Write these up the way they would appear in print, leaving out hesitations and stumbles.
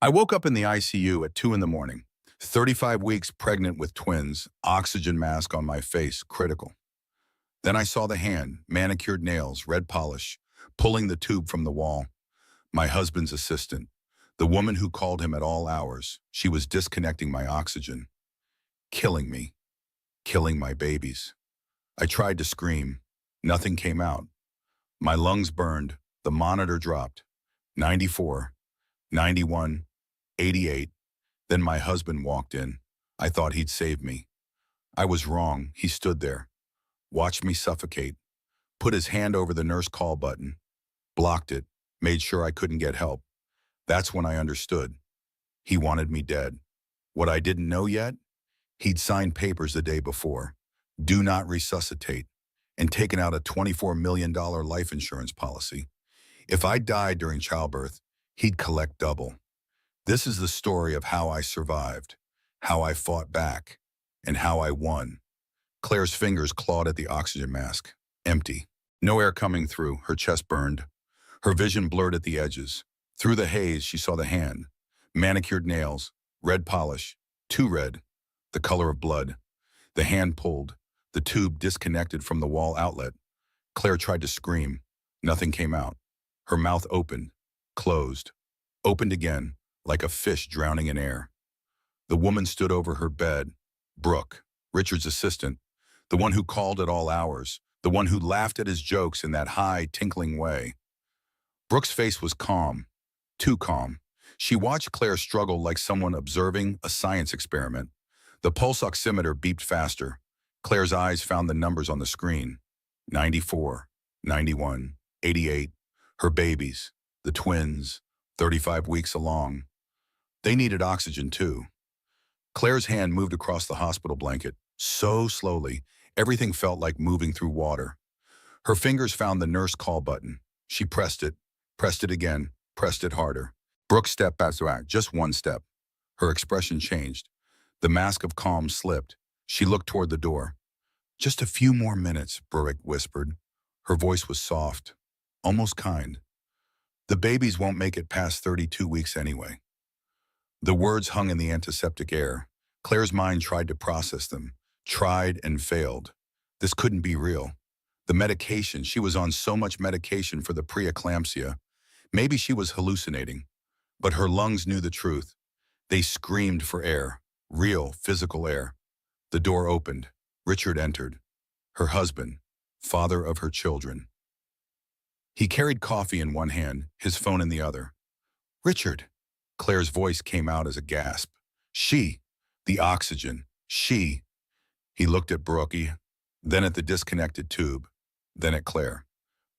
I woke up in the ICU at 2 in the morning, 35 weeks pregnant with twins, oxygen mask on my face, critical. Then I saw the hand, manicured nails, red polish, pulling the tube from the wall. My husband's assistant, the woman who called him at all hours, she was disconnecting my oxygen, killing me, killing my babies. I tried to scream. Nothing came out. My lungs burned. The monitor dropped. 94, 91, 88. Then my husband walked in. I thought he'd save me. I was wrong. He stood there, watched me suffocate, put his hand over the nurse call button, blocked it, made sure I couldn't get help. That's when I understood. He wanted me dead. What I didn't know yet? He'd signed papers the day before. Do not resuscitate, and taken out a $24 million life insurance policy. If I died during childbirth, he'd collect double. This is the story of how I survived, how I fought back, and how I won. Claire's fingers clawed at the oxygen mask. Empty. No air coming through. Her chest burned. Her vision blurred at the edges. Through the haze, she saw the hand. Manicured nails, red polish, too red, the color of blood. The hand pulled. The tube disconnected from the wall outlet. Claire tried to scream. Nothing came out. Her mouth opened, closed, opened again, like a fish drowning in air. The woman stood over her bed. Brooke, Richard's assistant, the one who called at all hours, the one who laughed at his jokes in that high, tinkling way. Brooke's face was calm, too calm. She watched Claire struggle like someone observing a science experiment. The pulse oximeter beeped faster. Claire's eyes found the numbers on the screen. 94, 91, 88. Her babies, the twins, 35 weeks along. They needed oxygen too. Claire's hand moved across the hospital blanket, so slowly, everything felt like moving through water. Her fingers found the nurse call button. She pressed it again, pressed it harder. Brooke stepped back, just one step. Her expression changed. The mask of calm slipped. She looked toward the door. Just a few more minutes, Brooke whispered. Her voice was soft, almost kind. The babies won't make it past 32 weeks anyway. The words hung in the antiseptic air. Claire's mind tried to process them, tried and failed. This couldn't be real. The medication, she was on so much medication for the preeclampsia. Maybe she was hallucinating. But her lungs knew the truth. They screamed for air, real, physical air. The door opened. Richard entered. Her husband, father of her children. He carried coffee in one hand, his phone in the other. Richard. Claire's voice came out as a gasp. She. The oxygen. She. He looked at Brooke, then at the disconnected tube, then at Claire.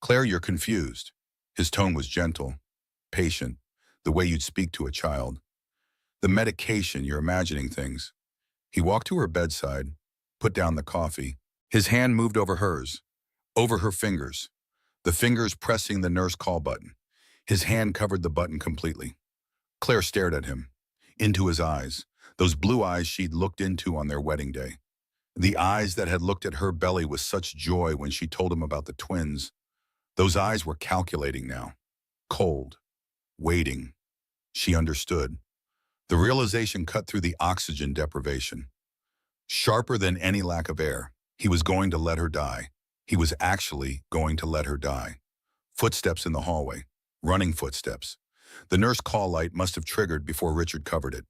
Claire, you're confused. His tone was gentle, patient, the way you'd speak to a child. The medication, you're imagining things. He walked to her bedside, put down the coffee. His hand moved over hers, over her fingers, the fingers pressing the nurse call button. His hand covered the button completely. Claire stared at him, into his eyes, those blue eyes she'd looked into on their wedding day. The eyes that had looked at her belly with such joy when she told him about the twins. Those eyes were calculating now, cold, waiting. She understood. The realization cut through the oxygen deprivation. Sharper than any lack of air, he was going to let her die. He was actually going to let her die. Footsteps in the hallway, running footsteps. The nurse call light must have triggered before Richard covered it.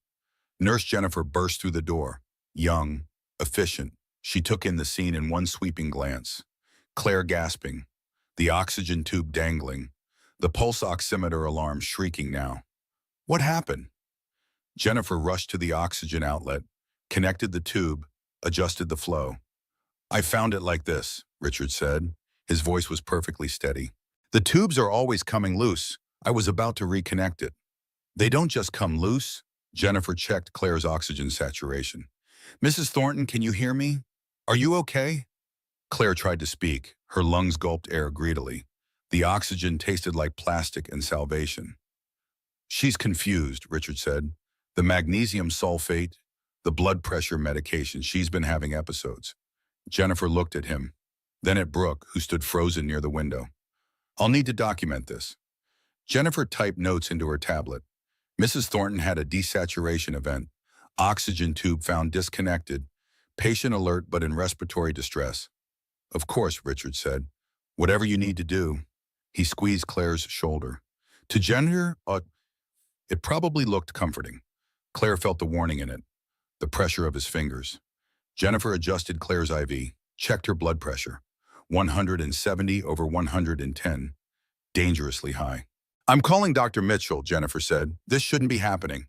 Nurse Jennifer burst through the door, young, efficient. She took in the scene in one sweeping glance. Claire gasping, the oxygen tube dangling, the pulse oximeter alarm shrieking now. What happened? Jennifer rushed to the oxygen outlet, connected the tube, adjusted the flow. I found it like this, Richard said. His voice was perfectly steady. The tubes are always coming loose. I was about to reconnect it. They don't just come loose. Jennifer checked Claire's oxygen saturation. Mrs. Thornton, can you hear me? Are you okay? Claire tried to speak. Her lungs gulped air greedily. The oxygen tasted like plastic and salvation. She's confused, Richard said. The magnesium sulfate, the blood pressure medication, she's been having episodes. Jennifer looked at him, then at Brooke, who stood frozen near the window. I'll need to document this. Jennifer typed notes into her tablet. Mrs. Thornton had a desaturation event. Oxygen tube found disconnected. Patient alert but in respiratory distress. Of course, Richard said. Whatever you need to do. He squeezed Claire's shoulder. To Jennifer, it probably looked comforting. Claire felt the warning in it, the pressure of his fingers. Jennifer adjusted Claire's IV, checked her blood pressure. 170 over 110, dangerously high. I'm calling Dr. Mitchell, Jennifer said. This shouldn't be happening.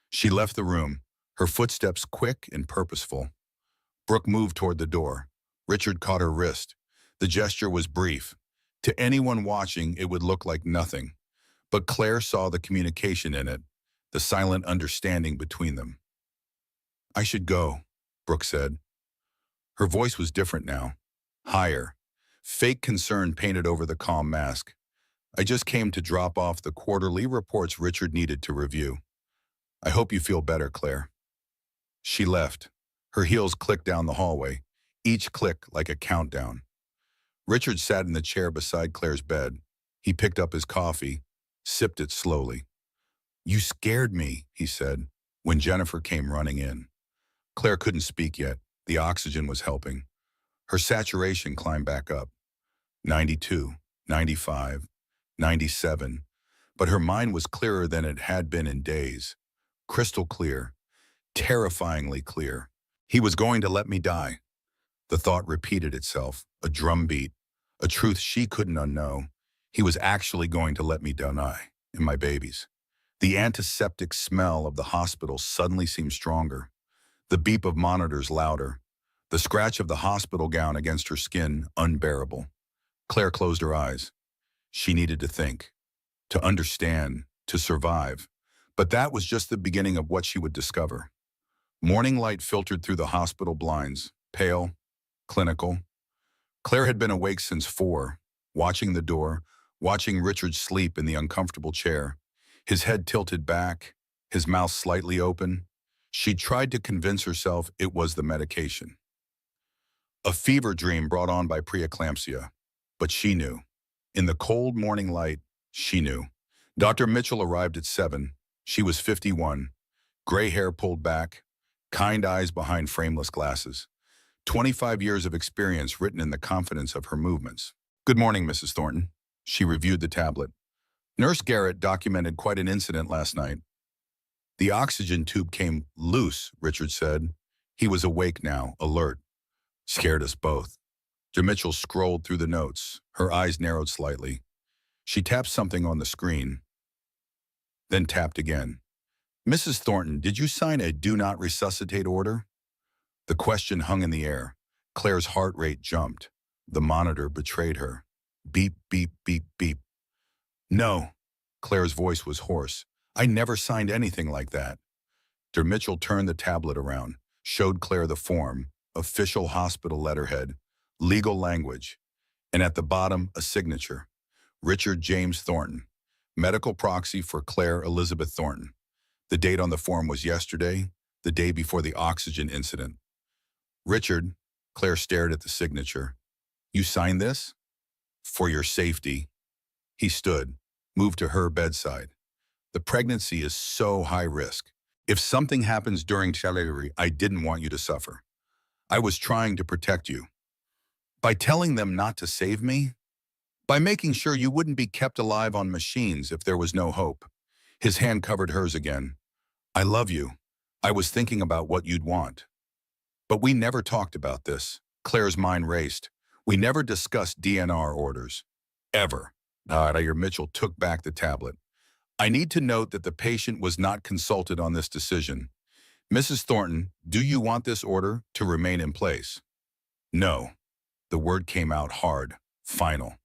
She left the room, her footsteps quick and purposeful. Brooke moved toward the door. Richard caught her wrist. The gesture was brief. To anyone watching, it would look like nothing. But Claire saw the communication in it, the silent understanding between them. I should go, Brooke said. Her voice was different now, higher. Fake concern painted over the calm mask. I just came to drop off the quarterly reports Richard needed to review. I hope you feel better, Claire. She left. Her heels clicked down the hallway, each click like a countdown. Richard sat in the chair beside Claire's bed. He picked up his coffee, sipped it slowly. You scared me, he said, when Jennifer came running in. Claire couldn't speak yet. The oxygen was helping. Her saturation climbed back up. 92, 95, 97. But her mind was clearer than it had been in days. Crystal clear, terrifyingly clear. He was going to let me die. The thought repeated itself, a drumbeat, a truth she couldn't unknow. He was actually going to let me die, and my babies. The antiseptic smell of the hospital suddenly seemed stronger. The beep of monitors louder. The scratch of the hospital gown against her skin unbearable. Claire closed her eyes. She needed to think, to understand, to survive. But that was just the beginning of what she would discover. Morning light filtered through the hospital blinds, pale, clinical. Claire had been awake since 4, watching the door, watching Richard sleep in the uncomfortable chair, his head tilted back, his mouth slightly open. She tried to convince herself it was the medication. A fever dream brought on by preeclampsia. But she knew. In the cold morning light, she knew. Dr. Mitchell arrived at 7. She was 51, gray hair pulled back, kind eyes behind frameless glasses. 25 years of experience written in the confidence of her movements. Good morning, Mrs. Thornton. She reviewed the tablet. Nurse Garrett documented quite an incident last night. The oxygen tube came loose, Richard said. He was awake now, alert. Scared us both. Dr. Mitchell scrolled through the notes. Her eyes narrowed slightly. She tapped something on the screen, then tapped again. Mrs. Thornton, did you sign a do not resuscitate order? The question hung in the air. Claire's heart rate jumped. The monitor betrayed her. Beep, beep, beep, beep. No. Claire's voice was hoarse. I never signed anything like that. Dr. Mitchell turned the tablet around, showed Claire the form, official hospital letterhead, legal language, and at the bottom, a signature. Richard James Thornton, medical proxy for Claire Elizabeth Thornton. The date on the form was yesterday, the day before the oxygen incident. Richard, Claire stared at the signature. You signed this? For your safety. He stood, moved to her bedside. The pregnancy is so high risk. If something happens during delivery, I didn't want you to suffer. I was trying to protect you. By telling them not to save me? By making sure you wouldn't be kept alive on machines if there was no hope. His hand covered hers again. I love you. I was thinking about what you'd want. But we never talked about this. Claire's mind raced. We never discussed DNR orders. Ever. Dr. Mitchell took back the tablet. I need to note that the patient was not consulted on this decision. Mrs. Thornton, do you want this order to remain in place? No. The word came out hard, final.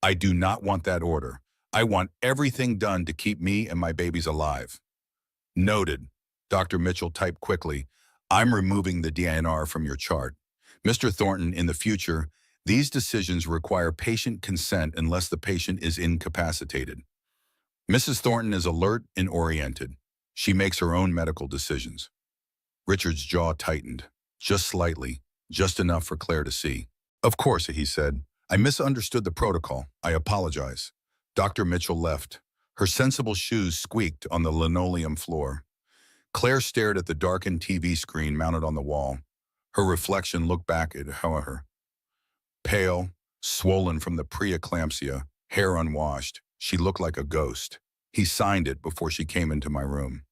I do not want that order. I want everything done to keep me and my babies alive. Noted. Dr. Mitchell typed quickly. I'm removing the DNR from your chart. Mr. Thornton, in the future, these decisions require patient consent unless the patient is incapacitated. Mrs. Thornton is alert and oriented. She makes her own medical decisions. Richard's jaw tightened, just slightly, just enough for Claire to see. Of course, he said. I misunderstood the protocol. I apologize. Dr. Mitchell left. Her sensible shoes squeaked on the linoleum floor. Claire stared at the darkened TV screen mounted on the wall. Her reflection looked back at her. Pale, swollen from the preeclampsia, hair unwashed, she looked like a ghost. He signed it before she came into my room.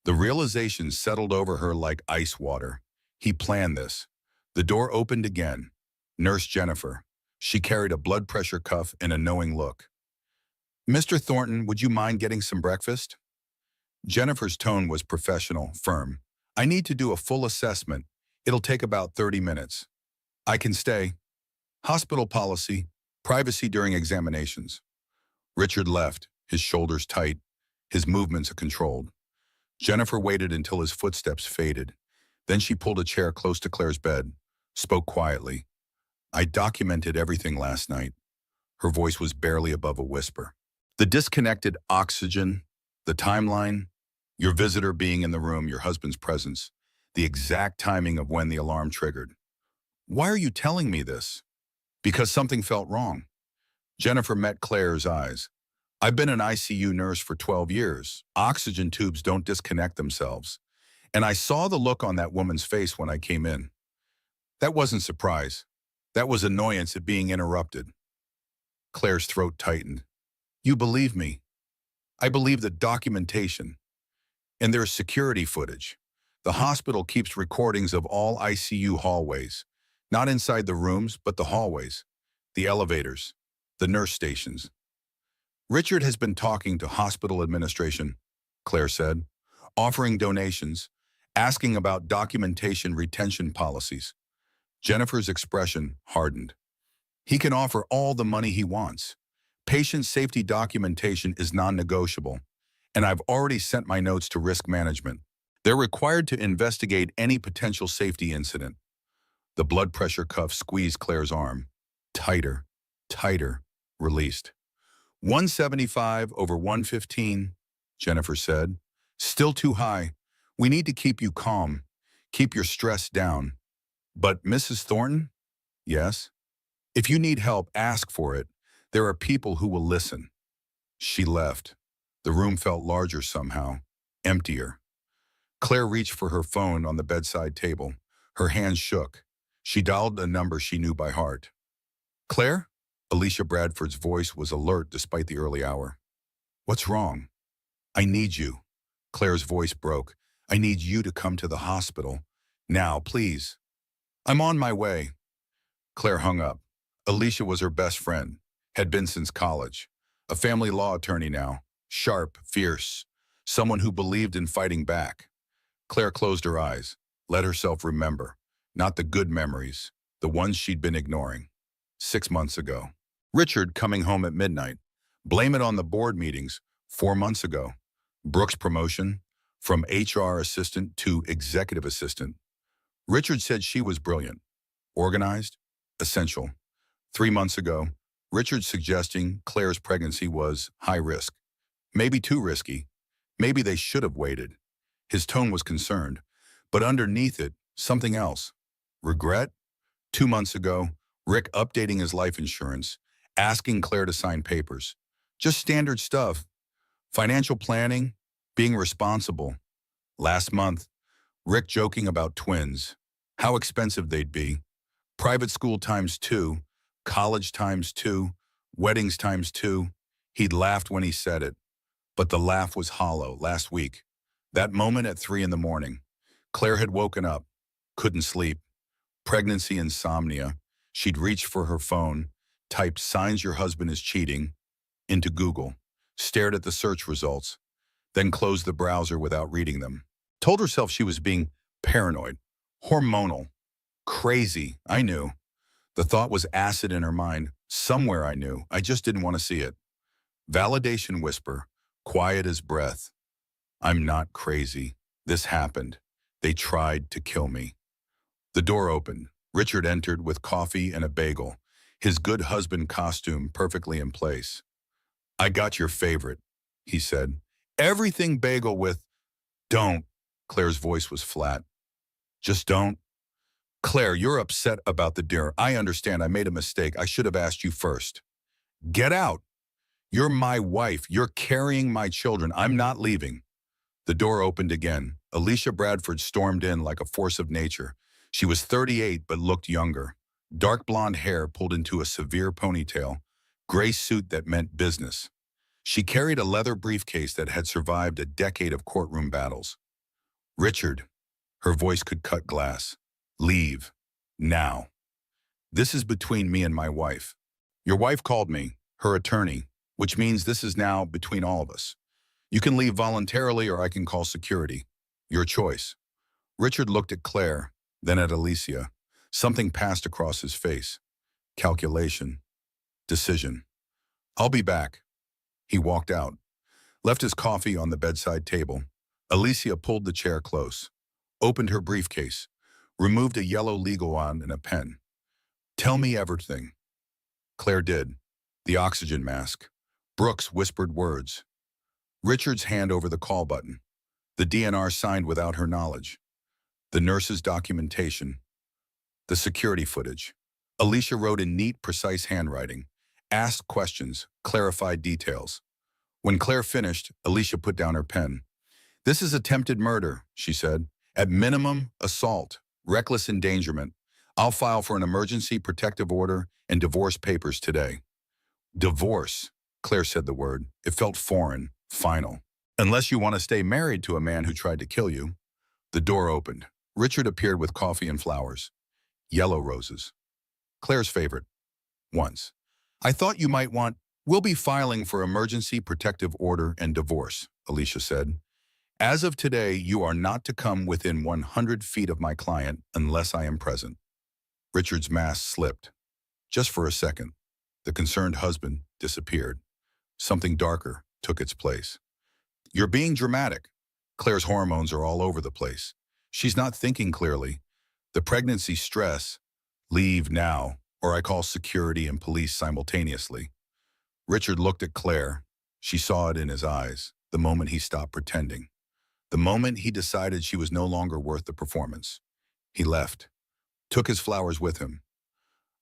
The realization settled over her like ice water. He planned this. The door opened again. Nurse Jennifer. She carried a blood pressure cuff and a knowing look. "Mr. Thornton, would you mind getting some breakfast?" Jennifer's tone was professional, firm. "I need to do a full assessment. It'll take about 30 minutes. I can stay. Hospital policy, privacy during examinations." Richard left, his shoulders tight, his movements controlled. Jennifer waited until his footsteps faded. Then she pulled a chair close to Claire's bed, spoke quietly. "I documented everything last night." Her voice was barely above a whisper. "The disconnected oxygen, the timeline, your visitor being in the room, your husband's presence, the exact timing of when the alarm triggered. Why are you telling me this?" "Because something felt wrong." Jennifer met Claire's eyes. "I've been an ICU nurse for 12 years. Oxygen tubes don't disconnect themselves. And I saw the look on that woman's face when I came in. That wasn't surprise. That was annoyance at being interrupted." Claire's throat tightened. "You believe me?" "I believe the documentation. And there's security footage. The hospital keeps recordings of all ICU hallways. Not inside the rooms, but the hallways, the elevators, the nurse stations." "Richard has been talking to hospital administration," Claire said, "offering donations, asking about documentation retention policies." Jennifer's expression hardened. "He can offer all the money he wants. Patient safety documentation is non-negotiable, and I've already sent my notes to risk management. They're required to investigate any potential safety incident." The blood pressure cuff squeezed Claire's arm. Tighter, tighter, released. 175 over 115, Jennifer said. "Still too high. We need to keep you calm. Keep your stress down." "But Mrs. Thornton?" "Yes?" "If you need help, ask for it. There are people who will listen." She left. The room felt larger somehow, emptier. Claire reached for her phone on the bedside table. Her hands shook. She dialed a number she knew by heart. "Claire?" Alicia Bradford's voice was alert despite the early hour. "What's wrong?" "I need you." Claire's voice broke. "I need you to come to the hospital. Now, please." "I'm on my way." Claire hung up. Alicia was her best friend, had been since college. A family law attorney now, sharp, fierce, someone who believed in fighting back. Claire closed her eyes, let herself remember, not the good memories, the ones she'd been ignoring. 6 months ago. Richard coming home at midnight. Blame it on the board meetings 4 months ago. Brooke's promotion from HR assistant to executive assistant. Richard said she was brilliant, organized, essential. 3 months ago, Richard suggesting Claire's pregnancy was high risk. Maybe too risky. Maybe they should have waited. His tone was concerned, but underneath it, something else. Regret? 2 months ago, Rick updating his life insurance, asking Claire to sign papers. Just standard stuff. Financial planning, being responsible. Last month, Rick joking about twins, how expensive they'd be. Private school ×2, college ×2, weddings ×2. He'd laughed when he said it, but the laugh was hollow last week. That moment at 3 in the morning. Claire had woken up, couldn't sleep. Pregnancy insomnia. She'd reached for her phone, typed "signs your husband is cheating" into Google, stared at the search results, then closed the browser without reading them. Told herself she was being paranoid, hormonal, crazy. I knew. The thought was acid in her mind. Somewhere I knew. I just didn't want to see it. Validation whisper, quiet as breath. "I'm not crazy. This happened. They tried to kill me." The door opened. Richard entered with coffee and a bagel, his good husband costume perfectly in place. "I got your favorite," he said. "Everything bagel with—" "Don't." Claire's voice was flat. "Just don't." "Claire, you're upset about the dinner. I understand. I made a mistake. I should have asked you first." "Get out." You're my wife. You're carrying my children. I'm not leaving. The door opened again. Alicia Bradford stormed in like a force of nature. She was 38 but looked younger. Dark blonde hair pulled into a severe ponytail, gray suit that meant business. She carried a leather briefcase that had survived a decade of courtroom battles. Richard, her voice could cut glass. Leave. Now. This is between me and my wife. Your wife called me, her attorney, which means this is now between all of us. You can leave voluntarily or I can call security. Your choice. Richard looked at Claire, then at Alicia. Something passed across his face. Calculation. Decision. I'll be back. He walked out, left his coffee on the bedside table. Alicia pulled the chair close, opened her briefcase, removed a yellow legal wand and a pen. Tell me everything. Claire did. The oxygen mask. Brooks whispered words. Richard's hand over the call button. The DNR signed without her knowledge. The nurse's documentation. The security footage. Alicia wrote in neat, precise handwriting. Asked questions, clarified details. When Claire finished, Alicia put down her pen. This is attempted murder, she said. At minimum, assault, reckless endangerment. I'll file for an emergency protective order and divorce papers today. Divorce, Claire said the word. It felt foreign, final. Unless you want to stay married to a man who tried to kill you. The door opened. Richard appeared with coffee and flowers. Yellow roses. Claire's favorite. Once. I thought you might want, we'll be filing for emergency protective order and divorce, Alicia said. As of today, you are not to come within 100 feet of my client unless I am present. Richard's mask slipped. Just for a second, the concerned husband disappeared. Something darker took its place. You're being dramatic. Claire's hormones are all over the place. She's not thinking clearly. The pregnancy stress. Leave now, or I call security and police simultaneously. Richard looked at Claire. She saw it in his eyes, the moment he stopped pretending. The moment he decided she was no longer worth the performance. He left, took his flowers with him.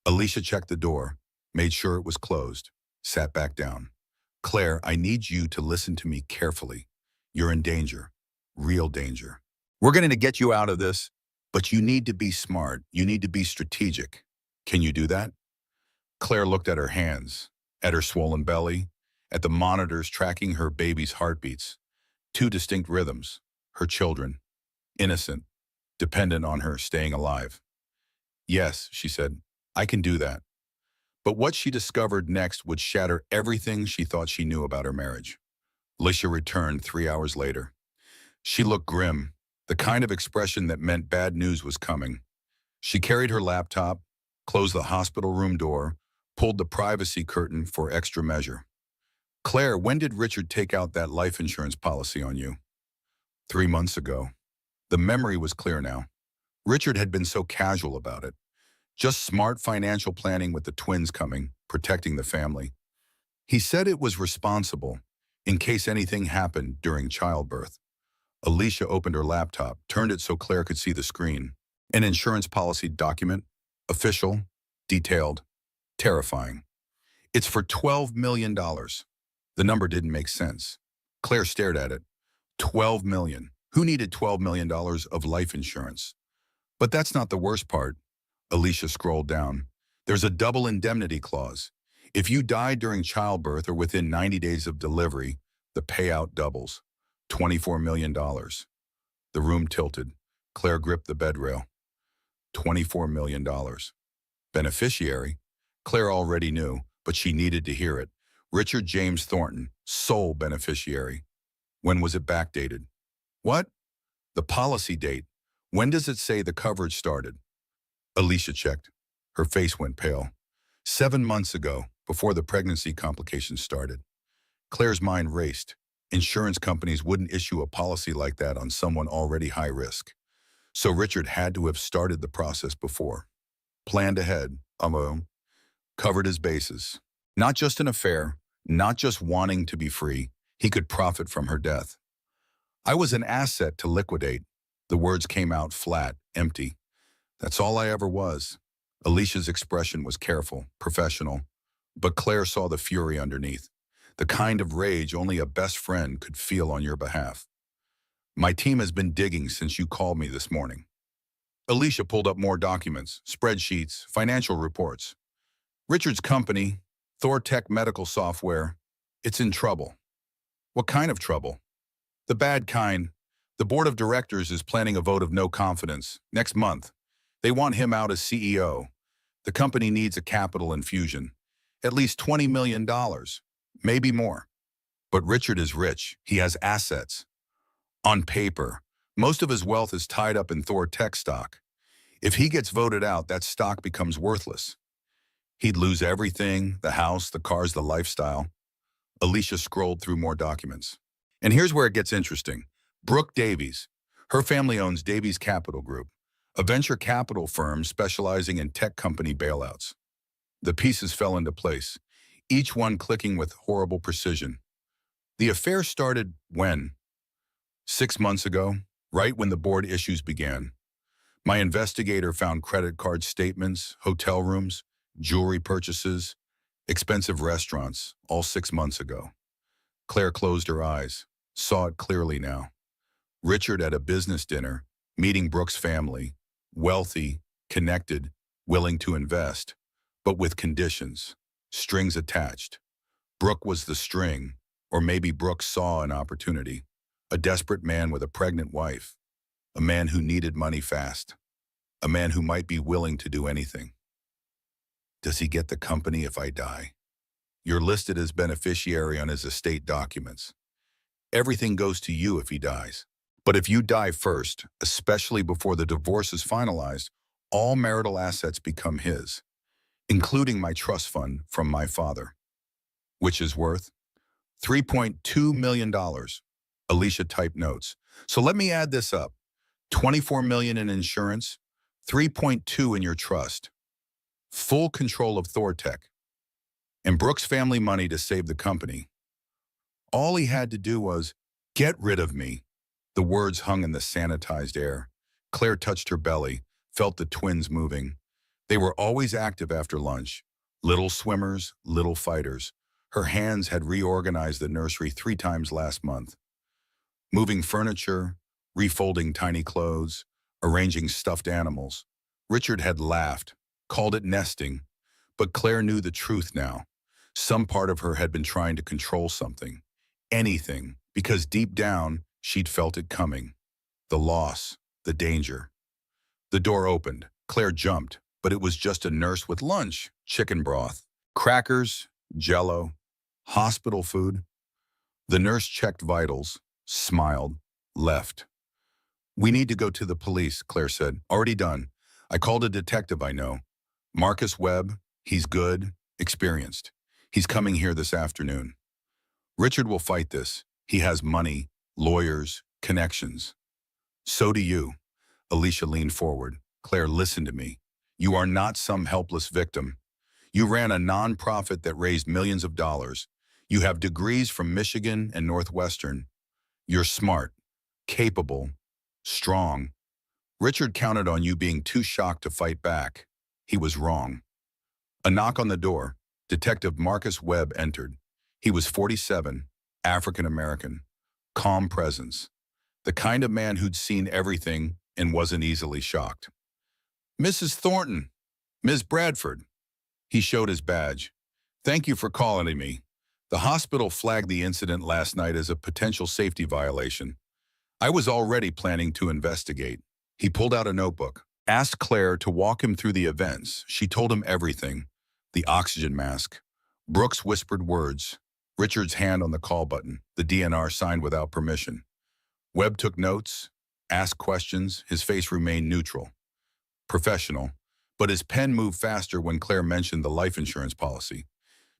Alicia checked the door, made sure it was closed, sat back down. Claire, I need you to listen to me carefully. You're in danger, real danger. We're going to get you out of this, but you need to be smart. You need to be strategic. Can you do that? Claire looked at her hands, at her swollen belly, at the monitors tracking her baby's heartbeats. Two distinct rhythms, her children, innocent, dependent on her staying alive. Yes, she said, I can do that. But what she discovered next would shatter everything she thought she knew about her marriage. Alicia returned 3 hours later. She looked grim, the kind of expression that meant bad news was coming. She carried her laptop, closed the hospital room door, pulled the privacy curtain for extra measure. Claire, when did Richard take out that life insurance policy on you? 3 months ago. The memory was clear now. Richard had been so casual about it. Just smart financial planning with the twins coming, protecting the family. He said it was responsible, in case anything happened during childbirth. Alicia opened her laptop, turned it so Claire could see the screen. An insurance policy document, official, detailed, terrifying. It's for $12 million. The number didn't make sense. Claire stared at it. $12 million. Who needed $12 million of life insurance? But that's not the worst part. Alicia scrolled down. There's a double indemnity clause. If you die during childbirth or within 90 days of delivery, the payout doubles. $24 million. The room tilted. Claire gripped the bed rail. $24 million. Beneficiary? Claire already knew, but she needed to hear it. Richard James Thornton, sole beneficiary. When was it backdated? What? The policy date. When does it say the coverage started? Alicia checked. Her face went pale. 7 months ago, before the pregnancy complications started. Claire's mind raced. Insurance companies wouldn't issue a policy like that on someone already high risk. So Richard had to have started the process before. Planned ahead, covered his bases. Not just an affair, not just wanting to be free, he could profit from her death. I was an asset to liquidate. The words came out flat, empty. That's all I ever was. Alicia's expression was careful, professional, but Claire saw the fury underneath. The kind of rage only a best friend could feel on your behalf. My team has been digging since you called me this morning. Alicia pulled up more documents, spreadsheets, financial reports. Richard's company, Thortec Medical Software, it's in trouble. What kind of trouble? The bad kind. The board of directors is planning a vote of no confidence next month. They want him out as CEO. The company needs a capital infusion, at least $20 million, maybe more. But Richard is rich. He has assets. On paper, most of his wealth is tied up in Thortec stock. If he gets voted out, that stock becomes worthless. He'd lose everything, the house, the cars, the lifestyle. Alicia scrolled through more documents. And here's where it gets interesting. Brooke Davies. Her family owns Davies Capital Group, a venture capital firm specializing in tech company bailouts. The pieces fell into place, each one clicking with horrible precision. The affair started when? 6 months ago, right when the board issues began. My investigator found credit card statements, hotel rooms, jewelry purchases, expensive restaurants, all 6 months ago. Claire closed her eyes, saw it clearly now. Richard at a business dinner, meeting Brooke's family, wealthy, connected, willing to invest, but with conditions, strings attached. Brooke was the string, or maybe Brooke saw an opportunity. A desperate man with a pregnant wife, a man who needed money fast, a man who might be willing to do anything. Does he get the company if I die? You're listed as beneficiary on his estate documents. Everything goes to you if he dies. But if you die first, especially before the divorce is finalized, all marital assets become his, including my trust fund from my father, which is worth $3.2 million. Alicia typed notes. So let me add this up. $24 million in insurance, $3.2 in your trust. Full control of Thortec. And Brooke's family money to save the company. All he had to do was, get rid of me. The words hung in the sanitized air. Claire touched her belly, felt the twins moving. They were always active after lunch. Little swimmers, little fighters. Her hands had reorganized the nursery 3 times last month. Moving furniture, refolding tiny clothes, arranging stuffed animals. Richard had laughed, called it nesting, but Claire knew the truth now. Some part of her had been trying to control something, anything, because deep down, she'd felt it coming. The loss, the danger. The door opened. Claire jumped, but it was just a nurse with lunch, chicken broth, crackers, Jell-O, hospital food. The nurse checked vitals, smiled, left. We need to go to the police, Claire said. Already done. I called a detective I know. Marcus Webb. He's good, experienced. He's coming here this afternoon. Richard will fight this. He has money, lawyers, connections. So do you. Alicia leaned forward. Claire, listen to me. You are not some helpless victim. You ran a nonprofit that raised millions of dollars. You have degrees from Michigan and Northwestern. You're smart, capable, strong. Richard counted on you being too shocked to fight back. He was wrong. A knock on the door. Detective Marcus Webb entered. He was 47, African-American, calm presence, the kind of man who'd seen everything and wasn't easily shocked. Mrs. Thornton, Ms. Bradford. He showed his badge. Thank you for calling me. The hospital flagged the incident last night as a potential safety violation. I was already planning to investigate. He pulled out a notebook, asked Claire to walk him through the events. She told him everything. The oxygen mask, Brooke's whispered words, Richard's hand on the call button, the DNR signed without permission. Webb took notes, asked questions. His face remained neutral, professional, but his pen moved faster when Claire mentioned the life insurance policy.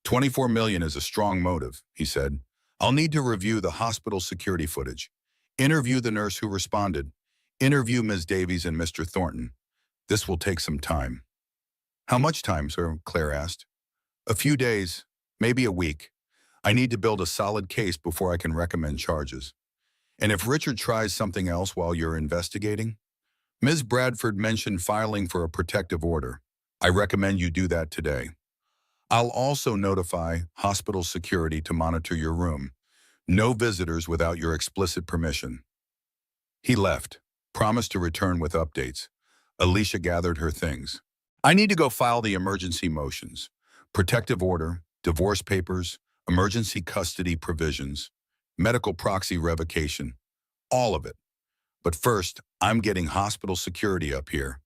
$24 million is a strong motive, he said. I'll need to review the hospital security footage, interview the nurse who responded, interview Ms. Davies and Mr. Thornton. This will take some time. How much time, sir? Claire asked. A few days, maybe a week. I need to build a solid case before I can recommend charges. And if Richard tries something else while you're investigating? Ms. Bradford mentioned filing for a protective order. I recommend you do that today. I'll also notify hospital security to monitor your room. No visitors without your explicit permission." He left, promised to return with updates. Alicia gathered her things. "I need to go file the emergency motions. Protective order, divorce papers, emergency custody provisions, medical proxy revocation, all of it. But first, I'm getting hospital security up here.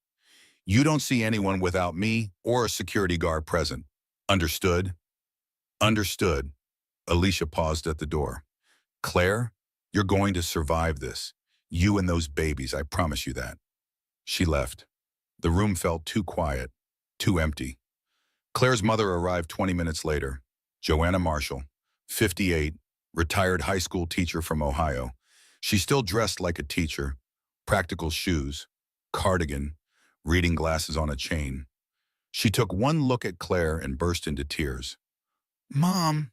You don't see anyone without me or a security guard present. Understood?" "Understood." Alicia paused at the door. "Claire, you're going to survive this. You and those babies, I promise you that." She left. The room felt too quiet, too empty. Claire's mother arrived 20 minutes later. Joanna Marshall, 58, retired high school teacher from Ohio. She still dressed like a teacher, practical shoes, cardigan, reading glasses on a chain. She took one look at Claire and burst into tears. "Mom,"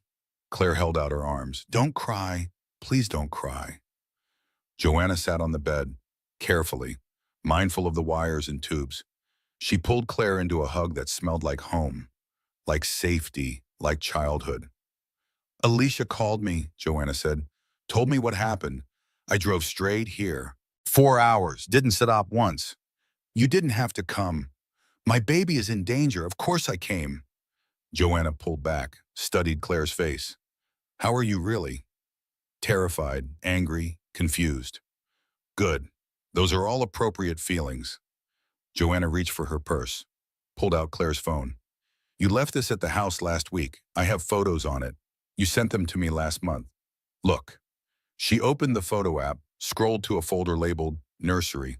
Claire held out her arms. "Don't cry. Please don't cry." Joanna sat on the bed, carefully, mindful of the wires and tubes. She pulled Claire into a hug that smelled like home, like safety, like childhood. "Alicia called me," Joanna said. "Told me what happened. I drove straight here. 4 hours, didn't sit up once. You didn't have to come. My baby is in danger, of course I came." Joanna pulled back, studied Claire's face. "How are you really?" "Terrified, angry, confused." "Good. Those are all appropriate feelings." Joanna reached for her purse, pulled out Claire's phone. "You left this at the house last week. I have photos on it. You sent them to me last month. Look." She opened the photo app, scrolled to a folder labeled Nursery.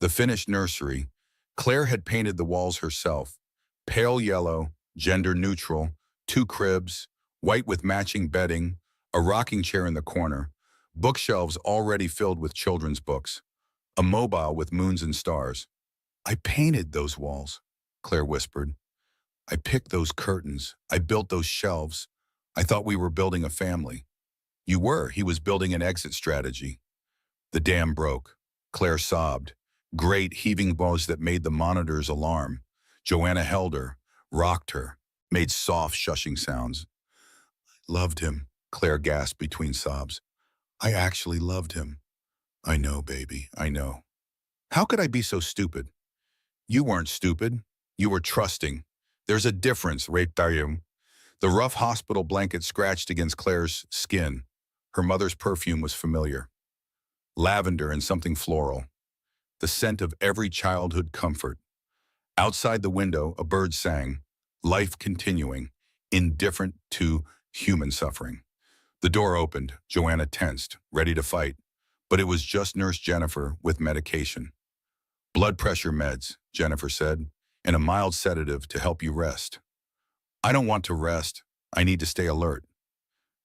The finished nursery. Claire had painted the walls herself. Pale yellow, gender neutral, 2 cribs, white with matching bedding, a rocking chair in the corner, bookshelves already filled with children's books, a mobile with moons and stars. "I painted those walls," Claire whispered. "I picked those curtains. I built those shelves. I thought we were building a family." "You were." He was building an exit strategy. The dam broke. Claire sobbed. Great heaving blows that made the monitors alarm. Joanna held her, rocked her, made soft shushing sounds. "Loved him," Claire gasped between sobs. "I actually loved him." "I know, baby, I know." "How could I be so stupid?" "You weren't stupid. You were trusting. There's a difference, right there." The rough hospital blanket scratched against Claire's skin. Her mother's perfume was familiar. Lavender and something floral. The scent of every childhood comfort. Outside the window, a bird sang, life continuing, indifferent to human suffering. The door opened. Joanna tensed, ready to fight. But it was just Nurse Jennifer with medication. "Blood pressure meds," Jennifer said, "and a mild sedative to help you rest." "I don't want to rest. I need to stay alert."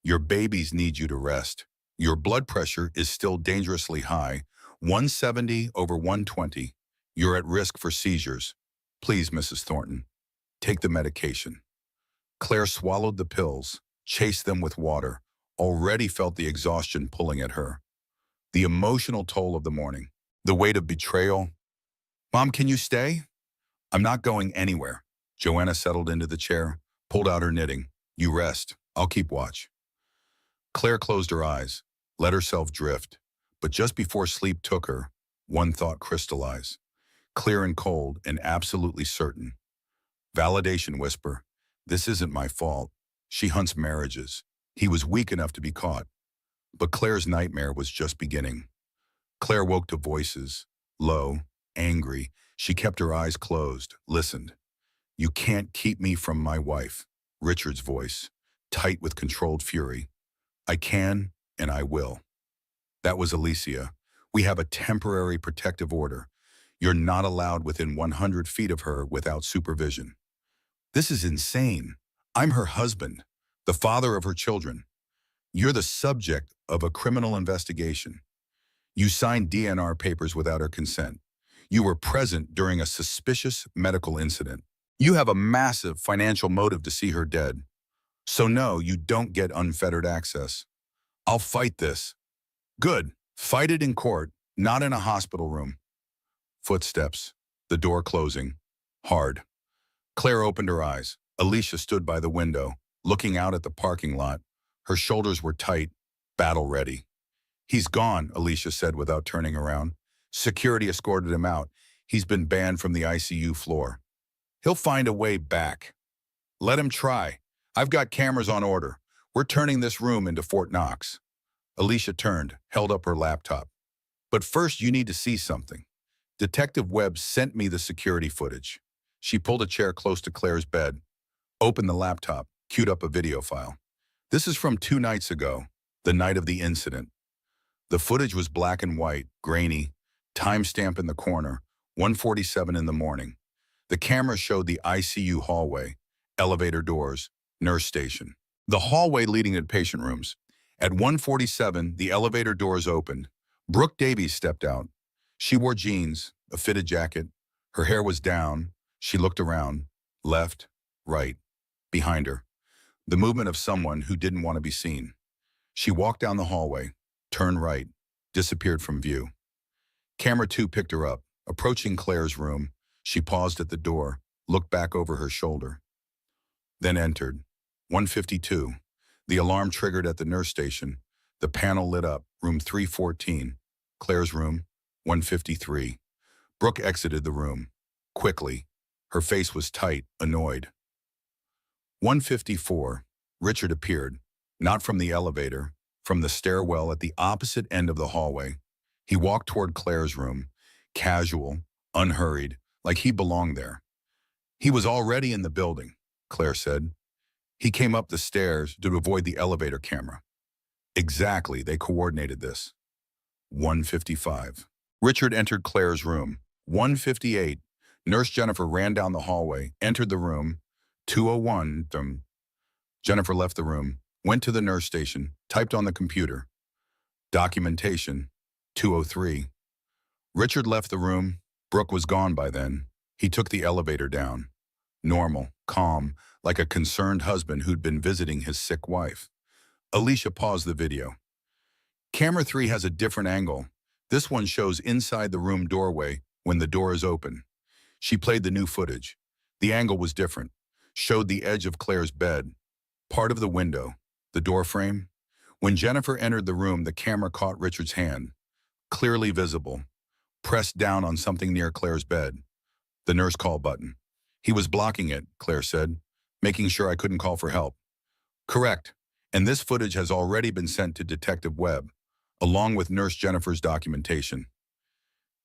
"Your babies need you to rest. Your blood pressure is still dangerously high, 170 over 120. You're at risk for seizures. Please, Mrs. Thornton, take the medication." Claire swallowed the pills, chased them with water, already felt the exhaustion pulling at her. The emotional toll of the morning, the weight of betrayal. "Mom, can you stay?" "I'm not going anywhere." Joanna settled into the chair, pulled out her knitting. "You rest. I'll keep watch." Claire closed her eyes, let herself drift. But just before sleep took her, one thought crystallized. Clear and cold and absolutely certain. Validation whisper. "This isn't my fault. She hunts marriages. He was weak enough to be caught." But Claire's nightmare was just beginning. Claire woke to voices, low, angry. She kept her eyes closed, listened. "You can't keep me from my wife." Richard's voice, tight with controlled fury. "I can, and I will." That was Alicia. "We have a temporary protective order. You're not allowed within 100 feet of her without supervision." "This is insane. I'm her husband, the father of her children. You're the subject of a criminal investigation. You signed DNR papers without her consent. You were present during a suspicious medical incident. You have a massive financial motive to see her dead. So no, you don't get unfettered access." "I'll fight this." "Good. Fight it in court, not in a hospital room." Footsteps. The door closing. Hard. Claire opened her eyes. Alicia stood by the window, looking out at the parking lot. Her shoulders were tight, battle ready. "He's gone," Alicia said without turning around. Security escorted him out. "He's been banned from the ICU floor. He'll find a way back. Let him try. I've got cameras on order. We're turning this room into Fort Knox." Alicia turned, held up her laptop. "But first you need to see something. Detective Webb sent me the security footage." She pulled a chair close to Claire's bed, opened the laptop, queued up a video file. "This is from 2 nights ago, the night of the incident." The footage was black and white, grainy, timestamp in the corner, 1:47 in the morning. The camera showed the ICU hallway, elevator doors, nurse station. The hallway leading to patient rooms. At 1:47, the elevator doors opened. Brooke Davies stepped out. She wore jeans, a fitted jacket. Her hair was down. She looked around, left, right, behind her. The movement of someone who didn't want to be seen. She walked down the hallway, turned right, disappeared from view. Camera 2 picked her up. Approaching Claire's room, she paused at the door, looked back over her shoulder, then entered. 1:52. The alarm triggered at the nurse station. The panel lit up. Room 314. Claire's room, 1:53. Brooke exited the room. Quickly. Her face was tight, annoyed. 1:54. Richard appeared. Not from the elevator, from the stairwell at the opposite end of the hallway. He walked toward Claire's room, casual, unhurried, like he belonged there. "He was already in the building," Claire said. "He came up the stairs to avoid the elevator camera." Exactly, they coordinated this. 1:55. Richard entered Claire's room. 1:58. Nurse Jennifer ran down the hallway, entered the room. 2:01. Jennifer left the room, went to the nurse station, typed on the computer. Documentation. 2:03. Richard left the room. Brooke was gone by then. He took the elevator down. Normal, calm, like a concerned husband who'd been visiting his sick wife. Alicia paused the video. Camera 3 has a different angle. This one shows inside the room doorway when the door is open. She played the new footage. The angle was different. Showed the edge of Claire's bed, part of the window, the door frame. When Jennifer entered the room, the camera caught Richard's hand, clearly visible, pressed down on something near Claire's bed. The nurse call button. "He was blocking it," Claire said, "making sure I couldn't call for help." "Correct. And this footage has already been sent to Detective Webb, along with Nurse Jennifer's documentation.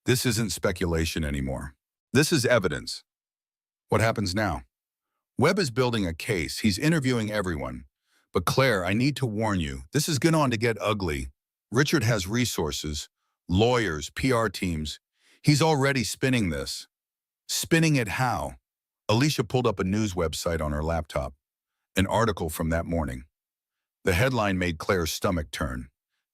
This isn't speculation anymore. This is evidence." What happens now? Webb is building a case. He's interviewing everyone. But Claire, I need to warn you, this is going on to get ugly. Richard has resources, lawyers, PR teams. He's already spinning this. Spinning it how? Alicia pulled up a news website on her laptop. An article from that morning. The headline made Claire's stomach turn.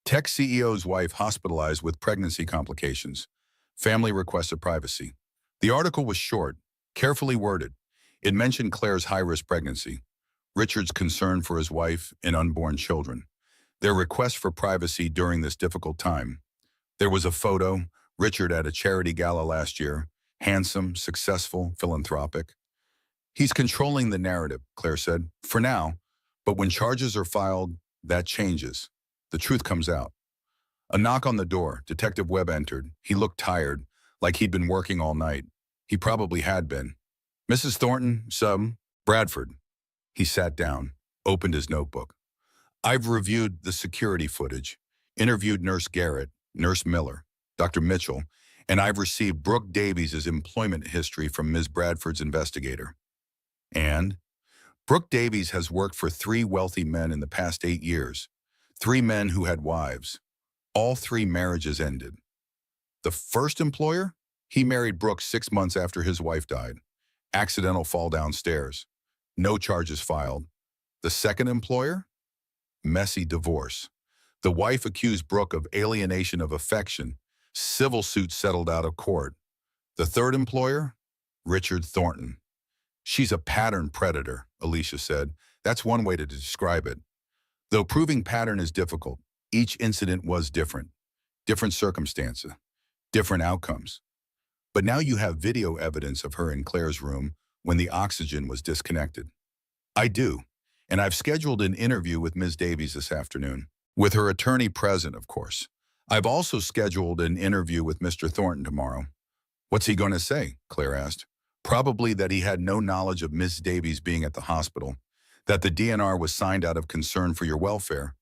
Tech CEO's wife hospitalized with pregnancy complications. Family requested privacy. The article was short, carefully worded. It mentioned Claire's high-risk pregnancy, Richard's concern for his wife and unborn children, their request for privacy during this difficult time. There was a photo, Richard at a charity gala last year, handsome, successful, philanthropic. He's controlling the narrative, Claire said, for now, but when charges are filed, that changes. The truth comes out. A knock on the door. Detective Webb entered. He looked tired, like he'd been working all night. He probably had been. "Mrs. Thornton, Bradford." He sat down, opened his notebook. "I've reviewed the security footage, interviewed Nurse Garrett, Nurse Miller, Dr. Mitchell, and I've received Brooke Davies' employment history from Ms. Bradford's investigator. And Brooke Davies has worked for 3 wealthy men in the past 8 years, 3 men who had wives. All 3 marriages ended. The first employer? He married Brooke 6 months after his wife died. Accidental fall downstairs. No charges filed. The second employer? Messy divorce. The wife accused Brooke of alienation of affection. Civil suit settled out of court. The third employer? Richard Thornton. She's a pattern predator, Alicia said. That's one way to describe it. Though proving pattern is difficult, each incident was different. Different circumstances. Different outcomes. But now you have video evidence of her in Claire's room when the oxygen was disconnected. I do, and I've scheduled an interview with Ms. Davies this afternoon, with her attorney present, of course. I've also scheduled an interview with Mr. Thornton tomorrow. What's he going to say? Claire asked. Probably that he had no knowledge of Miss Davies being at the hospital, that the DNR was signed out of concern for your welfare,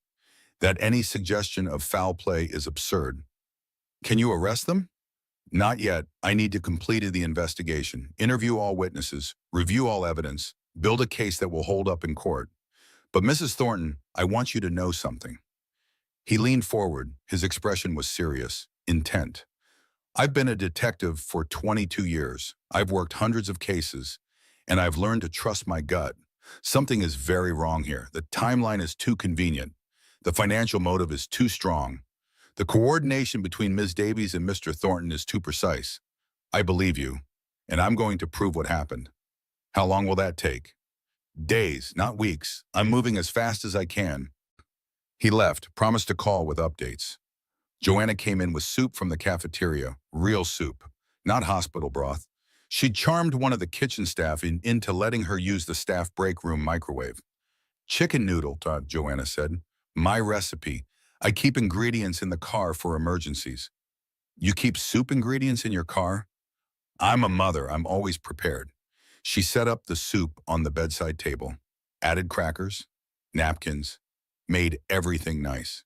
that any suggestion of foul play is absurd. Can you arrest them? Not yet. I need to complete the investigation, interview all witnesses, review all evidence, build a case that will hold up in court. But Mrs. Thornton, I want you to know something. He leaned forward. His expression was serious, intent. I've been a detective for 22 years. I've worked hundreds of cases, and I've learned to trust my gut. Something is very wrong here. The timeline is too convenient. The financial motive is too strong. The coordination between Ms. Davies and Mr. Thornton is too precise. I believe you, and I'm going to prove what happened. How long will that take? Days, not weeks. I'm moving as fast as I can. He left, promised to call with updates. Joanna came in with soup from the cafeteria, real soup, not hospital broth. She'd charmed one of the kitchen staff into letting her use the staff break room microwave. Chicken noodle, Joanna said. My recipe. I keep ingredients in the car for emergencies. You keep soup ingredients in your car? I'm a mother. I'm always prepared. She set up the soup on the bedside table, added crackers, napkins, made everything nice.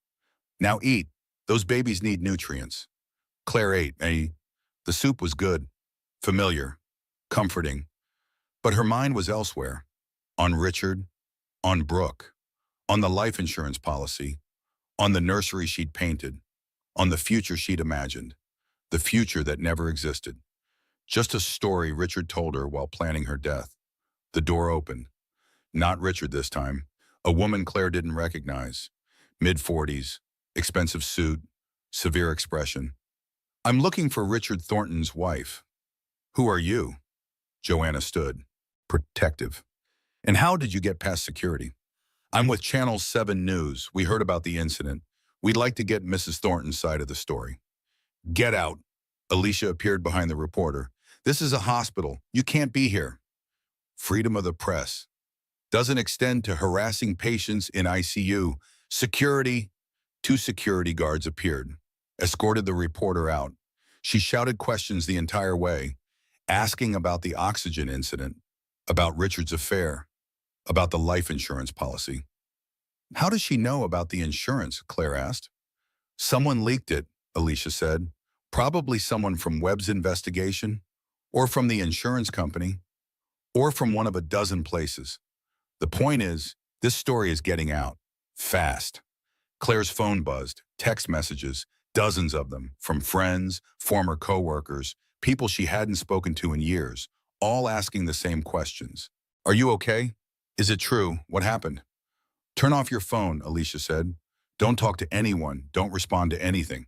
Now eat. Those babies need nutrients. Claire ate. The soup was good, familiar, comforting, but her mind was elsewhere. On Richard, on Brooke, on the life insurance policy, on the nursery she'd painted, on the future she'd imagined, the future that never existed. Just a story Richard told her while planning her death. The door opened. Not Richard this time. A woman Claire didn't recognize. Mid-40s, expensive suit, severe expression. I'm looking for Richard Thornton's wife. Who are you? Joanna stood, protective. And how did you get past security? I'm with Channel 7 News. We heard about the incident. We'd like to get Mrs. Thornton's side of the story. Get out. Alicia appeared behind the reporter. This is a hospital. You can't be here. Freedom of the press doesn't extend to harassing patients in ICU. Security. 2 security guards appeared, escorted the reporter out. She shouted questions the entire way, asking about the oxygen incident, about Richard's affair, about the life insurance policy. How does she know about the insurance? Claire asked. Someone leaked it, Alicia said. Probably someone from Webb's investigation, or from the insurance company, or from one of a dozen places. The point is, this story is getting out. Fast. Claire's phone buzzed, text messages, dozens of them, from friends, former coworkers, people she hadn't spoken to in years, all asking the same questions. Are you okay? Is it true? What happened? Turn off your phone, Alicia said. Don't talk to anyone. Don't respond to anything.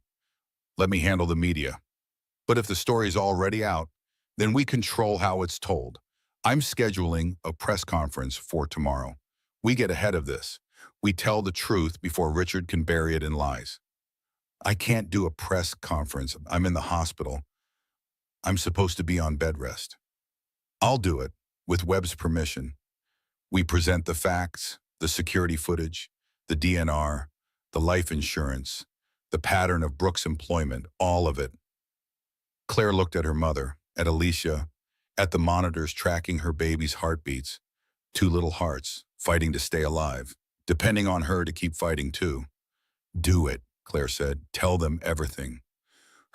Let me handle the media. But if the story's already out, then we control how it's told. I'm scheduling a press conference for tomorrow. We get ahead of this. We tell the truth before Richard can bury it in lies. I can't do a press conference. I'm in the hospital. I'm supposed to be on bed rest. I'll do it, with Webb's permission. We present the facts, the security footage, the DNR, the life insurance, the pattern of Brooke's employment, all of it. Claire looked at her mother, at Alicia, at the monitors tracking her baby's heartbeats. 2 little hearts, fighting to stay alive, depending on her to keep fighting too. Do it, Claire said. Tell them everything.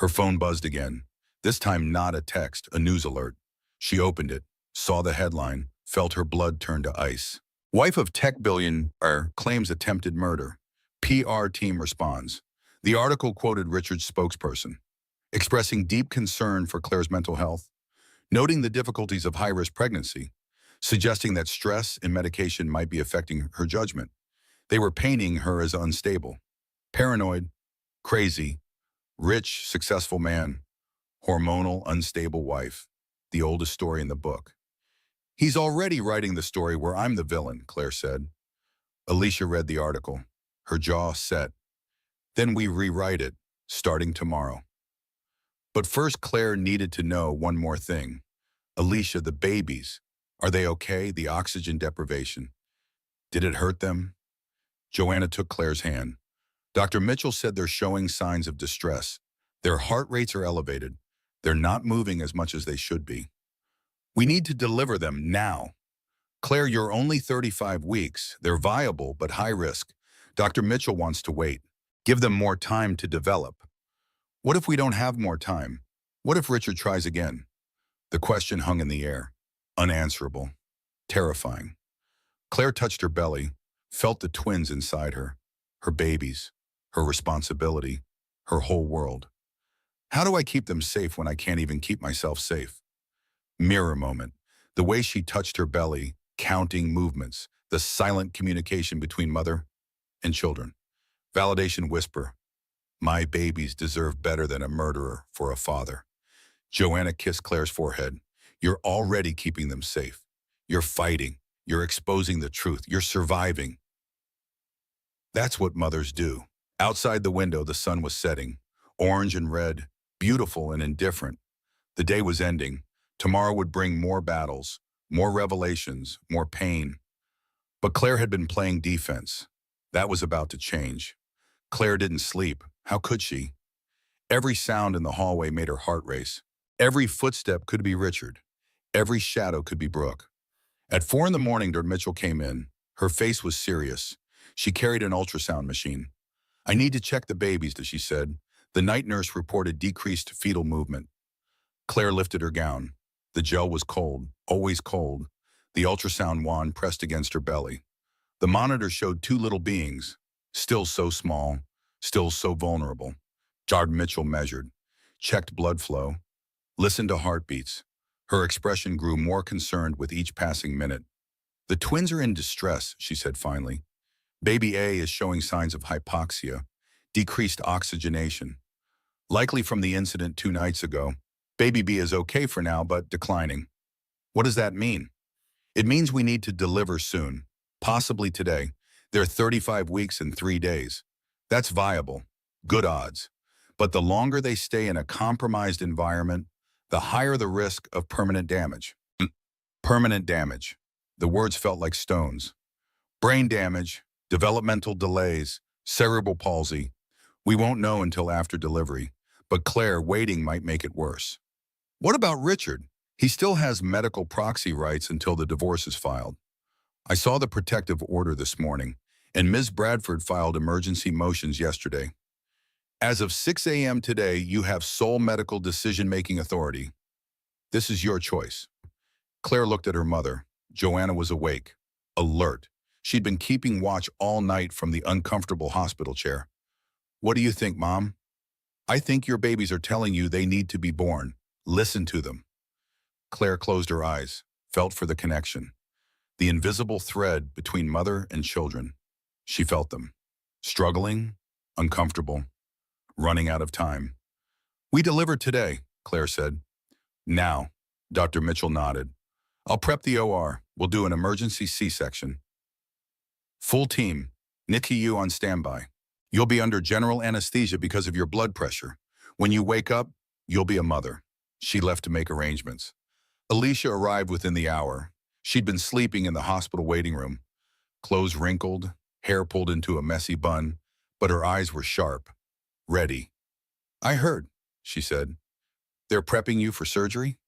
Her phone buzzed again. This time not a text, a news alert. She opened it, saw the headline, felt her blood turn to ice. Wife of tech billionaire claims attempted murder. PR team responds. The article quoted Richard's spokesperson, expressing deep concern for Claire's mental health, noting the difficulties of high-risk pregnancy, suggesting that stress and medication might be affecting her judgment. They were painting her as unstable, paranoid, crazy, rich, successful man, hormonal, unstable wife, the oldest story in the book. He's already writing the story where I'm the villain, Claire said. Alicia read the article, her jaw set. Then we rewrite it, starting tomorrow. But first, Claire needed to know one more thing. Alicia, the babies, are they okay? The oxygen deprivation. Did it hurt them? Joanna took Claire's hand. Dr. Mitchell said they're showing signs of distress. Their heart rates are elevated. They're not moving as much as they should be. We need to deliver them now. Claire, you're only 35 weeks. They're viable, but high risk. Dr. Mitchell wants to wait. Give them more time to develop. What if we don't have more time? What if Richard tries again? The question hung in the air, unanswerable, terrifying. Claire touched her belly, felt the twins inside her babies, her responsibility, her whole world. How do I keep them safe when I can't even keep myself safe? Mirror moment. The way she touched her belly, counting movements, the silent communication between mother and children. Validation whisper. My babies deserve better than a murderer for a father. Joanna kissed Claire's forehead. You're already keeping them safe. You're fighting. You're exposing the truth. You're surviving. That's what mothers do. Outside the window, the sun was setting, orange and red, beautiful and indifferent. The day was ending. Tomorrow would bring more battles, more revelations, more pain. But Claire had been playing defense. That was about to change. Claire didn't sleep. How could she? Every sound in the hallway made her heart race. Every footstep could be Richard. Every shadow could be Brooke. At 4 in the morning, Dr. Mitchell came in. Her face was serious. She carried an ultrasound machine. I need to check the babies, she said. The night nurse reported decreased fetal movement. Claire lifted her gown. The gel was cold, always cold. The ultrasound wand pressed against her belly. The monitor showed two little beings, still so small, still so vulnerable. Dr. Mitchell measured, checked blood flow, listened to heartbeats. Her expression grew more concerned with each passing minute. The twins are in distress, she said finally. Baby A is showing signs of hypoxia, decreased oxygenation. Likely from the incident 2 nights ago. Baby B is okay for now, but declining. What does that mean? It means we need to deliver soon, possibly today. They're 35 weeks and 3 days. That's viable, good odds. But the longer they stay in a compromised environment, the higher the risk of permanent damage. Permanent damage. The words felt like stones. Brain damage, developmental delays, cerebral palsy. We won't know until after delivery, but Claire, waiting might make it worse. What about Richard? He still has medical proxy rights until the divorce is filed. I saw the protective order this morning, and Ms. Bradford filed emergency motions yesterday. As of 6 a.m. today, you have sole medical decision-making authority. This is your choice. Claire looked at her mother. Joanna was awake, alert. She'd been keeping watch all night from the uncomfortable hospital chair. What do you think, Mom? I think your babies are telling you they need to be born. Listen to them. Claire closed her eyes, felt for the connection. The invisible thread between mother and children. She felt them. Struggling, uncomfortable, running out of time. We deliver today, Claire said. Now, Dr. Mitchell nodded. I'll prep the OR. We'll do an emergency C-section. Full team, NICU on standby. You'll be under general anesthesia because of your blood pressure. When you wake up, you'll be a mother. She left to make arrangements. Alicia arrived within the hour. She'd been sleeping in the hospital waiting room. Clothes wrinkled, hair pulled into a messy bun, but her eyes were sharp, ready. I heard, she said. They're prepping you for surgery?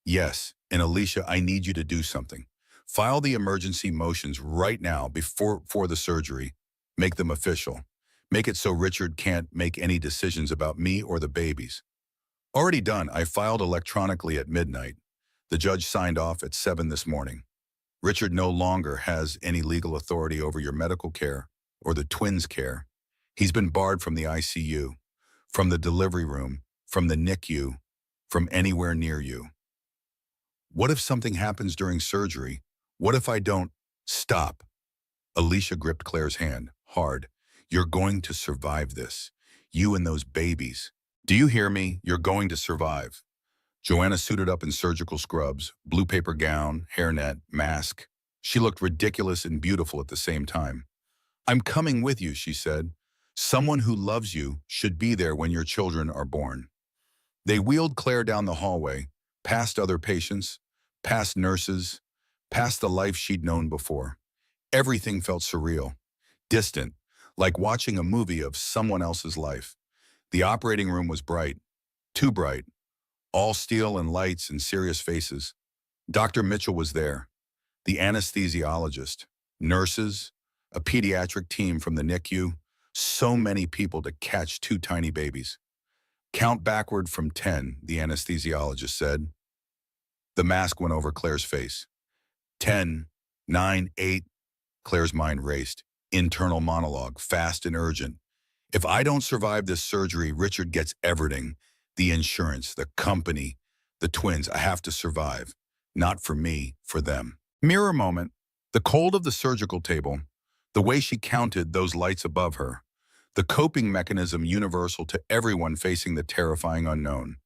Yes, and Alicia, I need you to do something. File the emergency motions right now before the surgery. Make them official. Make it so Richard can't make any decisions about me or the babies. Already done. I filed electronically at midnight. The judge signed off at 7 this morning. Richard no longer has any legal authority over your medical care or the twins' care. He's been barred from the ICU, from the delivery room, from the NICU, from anywhere near you. What if something happens during surgery? What if I don't? Stop. Alicia gripped Claire's hand, hard. You're going to survive this. You and those babies. Do you hear me? You're going to survive. Joanna suited up in surgical scrubs, blue paper gown, hairnet, mask. She looked ridiculous and beautiful at the same time. I'm coming with you, she said. Someone who loves you should be there when your children are born. They wheeled Claire down the hallway, past other patients, past nurses, past the life she'd known before. Everything felt surreal, distant, like watching a movie of someone else's life. The operating room was bright, too bright, all steel and lights and serious faces. Dr. Mitchell was there, the anesthesiologist, nurses, a pediatric team from the NICU, so many people to catch two tiny babies. Count backward from 10, the anesthesiologist said. The mask went over Claire's face. 10, 9, 8. Claire's mind raced. Internal monologue, fast and urgent. If I don't survive this surgery, Richard gets everything. The insurance, the company, the twins. I have to survive. Not for me, for them. Mirror moment. The cold of the surgical table. The way she counted those lights above her. The coping mechanism universal to everyone facing the terrifying unknown.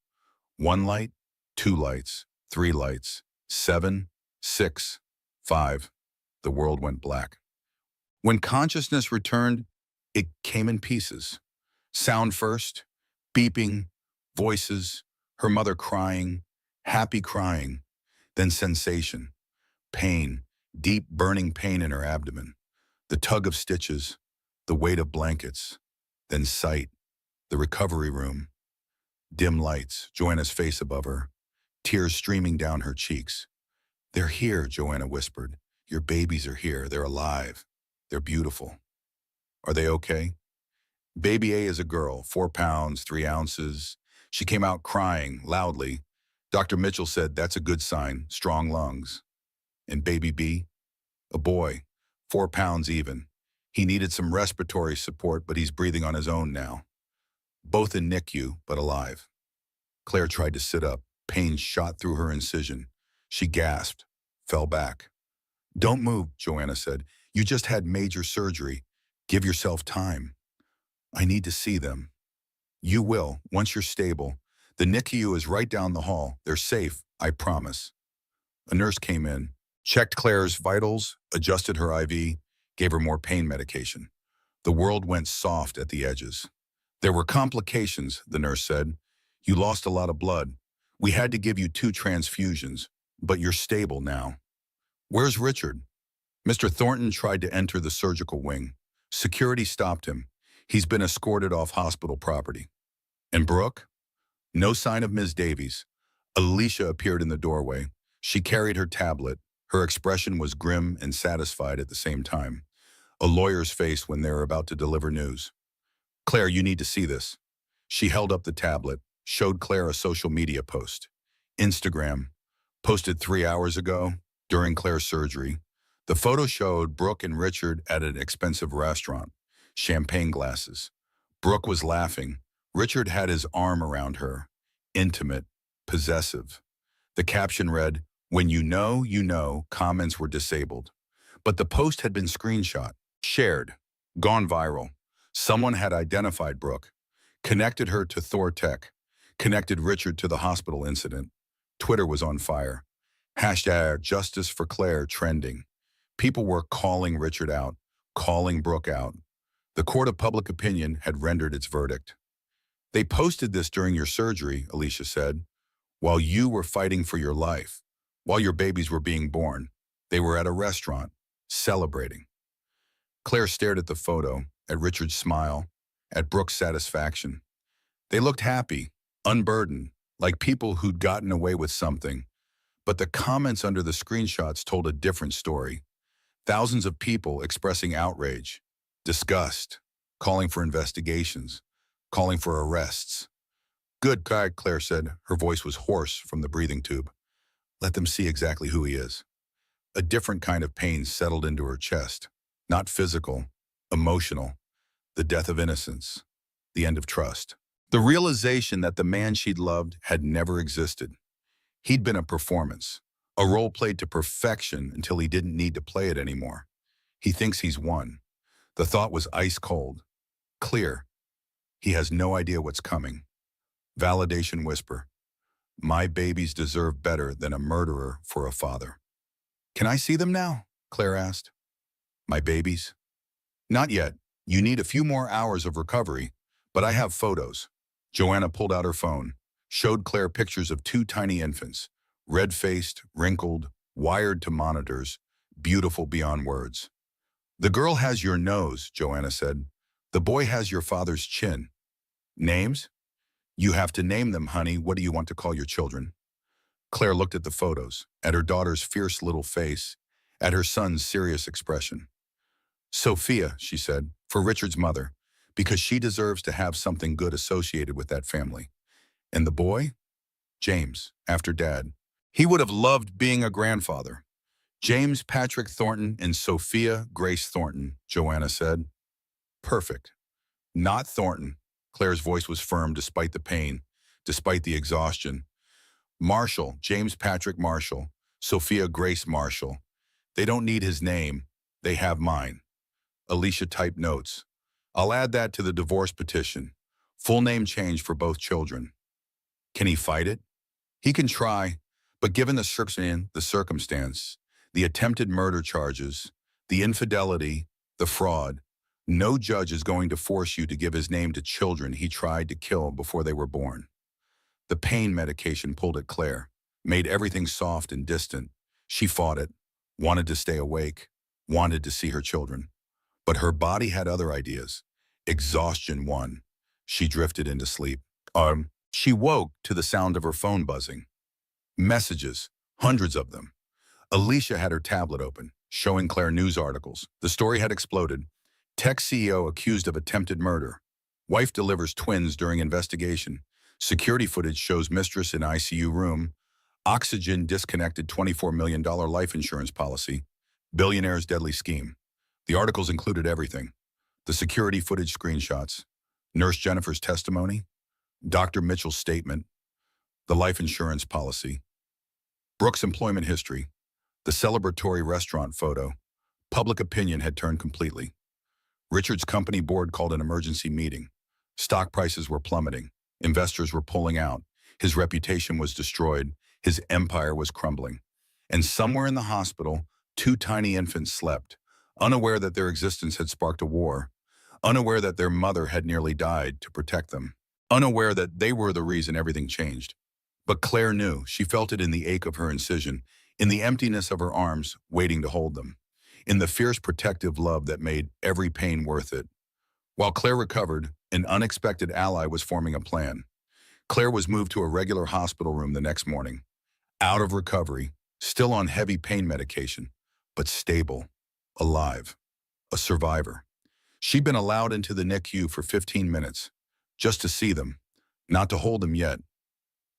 1 light, 2 lights, 3 lights, 7, 6, 5. The world went black. When consciousness returned, it came in pieces. Sound first, beeping, voices, her mother crying, happy crying, then sensation, pain, deep burning pain in her abdomen, the tug of stitches, the weight of blankets, then sight, the recovery room, dim lights, Joanna's face above her, tears streaming down her cheeks. They're here, Joanna whispered. Your babies are here. They're alive. They're beautiful. Are they okay? Baby A is a girl, 4 pounds, 3 ounces. She came out crying loudly. Dr. Mitchell said, that's a good sign, strong lungs. And baby B? A boy, 4 pounds even. He needed some respiratory support, but he's breathing on his own now. Both in NICU, but alive. Claire tried to sit up. Pain shot through her incision. She gasped, fell back. Don't move, Joanna said. You just had major surgery. Give yourself time. I need to see them. You will, once you're stable. The NICU is right down the hall. They're safe, I promise. A nurse came in, checked Claire's vitals, adjusted her IV, gave her more pain medication. The world went soft at the edges. There were complications, the nurse said. You lost a lot of blood. We had to give you 2 transfusions, but you're stable now. Where's Richard? Mr. Thornton tried to enter the surgical wing. Security stopped him. He's been escorted off hospital property. And Brooke? No sign of Ms. Davies. Alicia appeared in the doorway. She carried her tablet. Her expression was grim and satisfied at the same time. A lawyer's face when they were about to deliver news. Claire, you need to see this. She held up the tablet, showed Claire a social media post. Instagram. Posted 3 hours ago, during Claire's surgery. The photo showed Brooke and Richard at an expensive restaurant. Champagne glasses. Brooke was laughing. Richard had his arm around her. Intimate. Possessive. The caption read, when you know, comments were disabled. But the post had been screenshot, shared, gone viral. Someone had identified Brooke, connected her to Thor Tech, connected Richard to the hospital incident. Twitter was on fire. Hashtag Justice for Claire trending. People were calling Richard out, calling Brooke out. The court of public opinion had rendered its verdict. They posted this during your surgery, Alicia said, while you were fighting for your life, while your babies were being born. They were at a restaurant, celebrating. Claire stared at the photo, at Richard's smile, at Brooke's satisfaction. They looked happy, unburdened, like people who'd gotten away with something. But the comments under the screenshots told a different story. Thousands of people expressing outrage, disgust, calling for investigations, calling for arrests. Good, Claire said. Her voice was hoarse from the breathing tube. Let them see exactly who he is. A different kind of pain settled into her chest. Not physical, emotional. The death of innocence. The end of trust. The realization that the man she'd loved had never existed. He'd been a performance, a role played to perfection until he didn't need to play it anymore. He thinks he's won. The thought was ice cold. Clear. He has no idea what's coming. Validation whisper. My babies deserve better than a murderer for a father. Can I see them now? Claire asked. My babies? Not yet. You need a few more hours of recovery, but I have photos. Joanna pulled out her phone, showed Claire pictures of 2 tiny infants, red-faced, wrinkled, wired to monitors, beautiful beyond words. The girl has your nose, Joanna said. The boy has your father's chin. Names? You have to name them, honey. What do you want to call your children? Claire looked at the photos, at her daughter's fierce little face, at her son's serious expression. Sophia, she said, for Richard's mother, because she deserves to have something good associated with that family. And the boy? James, after Dad. He would have loved being a grandfather. James Patrick Thornton and Sophia Grace Thornton, Joanna said. Perfect. Not Thornton. Claire's voice was firm despite the pain, despite the exhaustion. Marshall, James Patrick Marshall, Sophia Grace Marshall. They don't need his name. They have mine. Alicia typed notes. I'll add that to the divorce petition. Full name change for both children. Can he fight it? He can try, but given the circumstance, the attempted murder charges, the infidelity, the fraud, no judge is going to force you to give his name to children he tried to kill before they were born. The pain medication pulled at Claire, made everything soft and distant. She fought it, wanted to stay awake, wanted to see her children. But her body had other ideas. Exhaustion won. She drifted into sleep. She woke to the sound of her phone buzzing. Messages, hundreds of them. Alicia had her tablet open, showing Claire news articles. The story had exploded. Tech CEO accused of attempted murder. Wife delivers twins during investigation. Security footage shows mistress in ICU room. Oxygen disconnected $24 million life insurance policy. Billionaire's deadly scheme. The articles included everything. The security footage screenshots. Nurse Jennifer's testimony. Dr. Mitchell's statement. The life insurance policy. Brooks' employment history. The celebratory restaurant photo. Public opinion had turned completely. Richard's company board called an emergency meeting. Stock prices were plummeting. Investors were pulling out. His reputation was destroyed. His empire was crumbling. And somewhere in the hospital, two tiny infants slept, unaware that their existence had sparked a war, unaware that their mother had nearly died to protect them, unaware that they were the reason everything changed. But Claire knew. She felt it in the ache of her incision, in the emptiness of her arms waiting to hold them, in the fierce protective love that made every pain worth it. While Claire recovered, an unexpected ally was forming a plan. Claire was moved to a regular hospital room the next morning, out of recovery, still on heavy pain medication, but stable, alive, a survivor. She'd been allowed into the NICU for 15 minutes, just to see them, not to hold them yet,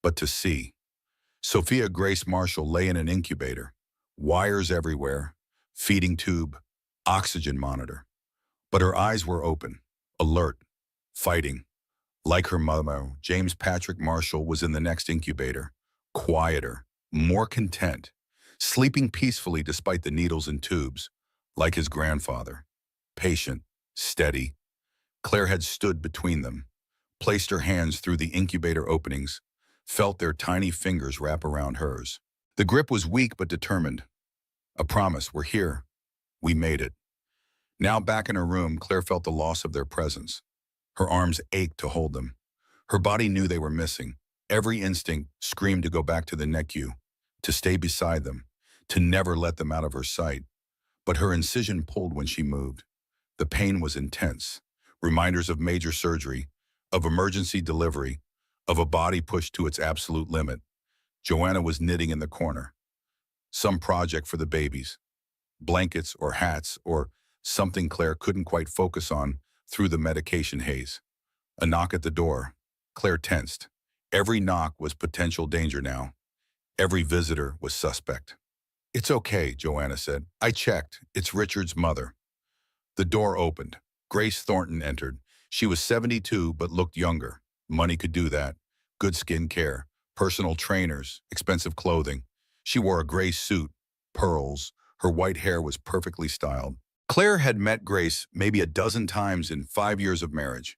but to see. Sophia Grace Marshall lay in an incubator, wires everywhere, feeding tube, oxygen monitor. But her eyes were open, alert, fighting. Like her mother, James Patrick Marshall was in the next incubator, quieter, more content, sleeping peacefully despite the needles and tubes, like his grandfather. Patient, steady. Claire had stood between them, placed her hands through the incubator openings, felt their tiny fingers wrap around hers. The grip was weak but determined. A promise, we're here. We made it. Now back in her room, Claire felt the loss of their presence. Her arms ached to hold them. Her body knew they were missing. Every instinct screamed to go back to the NICU, to stay beside them, to never let them out of her sight. But her incision pulled when she moved. The pain was intense. Reminders of major surgery, of emergency delivery, of a body pushed to its absolute limit. Joanna was knitting in the corner. Some project for the babies. Blankets or hats or something Claire couldn't quite focus on through the medication haze. A knock at the door. Claire tensed. Every knock was potential danger now. Every visitor was suspect. It's okay, Joanna said. I checked. It's Richard's mother. The door opened. Grace Thornton entered. She was 72 but looked younger. Money could do that. Good skin care, personal trainers, expensive clothing. She wore a gray suit, pearls. Her white hair was perfectly styled. Claire had met Grace maybe a dozen times in 5 years of marriage.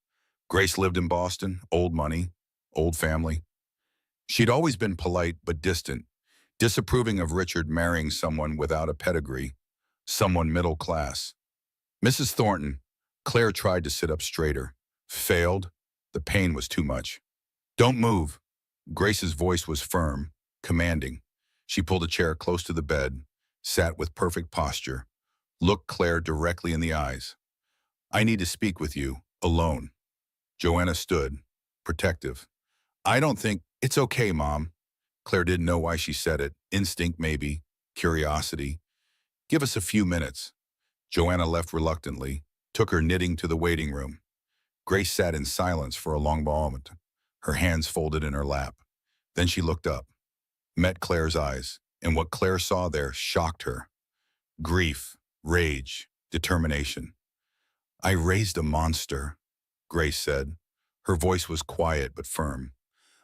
Grace lived in Boston, old money, old family. She'd always been polite but distant, disapproving of Richard marrying someone without a pedigree, someone middle class. Mrs. Thornton, Claire tried to sit up straighter. Failed. The pain was too much. Don't move. Grace's voice was firm, commanding. She pulled a chair close to the bed, sat with perfect posture. looked Claire directly in the eyes. I need to speak with you, alone. Joanna stood, protective. I don't think it's okay, Mom. Claire didn't know why she said it. Instinct, maybe. Curiosity. Give us a few minutes. Joanna left reluctantly, took her knitting to the waiting room. Grace sat in silence for a long moment, her hands folded in her lap. Then she looked up, met Claire's eyes, and what Claire saw there shocked her. Grief, rage, determination. I raised a monster, Grace said. Her voice was quiet but firm.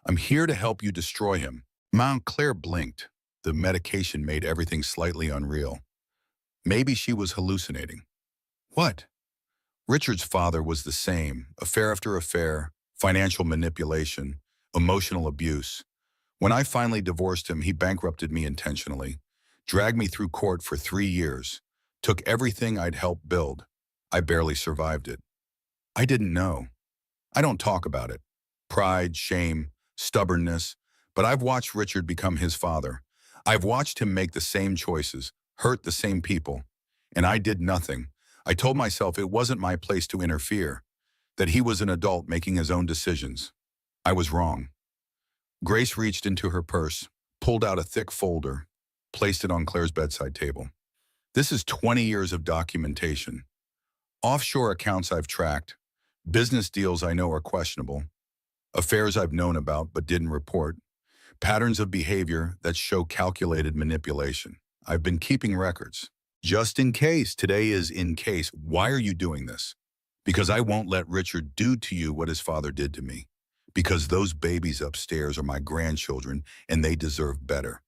I'm here to help you destroy him. Mount Claire blinked. The medication made everything slightly unreal. Maybe she was hallucinating. What? Richard's father was the same, affair after affair, financial manipulation, emotional abuse. When I finally divorced him, he bankrupted me intentionally, dragged me through court for 3 years, took everything I'd helped build. I barely survived it. I didn't know. I don't talk about it. Pride, shame, stubbornness. But I've watched Richard become his father. I've watched him make the same choices, hurt the same people. And I did nothing. I told myself it wasn't my place to interfere, that he was an adult making his own decisions. I was wrong. Grace reached into her purse, pulled out a thick folder, placed it on Claire's bedside table. This is 20 years of documentation. Offshore accounts I've tracked, business deals I know are questionable, affairs I've known about but didn't report, patterns of behavior that show calculated manipulation. I've been keeping records. Just in case. Today is in case. Why are you doing this? Because I won't let Richard do to you what his father did to me. Because those babies upstairs are my grandchildren and they deserve better.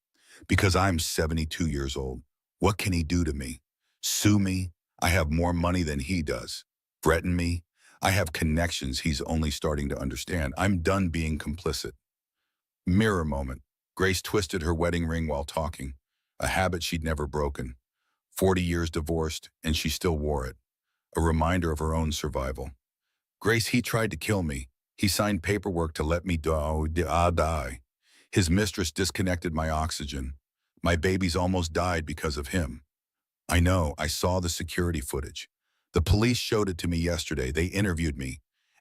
Because I'm 72 years old. What can he do to me? Sue me? I have more money than he does. Threaten me? I have connections he's only starting to understand. I'm done being complicit. Mirror moment. Grace twisted her wedding ring while talking, a habit she'd never broken. 40 years divorced, and she still wore it. A reminder of her own survival. Grace, he tried to kill me. He signed paperwork to let me die. His mistress disconnected my oxygen. My babies almost died because of him. I know, I saw the security footage. The police showed it to me yesterday. They interviewed me,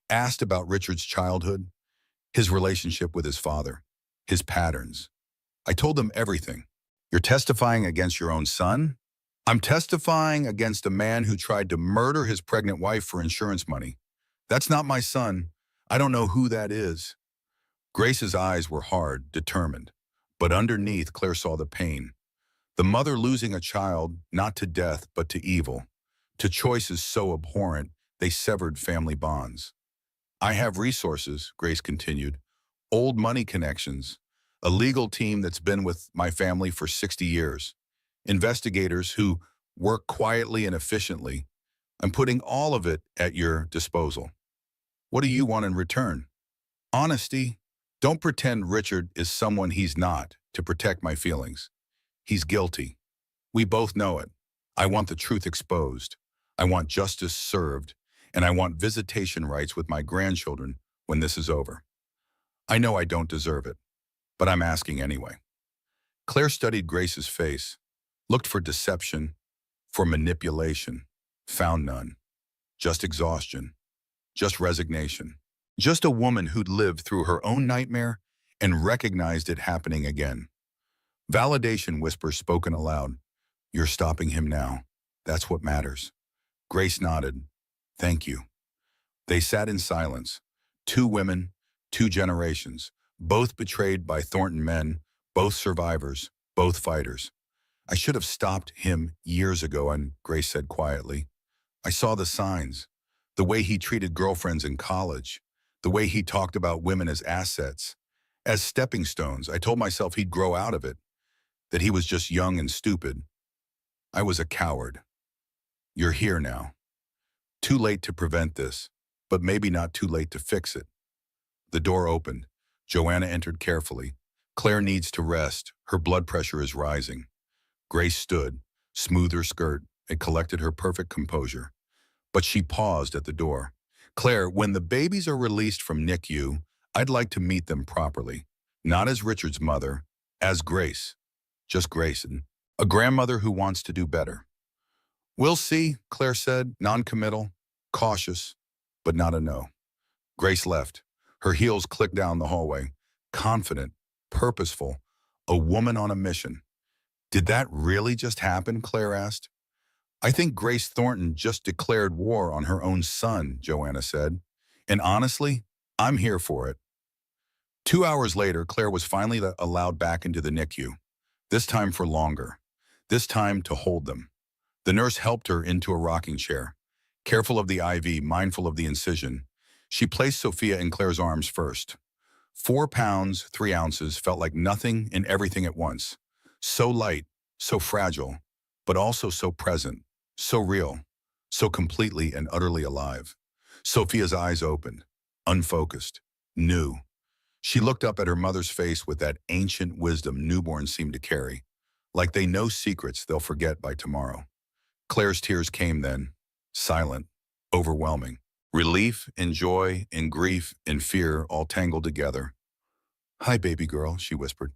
asked about Richard's childhood, his relationship with his father, his patterns. I told them everything. You're testifying against your own son? I'm testifying against a man who tried to murder his pregnant wife for insurance money. That's not my son. I don't know who that is. Grace's eyes were hard, determined. But underneath, Claire saw the pain. The mother losing a child, not to death, but to evil. To choices so abhorrent, they severed family bonds. I have resources, Grace continued. Old money connections. A legal team that's been with my family for 60 years. Investigators who work quietly and efficiently. I'm putting all of it at your disposal. What do you want in return? Honesty. Don't pretend Richard is someone he's not to protect my feelings. He's guilty. We both know it. I want the truth exposed. I want justice served. And I want visitation rights with my grandchildren when this is over. I know I don't deserve it, but I'm asking anyway. Claire studied Grace's face. Looked for deception, for manipulation, found none. Just exhaustion, just resignation. Just a woman who'd lived through her own nightmare and recognized it happening again. Validation whispers spoken aloud. You're stopping him now. That's what matters. Grace nodded. Thank you. They sat in silence. 2 women, 2 generations, both betrayed by Thornton men, both survivors, both fighters. I should have stopped him years ago, and Grace said quietly. I saw the signs, the way he treated girlfriends in college, the way he talked about women as assets, as stepping stones. I told myself he'd grow out of it, that he was just young and stupid. I was a coward. You're here now. Too late to prevent this, but maybe not too late to fix it. The door opened. Joanna entered carefully. Claire needs to rest. Her blood pressure is rising. Grace stood, smoothed her skirt, and collected her perfect composure. But she paused at the door. Claire, when the babies are released from NICU, I'd like to meet them properly. Not as Richard's mother, as Grace. Just Grace, and a grandmother who wants to do better. We'll see, Claire said, non-committal, cautious, but not a no. Grace left. Her heels clicked down the hallway, confident, purposeful, a woman on a mission. Did that really just happen? Claire asked. I think Grace Thornton just declared war on her own son, Joanna said. And honestly, I'm here for it. 2 hours later, Claire was finally allowed back into the NICU, this time for longer, this time to hold them. The nurse helped her into a rocking chair. Careful of the IV, mindful of the incision, she placed Sophia in Claire's arms first. 4 pounds, 3 ounces felt like nothing and everything at once. So light, so fragile, but also so present, so real, so completely and utterly alive. Sophia's eyes opened, unfocused, new. She looked up at her mother's face with that ancient wisdom newborns seem to carry, like they know secrets they'll forget by tomorrow. Claire's tears came then, silent, overwhelming. Relief and joy and grief and fear all tangled together. Hi, baby girl, she whispered.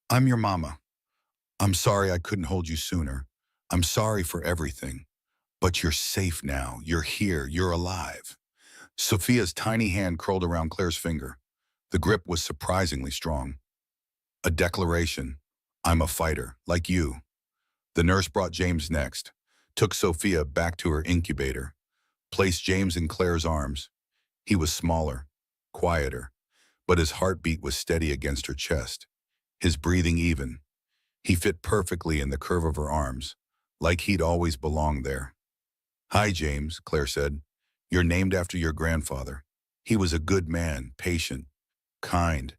I'm your mama. I'm sorry I couldn't hold you sooner. I'm sorry for everything. But you're safe now. You're here. You're alive. Sophia's tiny hand curled around Claire's finger. The grip was surprisingly strong. A declaration. I'm a fighter, like you. The nurse brought James next, took Sophia back to her incubator, placed James in Claire's arms. He was smaller, quieter, but his heartbeat was steady against her chest, his breathing even. He fit perfectly in the curve of her arms, like he'd always belonged there. Hi, James, Claire said. You're named after your grandfather. He was a good man, patient, kind,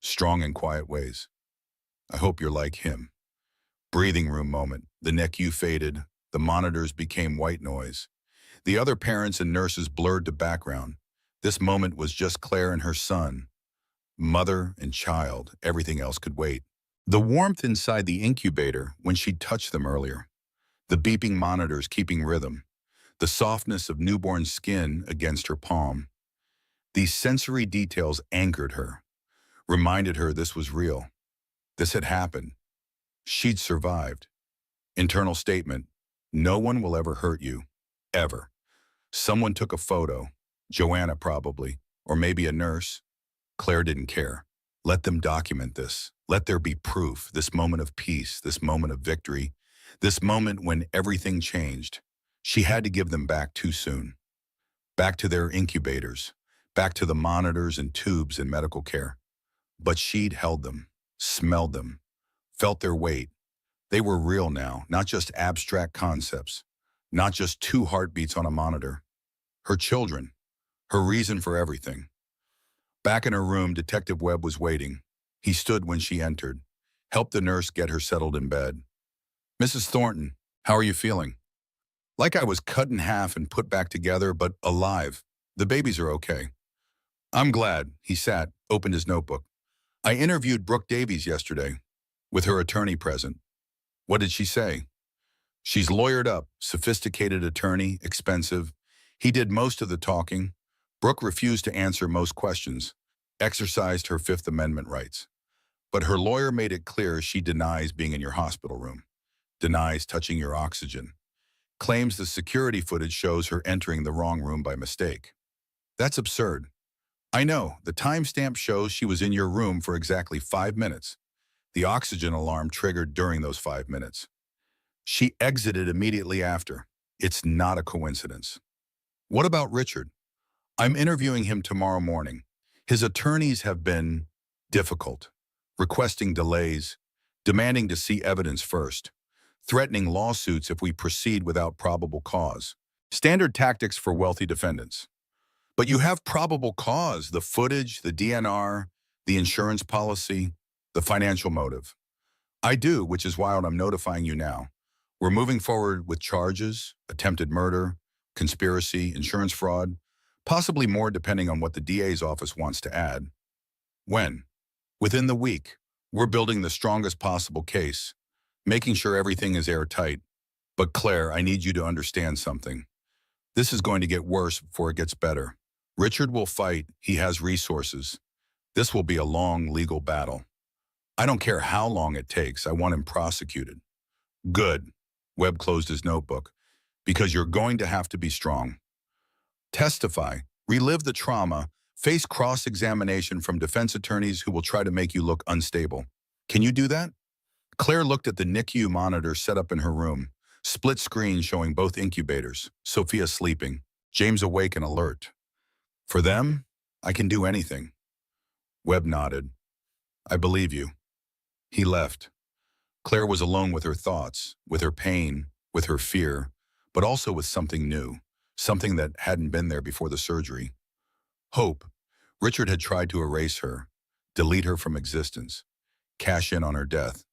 strong in quiet ways. I hope you're like him. Breathing room moment. The NICU faded. The monitors became white noise. The other parents and nurses blurred to background. This moment was just Claire and her son. Mother and child, everything else could wait. The warmth inside the incubator when she'd touched them earlier. The beeping monitors keeping rhythm. The softness of newborn skin against her palm. These sensory details anchored her, reminded her this was real. This had happened. She'd survived. Internal statement, no one will ever hurt you, ever. Someone took a photo, Joanna probably, or maybe a nurse. Claire didn't care. Let them document this. Let there be proof, this moment of peace, this moment of victory, this moment when everything changed. She had to give them back too soon. Back to their incubators, back to the monitors and tubes and medical care. But she'd held them, smelled them, felt their weight. They were real now, not just abstract concepts, not just 2 heartbeats on a monitor. Her children, her reason for everything. Back in her room, Detective Webb was waiting. He stood when she entered, helped the nurse get her settled in bed. Mrs. Thornton, how are you feeling? Like I was cut in half and put back together, but alive. The babies are okay. I'm glad. He sat, opened his notebook. I interviewed Brooke Davies yesterday, with her attorney present. What did she say? She's lawyered up, sophisticated attorney, expensive. He did most of the talking. Brooke refused to answer most questions, exercised her Fifth Amendment rights. But her lawyer made it clear she denies being in your hospital room, denies touching your oxygen, claims the security footage shows her entering the wrong room by mistake. That's absurd. I know, the timestamp shows she was in your room for exactly 5 minutes. The oxygen alarm triggered during those 5 minutes. She exited immediately after. It's not a coincidence. What about Richard? I'm interviewing him tomorrow morning. His attorneys have been difficult, requesting delays, demanding to see evidence first, threatening lawsuits if we proceed without probable cause. Standard tactics for wealthy defendants. But you have probable cause, the footage, the DNR, the insurance policy, the financial motive. I do, which is why I'm notifying you now. We're moving forward with charges, attempted murder, conspiracy, insurance fraud, possibly more depending on what the DA's office wants to add. When? Within the week. We're building the strongest possible case, making sure everything is airtight. But Claire, I need you to understand something. This is going to get worse before it gets better. Richard will fight. He has resources. This will be a long legal battle. I don't care how long it takes. I want him prosecuted. Good. Webb closed his notebook. Because you're going to have to be strong. Testify, relive the trauma, face cross-examination from defense attorneys who will try to make you look unstable. Can you do that? Claire looked at the NICU monitor set up in her room, split screen showing both incubators, Sophia sleeping, James awake and alert. For them, I can do anything. Webb nodded. I believe you. He left. Claire was alone with her thoughts, with her pain, with her fear, but also with something new, something that hadn't been there before the surgery. Hope. Richard had tried to erase her, delete her from existence, cash in on her death.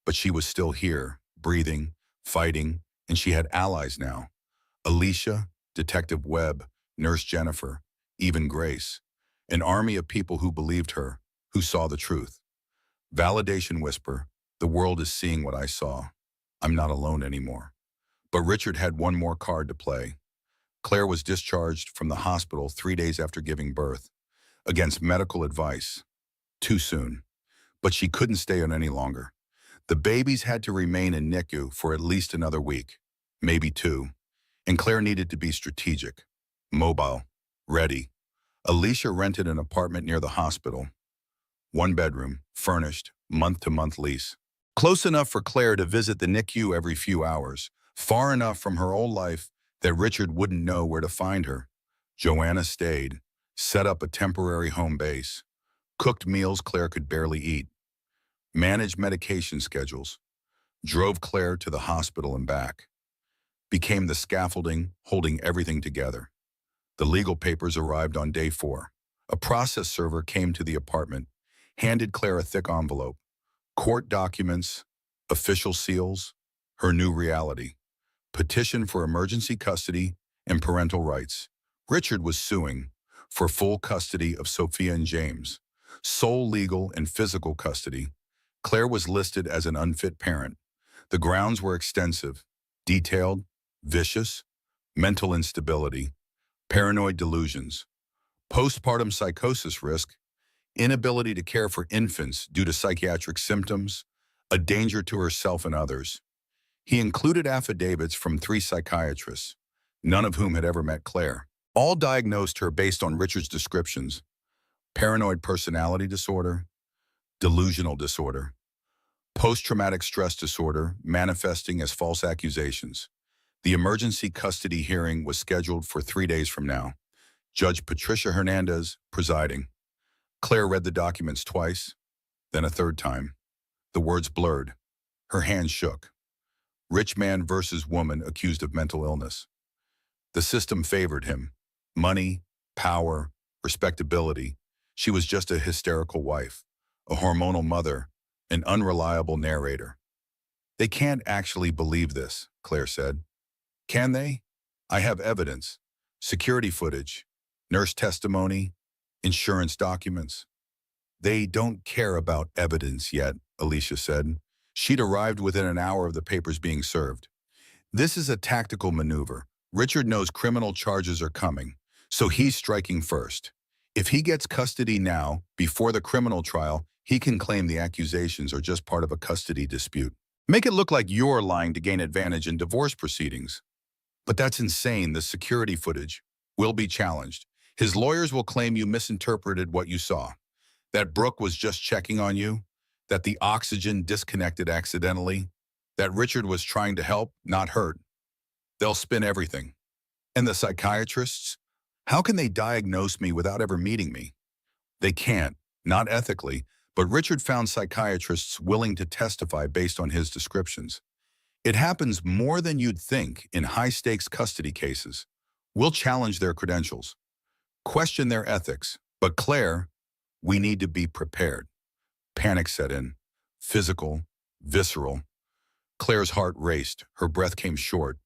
But she was still here, breathing, fighting, and she had allies now. Alicia, Detective Webb, Nurse Jennifer, even Grace. An army of people who believed her, who saw the truth. Validation whisper, the world is seeing what I saw. I'm not alone anymore. But Richard had one more card to play. Claire was discharged from the hospital 3 days after giving birth, against medical advice. Too soon. But she couldn't stay on any longer. The babies had to remain in NICU for at least another week, maybe 2. And Claire needed to be strategic, mobile, ready. Alicia rented an apartment near the hospital. 1 bedroom, furnished, month-to-month lease. Close enough for Claire to visit the NICU every few hours, far enough from her old life that Richard wouldn't know where to find her. Joanna stayed, set up a temporary home base, cooked meals Claire could barely eat, managed medication schedules, drove Claire to the hospital and back, became the scaffolding holding everything together. The legal papers arrived on day 4. A process server came to the apartment, handed Claire a thick envelope. Court documents, official seals, her new reality. Petition for emergency custody and parental rights. Richard was suing for full custody of Sophia and James, sole legal and physical custody. Claire was listed as an unfit parent. The grounds were extensive, detailed, vicious, mental instability, paranoid delusions, postpartum psychosis risk, inability to care for infants due to psychiatric symptoms, a danger to herself and others. He included affidavits from 3 psychiatrists, none of whom had ever met Claire. All diagnosed her based on Richard's descriptions: paranoid personality disorder, delusional disorder, post-traumatic stress disorder manifesting as false accusations. The emergency custody hearing was scheduled for 3 days from now. Judge Patricia Hernandez presiding. Claire read the documents twice, then a third time. The words blurred. Her hands shook. Rich man versus woman accused of mental illness. The system favored him. Money, power, respectability. She was just a hysterical wife, a hormonal mother, an unreliable narrator. They can't actually believe this, Claire said. Can they? I have evidence. Security footage, nurse testimony, insurance documents. They don't care about evidence yet, Alicia said. She'd arrived within an hour of the papers being served. This is a tactical maneuver. Richard knows criminal charges are coming, so he's striking first. If he gets custody now, before the criminal trial, he can claim the accusations are just part of a custody dispute. Make it look like you're lying to gain advantage in divorce proceedings. But that's insane. The security footage will be challenged. His lawyers will claim you misinterpreted what you saw, that Brooke was just checking on you, that the oxygen disconnected accidentally, that Richard was trying to help, not hurt. They'll spin everything. And the psychiatrists? How can they diagnose me without ever meeting me? They can't, not ethically, but Richard found psychiatrists willing to testify based on his descriptions. It happens more than you'd think in high-stakes custody cases. We'll challenge their credentials, question their ethics. But Claire, we need to be prepared. Panic set in, physical, visceral. Claire's heart raced, her breath came short.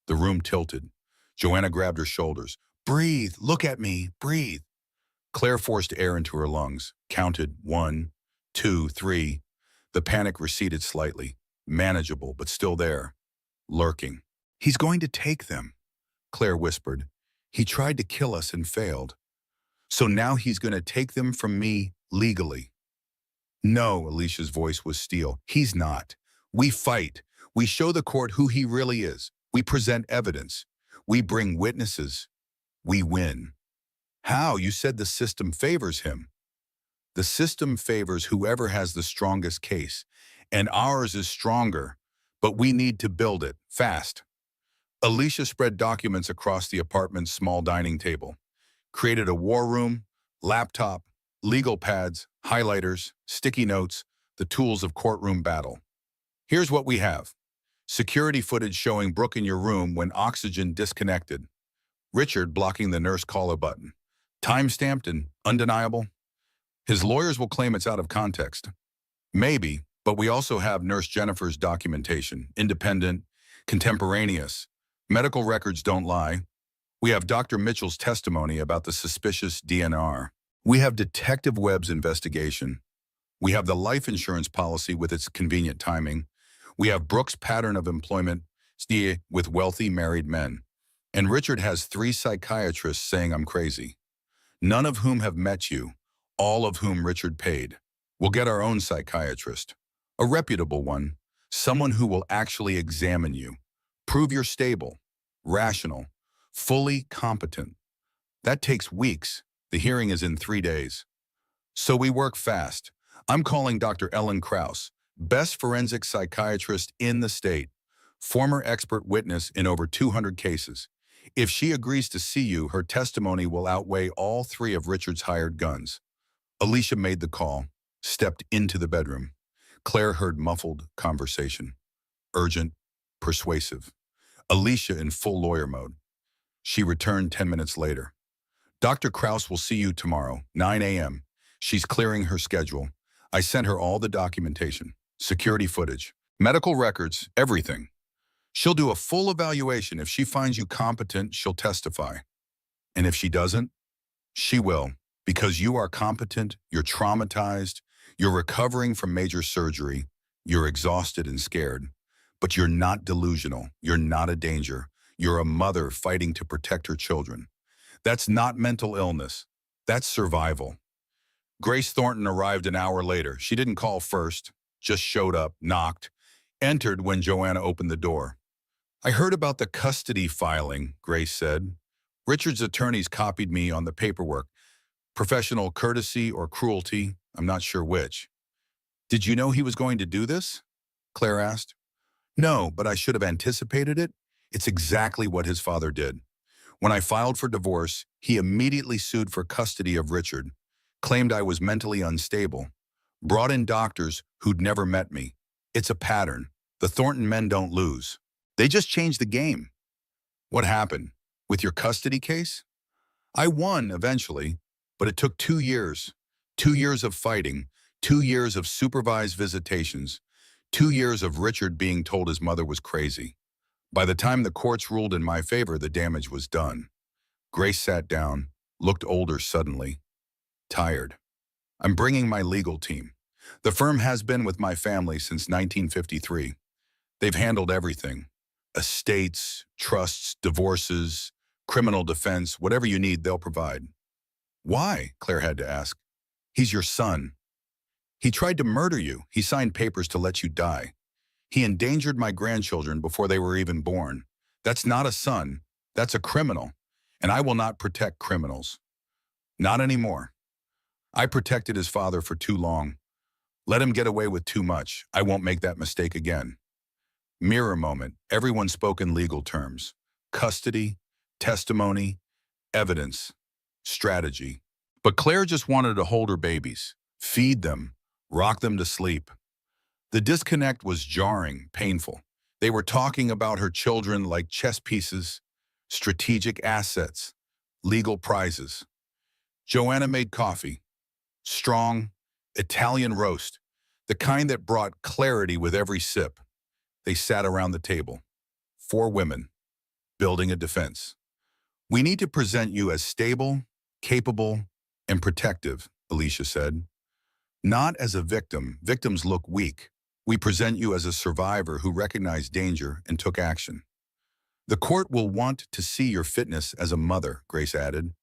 The room tilted. Joanna grabbed her shoulders. Breathe, look at me, breathe. Claire forced air into her lungs, counted 1, 2, 3. The panic receded slightly, manageable, but still there, lurking. He's going to take them, Claire whispered. He tried to kill us and failed. So now he's going to take them from me legally. No, Alicia's voice was steel. He's not. We fight. We show the court who he really is. We present evidence. We bring witnesses. We win. How? You said the system favors him. The system favors whoever has the strongest case, and ours is stronger, but we need to build it fast. Alicia spread documents across the apartment's small dining table, created a war room, laptop, legal pads, highlighters, sticky notes, the tools of courtroom battle. Here's what we have. Security footage showing Brooke in your room when oxygen disconnected. Richard blocking the nurse caller button. Time-stamped and undeniable. His lawyers will claim it's out of context. Maybe, but we also have Nurse Jennifer's documentation, independent, contemporaneous. Medical records don't lie. We have Dr. Mitchell's testimony about the suspicious DNR. We have Detective Webb's investigation. We have the life insurance policy with its convenient timing. We have Brooke's pattern of employment with wealthy married men. And Richard has 3 psychiatrists saying I'm crazy. None of whom have met you, all of whom Richard paid. We'll get our own psychiatrist, a reputable one, someone who will actually examine you, prove you're stable, rational, fully competent. That takes weeks. The hearing is in 3 days. So we work fast. I'm calling Dr. Ellen Krauss, best forensic psychiatrist in the state, former expert witness in over 200 cases. If she agrees to see you, her testimony will outweigh all 3 of Richard's hired guns. Alicia made the call, stepped into the bedroom. Claire heard muffled conversation. Urgent, persuasive. Alicia in full lawyer mode. She returned 10 minutes later. Dr. Krauss will see you tomorrow, 9 a.m. She's clearing her schedule. I sent her all the documentation, security footage, medical records, everything. She'll do a full evaluation. If she finds you competent, she'll testify. And if she doesn't, she will, because you are competent, you're traumatized, you're recovering from major surgery, you're exhausted and scared, but you're not delusional, you're not a danger, you're a mother fighting to protect her children. That's not mental illness, that's survival. Grace Thornton arrived an hour later. She didn't call first, just showed up, knocked, entered when Joanna opened the door. I heard about the custody filing, Grace said. Richard's attorneys copied me on the paperwork. Professional courtesy or cruelty, I'm not sure which. Did you know he was going to do this? Claire asked. No, but I should have anticipated it. It's exactly what his father did. When I filed for divorce, he immediately sued for custody of Richard, claimed I was mentally unstable, brought in doctors who'd never met me. It's a pattern. The Thornton men don't lose. They just changed the game. What happened? With your custody case? I won eventually, but it took 2 years. 2 years of fighting, 2 years of supervised visitations, 2 years of Richard being told his mother was crazy. By the time the courts ruled in my favor, the damage was done. Grace sat down, looked older suddenly. Tired. I'm bringing my legal team. The firm has been with my family since 1953. They've handled everything. Estates, trusts, divorces, criminal defense, whatever you need, they'll provide. Why? Claire had to ask. He's your son. He tried to murder you. He signed papers to let you die. He endangered my grandchildren before they were even born. That's not a son. That's a criminal. And I will not protect criminals. Not anymore. I protected his father for too long. Let him get away with too much. I won't make that mistake again. Mirror moment. Everyone spoke in legal terms. Custody, testimony, evidence, strategy. But Claire just wanted to hold her babies, feed them, rock them to sleep. The disconnect was jarring, painful. They were talking about her children like chess pieces, strategic assets, legal prizes. Joanna made coffee. Strong, Italian roast, the kind that brought clarity with every sip. They sat around the table. 4 women, building a defense. We need to present you as stable, capable, and protective, Alicia said. Not as a victim. Victims look weak. We present you as a survivor who recognized danger and took action. The court will want to see your fitness as a mother, Grace added.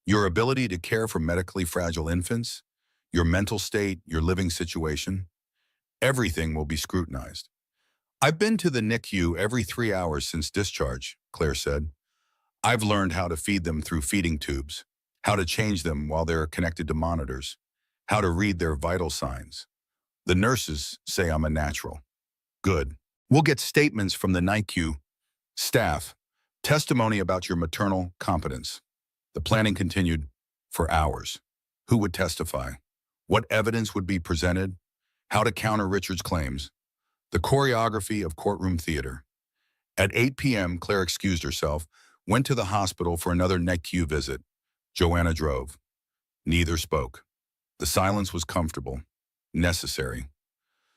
Your ability to care for medically fragile infants, your mental state, your living situation. Everything will be scrutinized. I've been to the NICU every 3 hours since discharge, Claire said. I've learned how to feed them through feeding tubes, how to change them while they're connected to monitors, how to read their vital signs. The nurses say I'm a natural. Good. We'll get statements from the NICU staff, testimony about your maternal competence. The planning continued for hours. Who would testify? What evidence would be presented? How to counter Richard's claims? The choreography of courtroom theater. At 8 p.m., Claire excused herself, went to the hospital for another NICU visit. Joanna drove. Neither spoke. The silence was comfortable, necessary.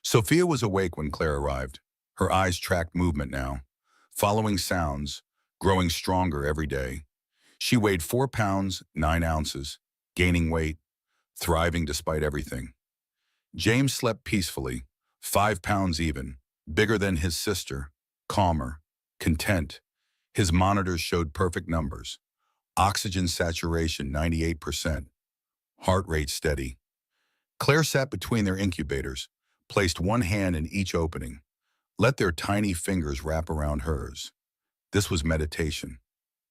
Sophia was awake when Claire arrived. Her eyes tracked movement now, following sounds, growing stronger every day. She weighed 4 pounds, 9 ounces, gaining weight, thriving despite everything. James slept peacefully, 5 pounds even, bigger than his sister, calmer, content. His monitors showed perfect numbers. Oxygen saturation 98%. Heart rate steady. Claire sat between their incubators, placed one hand in each opening, let their tiny fingers wrap around hers. This was meditation.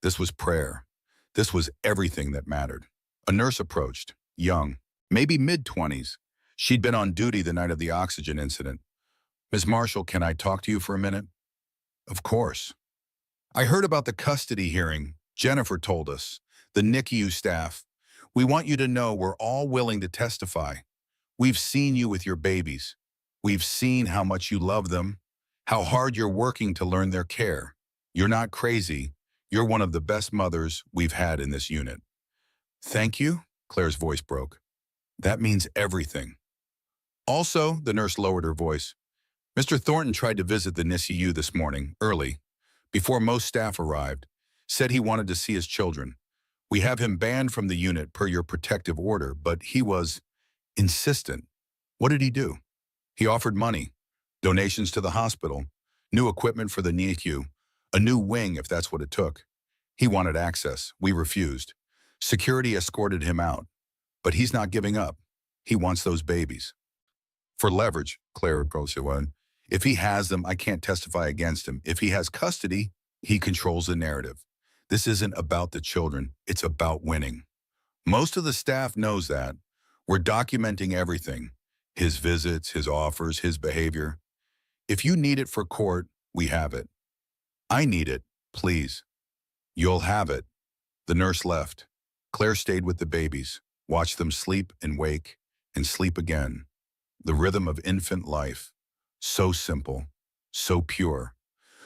This was prayer. This was everything that mattered. A nurse approached, young, maybe mid-20s. She'd been on duty the night of the oxygen incident. Ms. Marshall, can I talk to you for a minute? Of course. I heard about the custody hearing. Jennifer told us. The NICU staff. We want you to know we're all willing to testify. We've seen you with your babies. We've seen how much you love them, how hard you're working to learn their care. You're not crazy. You're one of the best mothers we've had in this unit. Thank you, Claire's voice broke. That means everything. Also, the nurse lowered her voice. Mr. Thornton tried to visit the NICU this morning, early, before most staff arrived, said he wanted to see his children. We have him banned from the unit per your protective order, but he was insistent. What did he do? He offered money, donations to the hospital, new equipment for the NICU, a new wing if that's what it took. He wanted access. We refused. Security escorted him out. But he's not giving up. He wants those babies. For leverage, Claire said, if he has them, I can't testify against him. If he has custody, he controls the narrative. This isn't about the children. It's about winning. Most of the staff knows that. We're documenting everything. His visits, his offers, his behavior. If you need it for court, we have it. I need it, please. You'll have it. The nurse left. Claire stayed with the babies, watched them sleep and wake, and sleep again. The rhythm of infant life. So simple, so pure,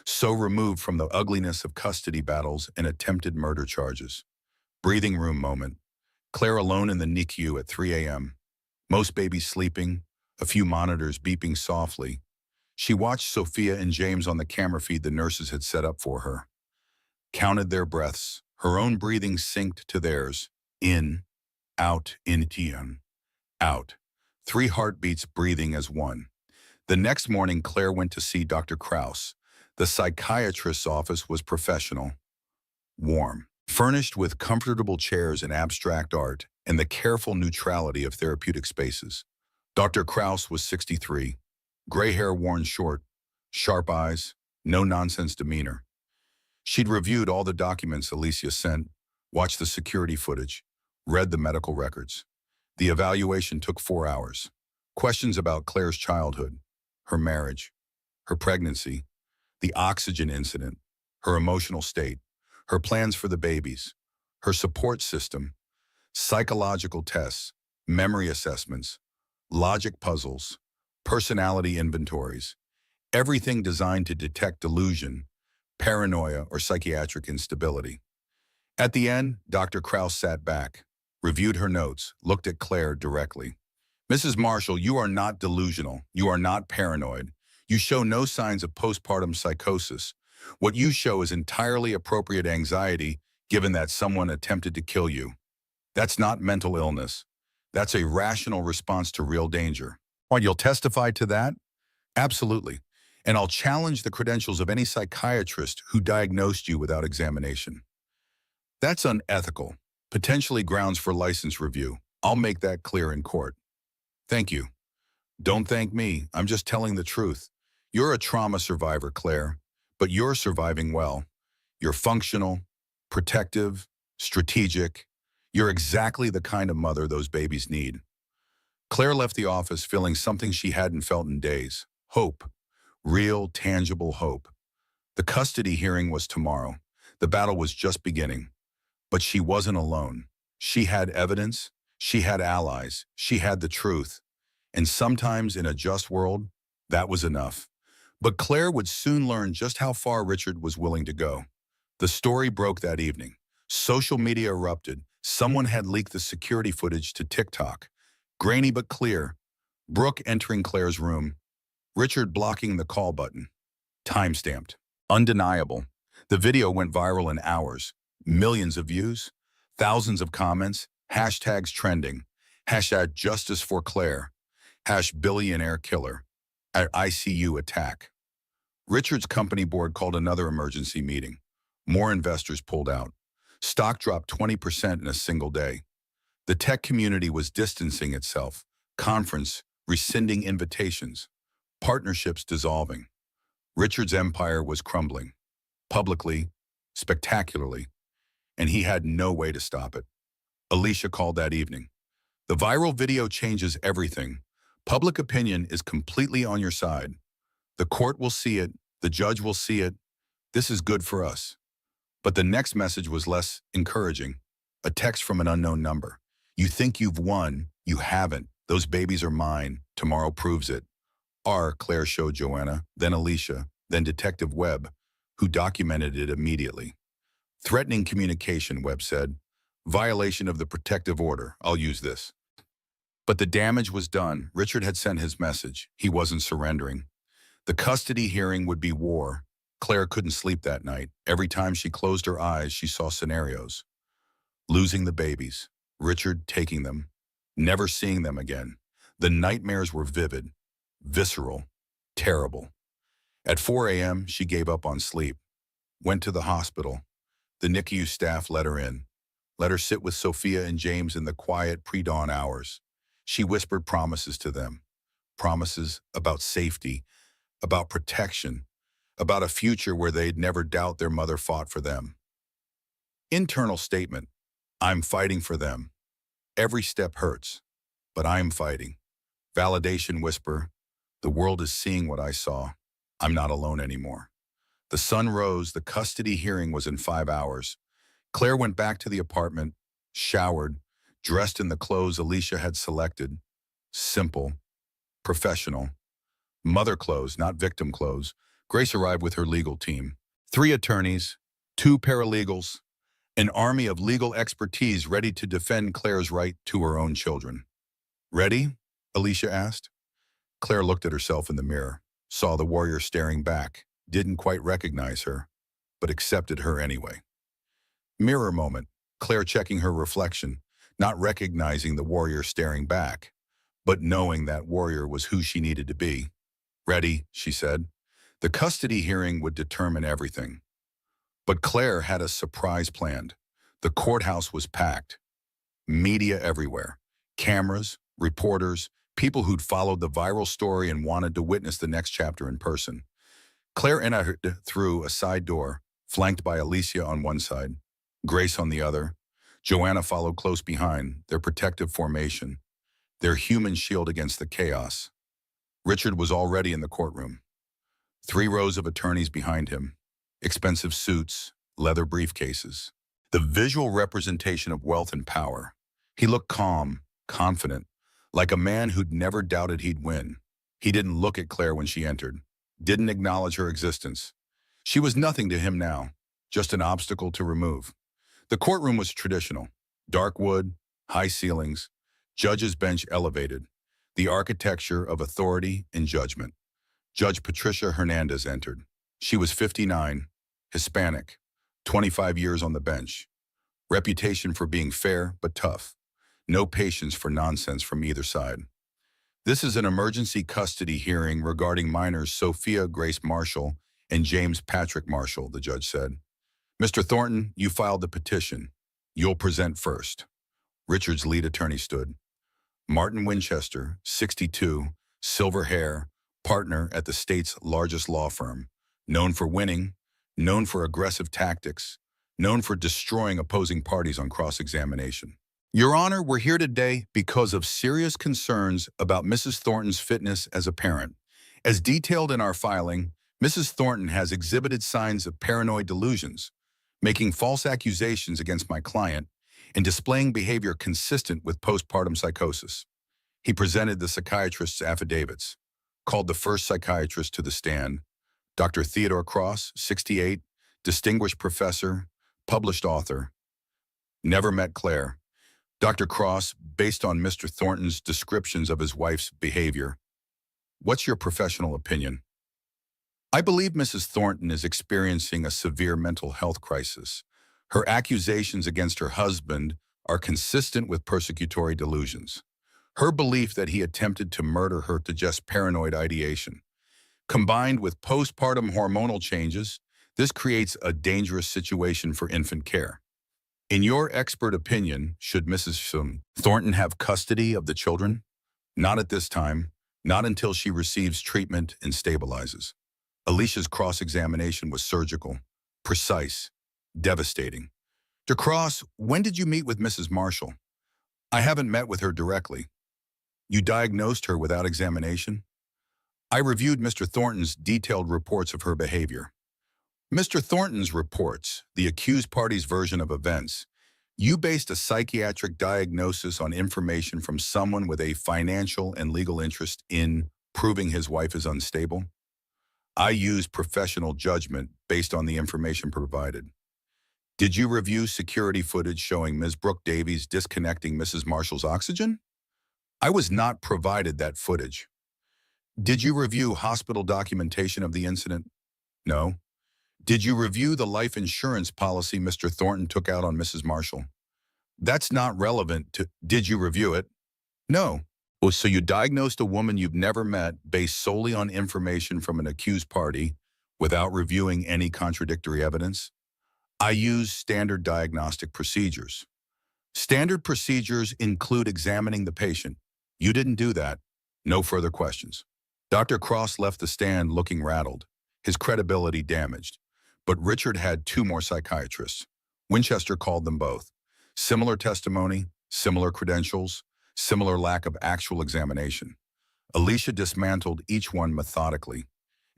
so removed from the ugliness of custody battles and attempted murder charges. Breathing room moment. Claire alone in the NICU at 3 a.m. Most babies sleeping, a few monitors beeping softly. She watched Sophia and James on the camera feed the nurses had set up for her. Counted their breaths, her own breathing synced to theirs. In, out, in, out. 3 heartbeats breathing as one. The next morning, Claire went to see Dr. Krause. The psychiatrist's office was professional, warm, furnished with comfortable chairs and abstract art and the careful neutrality of therapeutic spaces. Dr. Krause was 63, gray hair worn short, sharp eyes, no-nonsense demeanor. She'd reviewed all the documents Alicia sent, watched the security footage, read the medical records. The evaluation took 4 hours. Questions about Claire's childhood, her marriage, her pregnancy, the oxygen incident, her emotional state, her plans for the babies, her support system, psychological tests, memory assessments, logic puzzles, personality inventories, everything designed to detect delusion, paranoia, or psychiatric instability. At the end, Dr. Krause sat back, reviewed her notes, looked at Claire directly. Mrs. Marshall, you are not delusional. You are not paranoid. You show no signs of postpartum psychosis. What you show is entirely appropriate anxiety, given that someone attempted to kill you. That's not mental illness. That's a rational response to real danger. Well, you'll testify to that? Absolutely. And I'll challenge the credentials of any psychiatrist who diagnosed you without examination. That's unethical, potentially grounds for license review. I'll make that clear in court. Thank you. Don't thank me. I'm just telling the truth. You're a trauma survivor, Claire, but you're surviving well. You're functional, protective, strategic. You're exactly the kind of mother those babies need. Claire left the office feeling something she hadn't felt in days. Hope. Real, tangible hope. The custody hearing was tomorrow. The battle was just beginning. But she wasn't alone. She had evidence. She had allies. She had the truth. And sometimes in a just world, that was enough. But Claire would soon learn just how far Richard was willing to go. The story broke that evening. Social media erupted. Someone had leaked the security footage to TikTok. Grainy but clear. Brooke entering Claire's room. Richard blocking the call button. Time-stamped. Undeniable. The video went viral in hours. Millions of views. Thousands of comments. Hashtags trending. Hashtag justice for Claire. Hash billionaire killer. At ICU attack. Richard's company board called another emergency meeting. More investors pulled out. Stock dropped 20% in a single day. The tech community was distancing itself. Conference rescinding invitations. Partnerships dissolving. Richard's empire was crumbling. Publicly, spectacularly. And he had no way to stop it. Alicia called that evening. The viral video changes everything. Public opinion is completely on your side. The court will see it. The judge will see it. This is good for us. But the next message was less encouraging. A text from an unknown number. You think you've won. You haven't. Those babies are mine. Tomorrow proves it. Claire showed Joanna, then Alicia, then Detective Webb, who documented it immediately. Threatening communication, Webb said. Violation of the protective order. I'll use this. But the damage was done. Richard had sent his message. He wasn't surrendering. The custody hearing would be war. Claire couldn't sleep that night. Every time she closed her eyes, she saw scenarios. Losing the babies. Richard taking them. Never seeing them again. The nightmares were vivid, visceral, terrible. At 4 a.m., she gave up on sleep. Went to the hospital. The NICU staff let her in. Let her sit with Sophia and James in the quiet pre-dawn hours. She whispered promises to them. Promises about safety, about protection, about a future where they'd never doubt their mother fought for them. Internal statement. I'm fighting for them. Every step hurts, but I'm fighting. Validation whisper. The world is seeing what I saw. I'm not alone anymore. The sun rose. The custody hearing was in 5 hours. Claire went back to the apartment, showered, dressed in the clothes Alicia had selected. Simple, professional. Mother clothes, not victim clothes. Grace arrived with her legal team. 3 attorneys, 2 paralegals, an army of legal expertise ready to defend Claire's right to her own children. Ready? Alicia asked. Claire looked at herself in the mirror, saw the warrior staring back, didn't quite recognize her, but accepted her anyway. Mirror moment, Claire checking her reflection, not recognizing the warrior staring back, but knowing that warrior was who she needed to be. Ready, she said. The custody hearing would determine everything. But Claire had a surprise planned. The courthouse was packed. Media everywhere. Cameras, reporters, people who'd followed the viral story and wanted to witness the next chapter in person. Claire entered through a side door, flanked by Alicia on one side, Grace on the other. Joanna followed close behind, their protective formation, their human shield against the chaos. Richard was already in the courtroom. 3 rows of attorneys behind him, expensive suits, leather briefcases. The visual representation of wealth and power. He looked calm, confident, like a man who'd never doubted he'd win. He didn't look at Claire when she entered, didn't acknowledge her existence. She was nothing to him now, just an obstacle to remove. The courtroom was traditional. Dark wood, high ceilings, judge's bench elevated, the architecture of authority and judgment. Judge Patricia Hernandez entered. She was 59, Hispanic, 25 years on the bench. Reputation for being fair but tough. No patience for nonsense from either side. This is an emergency custody hearing regarding minors Sophia Grace Marshall and James Patrick Marshall, the judge said. Mr. Thornton, you filed the petition. You'll present first. Richard's lead attorney stood. Martin Winchester, 62, silver hair, partner at the state's largest law firm, known for winning, known for aggressive tactics, known for destroying opposing parties on cross-examination. Your Honor, we're here today because of serious concerns about Mrs. Thornton's fitness as a parent. As detailed in our filing, Mrs. Thornton has exhibited signs of paranoid delusions, making false accusations against my client and displaying behavior consistent with postpartum psychosis. He presented the psychiatrist's affidavits, called the first psychiatrist to the stand, Dr. Theodore Cross, 68, distinguished professor, published author. Never met Claire. Dr. Cross, based on Mr. Thornton's descriptions of his wife's behavior, what's your professional opinion? I believe Mrs. Thornton is experiencing a severe mental health crisis. Her accusations against her husband are consistent with persecutory delusions. Her belief that he attempted to murder her to just paranoid ideation. Combined with postpartum hormonal changes, this creates a dangerous situation for infant care. In your expert opinion, should Mrs. Thornton have custody of the children? Not at this time, not until she receives treatment and stabilizes. Alicia's cross-examination was surgical, precise, devastating. Dr. Cross, when did you meet with Mrs. Marshall? I haven't met with her directly. You diagnosed her without examination? I reviewed Mr. Thornton's detailed reports of her behavior. Mr. Thornton's reports, the accused party's version of events, you based a psychiatric diagnosis on information from someone with a financial and legal interest in proving his wife is unstable? I used professional judgment based on the information provided. Did you review security footage showing Ms. Brooke Davies disconnecting Mrs. Marshall's oxygen? I was not provided that footage. Did you review hospital documentation of the incident? No. Did you review the life insurance policy Mr. Thornton took out on Mrs. Marshall? That's not relevant to, did you review it? No. Oh, so you diagnosed a woman you've never met based solely on information from an accused party without reviewing any contradictory evidence? I use standard diagnostic procedures. Standard procedures include examining the patient. You didn't do that. No further questions. Dr. Cross left the stand looking rattled, his credibility damaged. But Richard had two more psychiatrists. Winchester called them both. Similar testimony, similar credentials, similar lack of actual examination. Alicia dismantled each one methodically,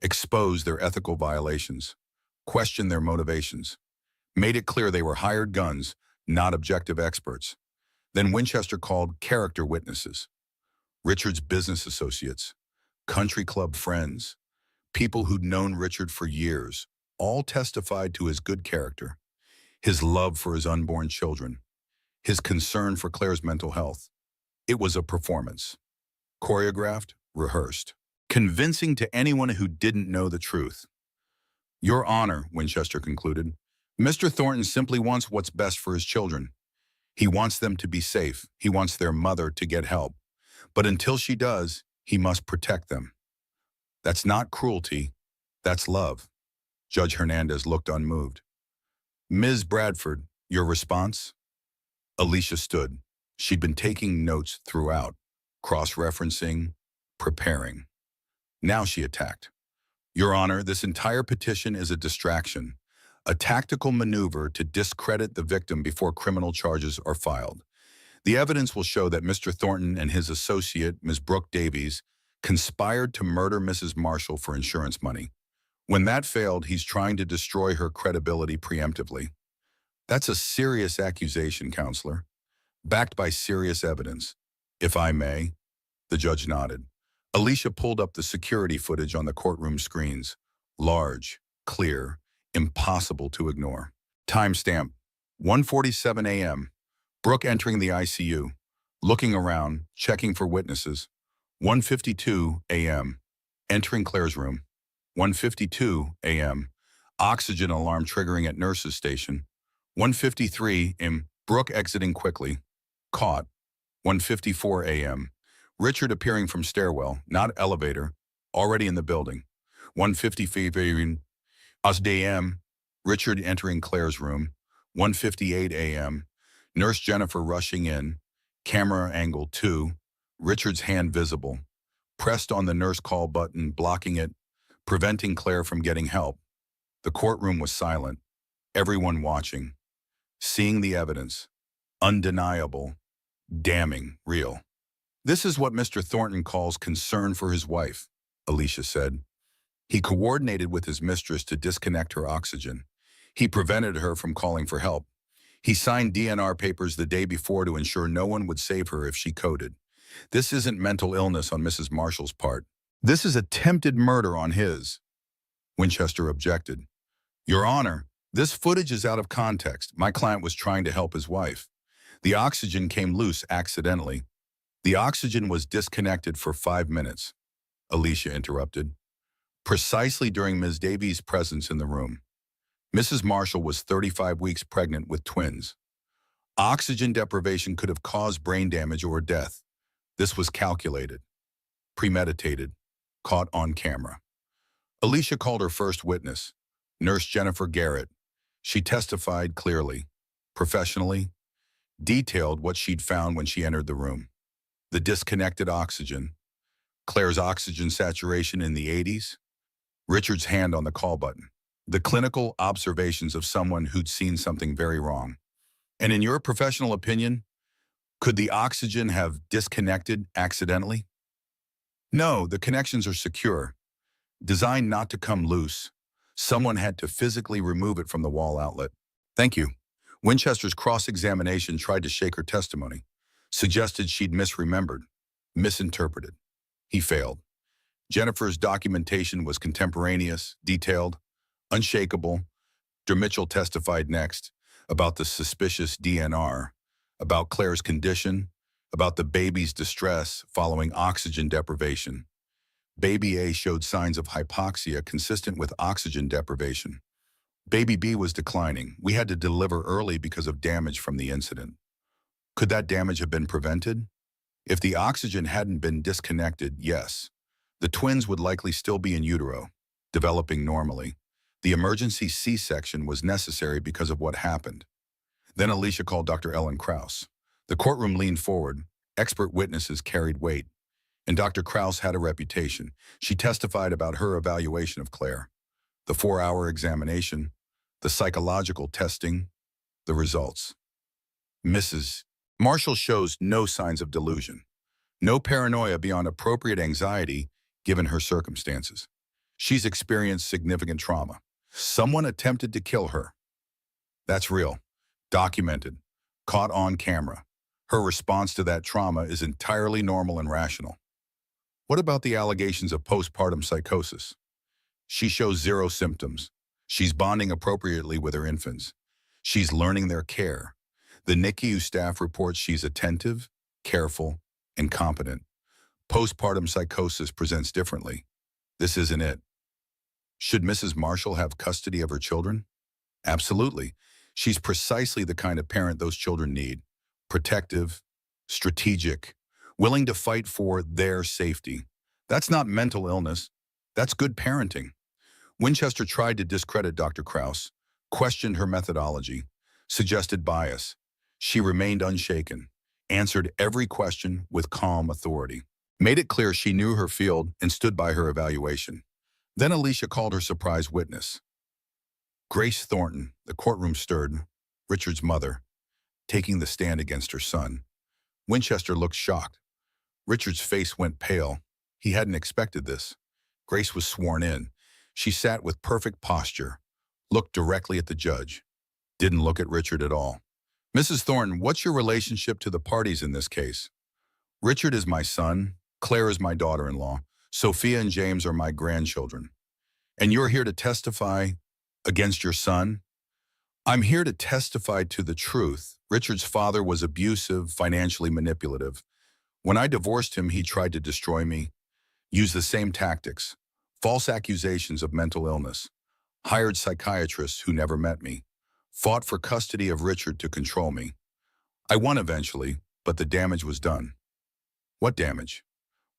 exposed their ethical violations, questioned their motivations, made it clear they were hired guns, not objective experts. Then Winchester called character witnesses, Richard's business associates, country club friends, people who'd known Richard for years, all testified to his good character, his love for his unborn children, his concern for Claire's mental health. It was a performance, choreographed, rehearsed, convincing to anyone who didn't know the truth. Your Honor, Winchester concluded, Mr. Thornton simply wants what's best for his children. He wants them to be safe. He wants their mother to get help. But until she does, he must protect them. That's not cruelty. That's love. Judge Hernandez looked unmoved. Ms. Bradford, your response? Alicia stood. She'd been taking notes throughout, cross-referencing, preparing. Now she attacked. Your Honor, this entire petition is a distraction, a tactical maneuver to discredit the victim before criminal charges are filed. The evidence will show that Mr. Thornton and his associate, Ms. Brooke Davies, conspired to murder Mrs. Marshall for insurance money. When that failed, he's trying to destroy her credibility preemptively. That's a serious accusation, Counselor, backed by serious evidence. If I may, the judge nodded. Alicia pulled up the security footage on the courtroom screens. Large, clear, impossible to ignore. Timestamp, 1:47 a.m. Brooke entering the ICU, looking around, checking for witnesses. 1:52 a.m. Entering Claire's room. 1:52 a.m. Oxygen alarm triggering at nurse's station. 1:53 a.m. Brooke exiting quickly. Caught. 1:54 a.m. Richard appearing from stairwell, not elevator, already in the building. 1:55 a.m. Richard entering Claire's room. 1:58 a.m. Nurse Jennifer rushing in. Camera angle 2. Richard's hand visible. pressed on the nurse call button, blocking it, preventing Claire from getting help. The courtroom was silent, everyone watching, seeing the evidence, undeniable, damning, real. This is what Mr. Thornton calls concern for his wife, Alicia said. He coordinated with his mistress to disconnect her oxygen. He prevented her from calling for help. He signed DNR papers the day before to ensure no one would save her if she coded. This isn't mental illness on Mrs. Marshall's part. This is attempted murder on his. Winchester objected. Your Honor, this footage is out of context. My client was trying to help his wife. The oxygen came loose accidentally. The oxygen was disconnected for 5 minutes, Alicia interrupted. Precisely during Ms. Davies' presence in the room. Mrs. Marshall was 35 weeks pregnant with twins. Oxygen deprivation could have caused brain damage or death. This was calculated, premeditated, caught on camera. Alicia called her first witness, Nurse Jennifer Garrett. She testified clearly, professionally, detailed what she'd found when she entered the room. The disconnected oxygen, Claire's oxygen saturation in the 80s, Richard's hand on the call button, the clinical observations of someone who'd seen something very wrong. And in your professional opinion, could the oxygen have disconnected accidentally? No, the connections are secure, designed not to come loose. Someone had to physically remove it from the wall outlet. Thank you. Winchester's cross-examination tried to shake her testimony, suggested she'd misremembered, misinterpreted. He failed. Jennifer's documentation was contemporaneous, detailed, unshakable. Dr. Mitchell testified next about the suspicious DNR, about Claire's condition, about the baby's distress following oxygen deprivation. Baby A showed signs of hypoxia consistent with oxygen deprivation. Baby B was declining. We had to deliver early because of damage from the incident. Could that damage have been prevented? If the oxygen hadn't been disconnected, yes. The twins would likely still be in utero, developing normally. The emergency C-section was necessary because of what happened. Then Alicia called Dr. Ellen Krause. The courtroom leaned forward. Expert witnesses carried weight. And Dr. Krause had a reputation. She testified about her evaluation of Claire. The 4-hour examination, the psychological testing, the results. Mrs. Marshall shows no signs of delusion, no paranoia beyond appropriate anxiety given her circumstances. She's experienced significant trauma. Someone attempted to kill her. That's real, documented, caught on camera. Her response to that trauma is entirely normal and rational. What about the allegations of postpartum psychosis? She shows zero symptoms. She's bonding appropriately with her infants. She's learning their care. The NICU staff reports she's attentive, careful, and competent. Postpartum psychosis presents differently. This isn't it. Should Mrs. Marshall have custody of her children? Absolutely. She's precisely the kind of parent those children need. Protective, strategic, willing to fight for their safety. That's not mental illness. That's good parenting. Winchester tried to discredit Dr. Krause, questioned her methodology, suggested bias. She remained unshaken, answered every question with calm authority, made it clear she knew her field and stood by her evaluation. Then Alicia called her surprise witness. Grace Thornton, the courtroom stirred, Richard's mother, taking the stand against her son. Winchester looked shocked. Richard's face went pale. He hadn't expected this. Grace was sworn in. She sat with perfect posture, looked directly at the judge, didn't look at Richard at all. Mrs. Thornton, what's your relationship to the parties in this case? Richard is my son. Claire is my daughter-in-law. Sophia and James are my grandchildren. And you're here to testify against your son? I'm here to testify to the truth. Richard's father was abusive, financially manipulative. When I divorced him, he tried to destroy me, used the same tactics, false accusations of mental illness, hired psychiatrists who never met me, fought for custody of Richard to control me. I won eventually, but the damage was done. What damage?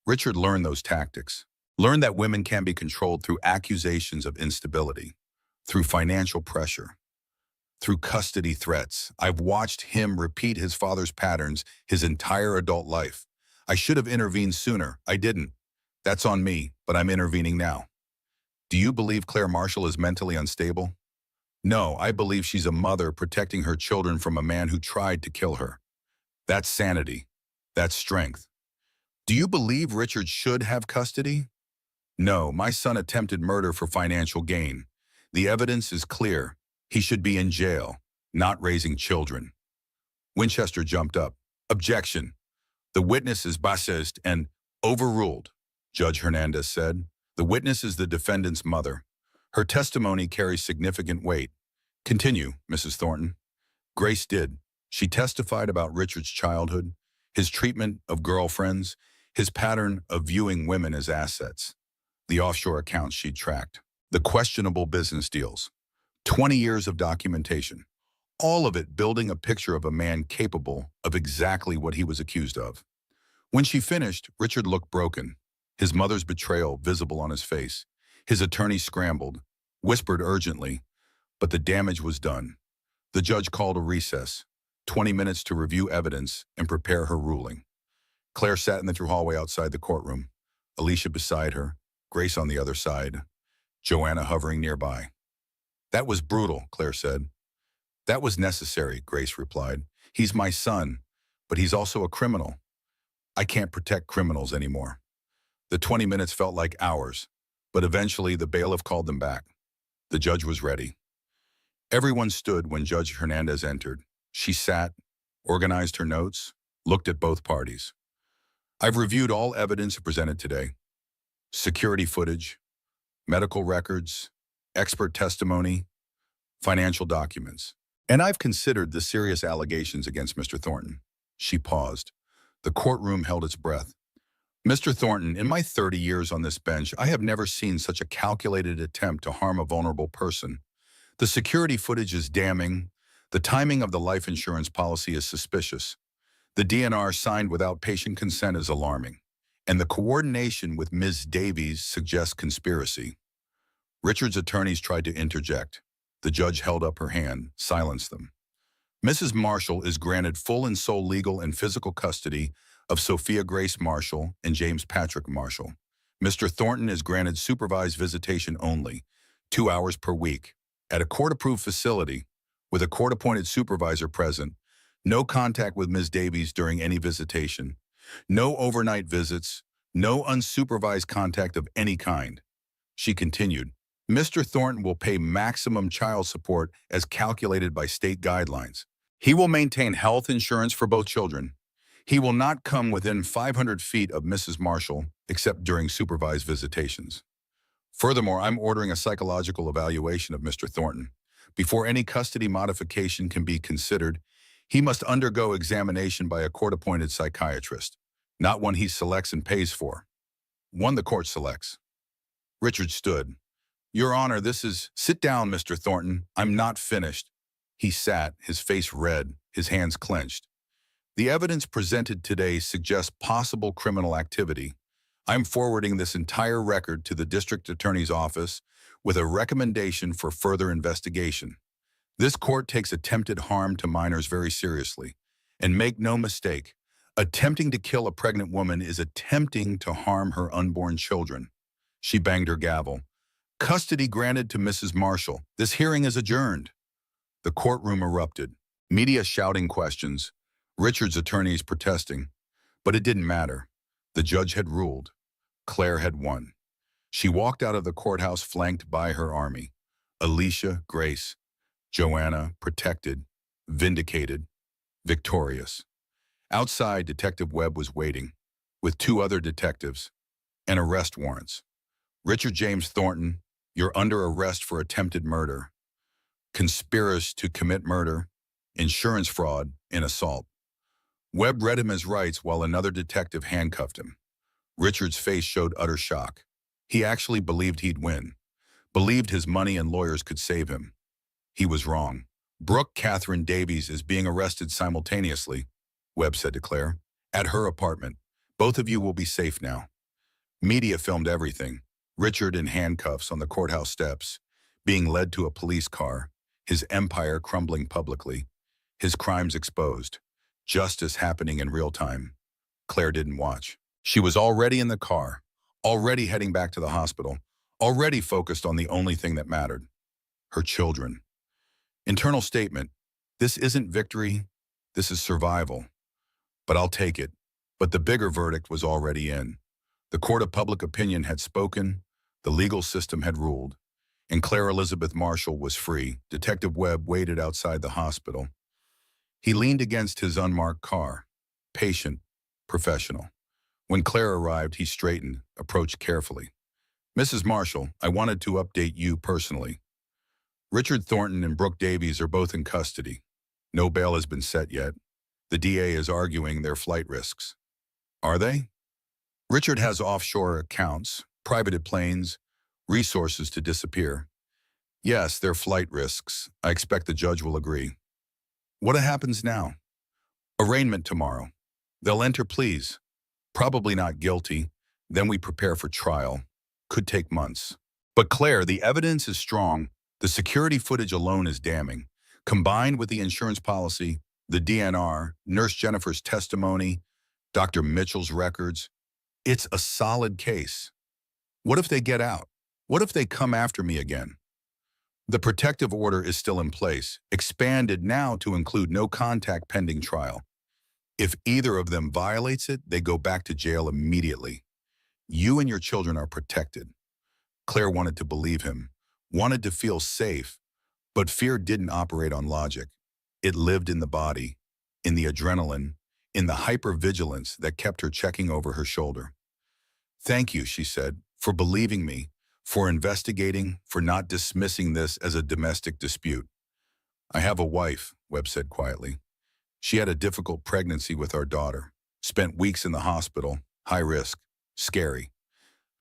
Richard learned those tactics, learned that women can be controlled through accusations of instability, through financial pressure, through custody threats. I've watched him repeat his father's patterns his entire adult life. I should have intervened sooner. I didn't. That's on me, but I'm intervening now. Do you believe Claire Marshall is mentally unstable? No, I believe she's a mother protecting her children from a man who tried to kill her. That's sanity. That's strength. Do you believe Richard should have custody? No, my son attempted murder for financial gain. The evidence is clear. He should be in jail, not raising children. Winchester jumped up. Objection. The witness is biased and overruled, Judge Hernandez said. The witness is the defendant's mother. Her testimony carries significant weight. Continue, Mrs. Thornton. Grace did. She testified about Richard's childhood, his treatment of girlfriends, his pattern of viewing women as assets, the offshore accounts she'd tracked, the questionable business deals, 20 years of documentation, all of it building a picture of a man capable of exactly what he was accused of. When she finished, Richard looked broken, his mother's betrayal visible on his face. His attorney scrambled, whispered urgently, but the damage was done. The judge called a recess, 20 minutes to review evidence and prepare her ruling. Claire sat in the hallway outside the courtroom, Alicia beside her, Grace on the other side, Joanna hovering nearby. That was brutal, Claire said. That was necessary, Grace replied. He's my son, but he's also a criminal. I can't protect criminals anymore. The 20 minutes felt like hours, but eventually the bailiff called them back. The judge was ready. Everyone stood when Judge Hernandez entered. She sat, organized her notes, looked at both parties. I've reviewed all evidence presented today. Security footage, medical records, expert testimony, financial documents. And I've considered the serious allegations against Mr. Thornton. She paused. The courtroom held its breath. Mr. Thornton, in my 30 years on this bench, I have never seen such a calculated attempt to harm a vulnerable person. The security footage is damning. The timing of the life insurance policy is suspicious. The DNR signed without patient consent is alarming. And the coordination with Ms. Davies suggests conspiracy. Richard's attorneys tried to interject. The judge held up her hand, silenced them. Mrs. Marshall is granted full and sole legal and physical custody of Sophia Grace Marshall and James Patrick Marshall. Mr. Thornton is granted supervised visitation only, 2 hours per week, at a court-approved facility, with a court-appointed supervisor present, no contact with Ms. Davies during any visitation, no overnight visits, no unsupervised contact of any kind. She continued, Mr. Thornton will pay maximum child support as calculated by state guidelines. He will maintain health insurance for both children. He will not come within 500 feet of Mrs. Marshall except during supervised visitations. Furthermore, I'm ordering a psychological evaluation of Mr. Thornton. Before any custody modification can be considered, he must undergo examination by a court-appointed psychiatrist, not one he selects and pays for. One the court selects. Richard stood. Your Honor, this is... Sit down, Mr. Thornton. I'm not finished. He sat, his face red, his hands clenched. The evidence presented today suggests possible criminal activity. I'm forwarding this entire record to the district attorney's office with a recommendation for further investigation. This court takes attempted harm to minors very seriously. And make no mistake, attempting to kill a pregnant woman is attempting to harm her unborn children. She banged her gavel. Custody granted to Mrs. Marshall. This hearing is adjourned. The courtroom erupted. Media shouting questions. Richard's attorneys protesting. But it didn't matter. The judge had ruled. Claire had won. She walked out of the courthouse flanked by her army. Alicia, Grace, Joanna, protected, vindicated, victorious. Outside, Detective Webb was waiting, with 2 other detectives, and arrest warrants. Richard James Thornton, you're under arrest for attempted murder, conspiracy to commit murder, insurance fraud, and assault. Webb read him his rights while another detective handcuffed him. Richard's face showed utter shock. He actually believed he'd win, believed his money and lawyers could save him. He was wrong. Brooke Catherine Davies is being arrested simultaneously, Webb said to Claire, at her apartment. Both of you will be safe now. Media filmed everything. Richard in handcuffs on the courthouse steps, being led to a police car, his empire crumbling publicly, his crimes exposed, justice happening in real time. Claire didn't watch. She was already in the car, already heading back to the hospital, already focused on the only thing that mattered, her children. Internal statement, this isn't victory, this is survival. But I'll take it. But the bigger verdict was already in. The court of public opinion had spoken, the legal system had ruled, and Claire Elizabeth Marshall was free. Detective Webb waited outside the hospital. He leaned against his unmarked car, patient, professional. When Claire arrived, he straightened, approached carefully. Mrs. Marshall, I wanted to update you personally. Richard Thornton and Brooke Davies are both in custody. No bail has been set yet. The DA is arguing their flight risks. Are they? Richard has offshore accounts, privated planes, resources to disappear. Yes, they're flight risks. I expect the judge will agree. What happens now? Arraignment tomorrow. They'll enter pleas. Probably not guilty. Then we prepare for trial. Could take months. But Claire, the evidence is strong. The security footage alone is damning. Combined with the insurance policy, the DNR, Nurse Jennifer's testimony, Dr. Mitchell's records, it's a solid case. What if they get out? What if they come after me again? The protective order is still in place, expanded now to include no contact pending trial. If either of them violates it, they go back to jail immediately. You and your children are protected. Claire wanted to believe him, wanted to feel safe, but fear didn't operate on logic. It lived in the body, in the adrenaline, in the hypervigilance that kept her checking over her shoulder. Thank you, she said, for believing me, for investigating, for not dismissing this as a domestic dispute. I have a wife, Webb said quietly. She had a difficult pregnancy with our daughter, spent weeks in the hospital, high risk, scary.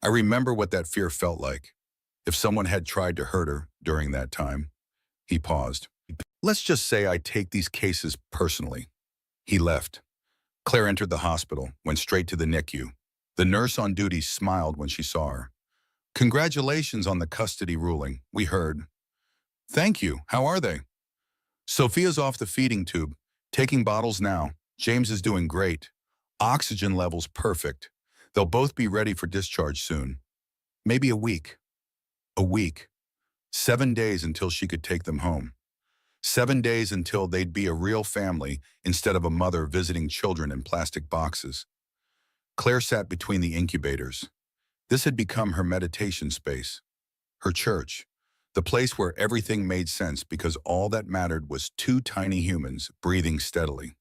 I remember what that fear felt like. If someone had tried to hurt her during that time. He paused. Let's just say I take these cases personally. He left. Claire entered the hospital, went straight to the NICU. The nurse on duty smiled when she saw her. Congratulations on the custody ruling, we heard. Thank you. How are they? Sophia's off the feeding tube, taking bottles now. James is doing great. Oxygen levels perfect. They'll both be ready for discharge soon. Maybe a week. A week. 7 days until she could take them home. 7 days until they'd be a real family instead of a mother visiting children in plastic boxes. Claire sat between the incubators. This had become her meditation space, her church, the place where everything made sense because all that mattered was two tiny humans breathing steadily.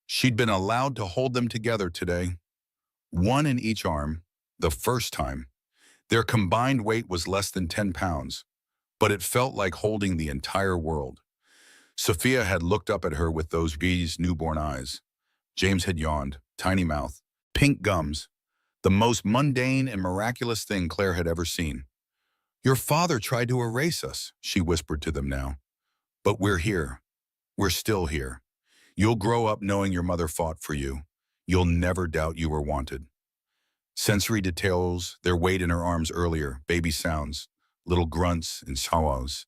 She'd been allowed to hold them together today, one in each arm, the first time. Their combined weight was less than 10 pounds, but it felt like holding the entire world. Sophia had looked up at her with those bee's newborn eyes. James had yawned, tiny mouth, pink gums, the most mundane and miraculous thing Claire had ever seen. Your father tried to erase us, she whispered to them now. But we're here. We're still here. You'll grow up knowing your mother fought for you. You'll never doubt you were wanted. Sensory details, their weight in her arms earlier, baby sounds, little grunts and saws.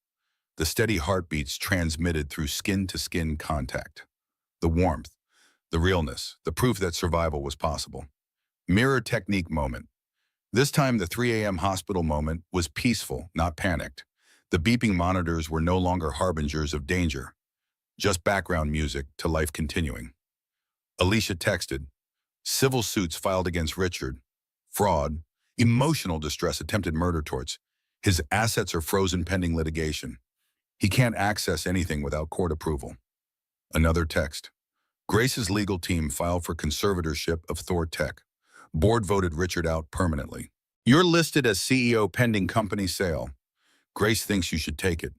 The steady heartbeats transmitted through skin-to-skin contact. The warmth, the realness, the proof that survival was possible. Mirror technique moment. This time the 3 a.m. hospital moment was peaceful, not panicked. The beeping monitors were no longer harbingers of danger. Just background music to life continuing. Alicia texted. Civil suits filed against Richard. Fraud. Emotional distress, attempted murder torts. His assets are frozen pending litigation. He can't access anything without court approval. Another text. Grace's legal team filed for conservatorship of Thor Tech. Board voted Richard out permanently. You're listed as CEO pending company sale. Grace thinks you should take it.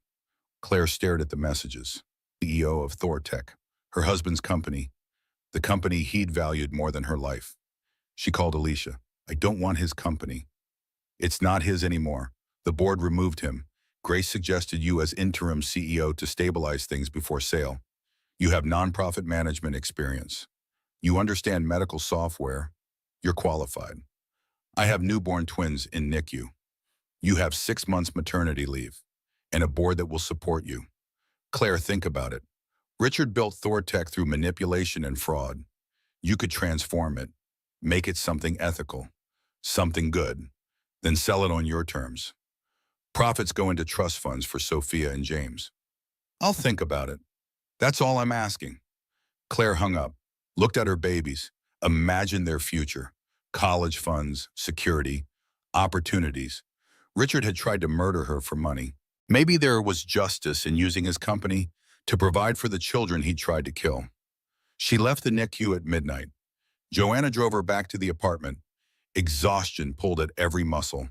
Claire stared at the messages. CEO of Thor Tech, her husband's company, the company he'd valued more than her life. She called Alicia. I don't want his company. It's not his anymore. The board removed him. Grace suggested you as interim CEO to stabilize things before sale. You have nonprofit management experience. You understand medical software. You're qualified. I have newborn twins in NICU. You have 6 months maternity leave and a board that will support you. Claire, think about it. Richard built ThorTech through manipulation and fraud. You could transform it, make it something ethical, Something good. Then sell it on your terms. Profits go into trust funds for Sophia and James. I'll think about it. That's all I'm asking. Claire hung up, looked at her babies, imagined their future. College funds, security, opportunities. Richard had tried to murder her for money. Maybe there was justice in using his company to provide for the children he'd tried to kill. She left the NICU at midnight. Joanna drove her back to the apartment. Exhaustion pulled at every muscle.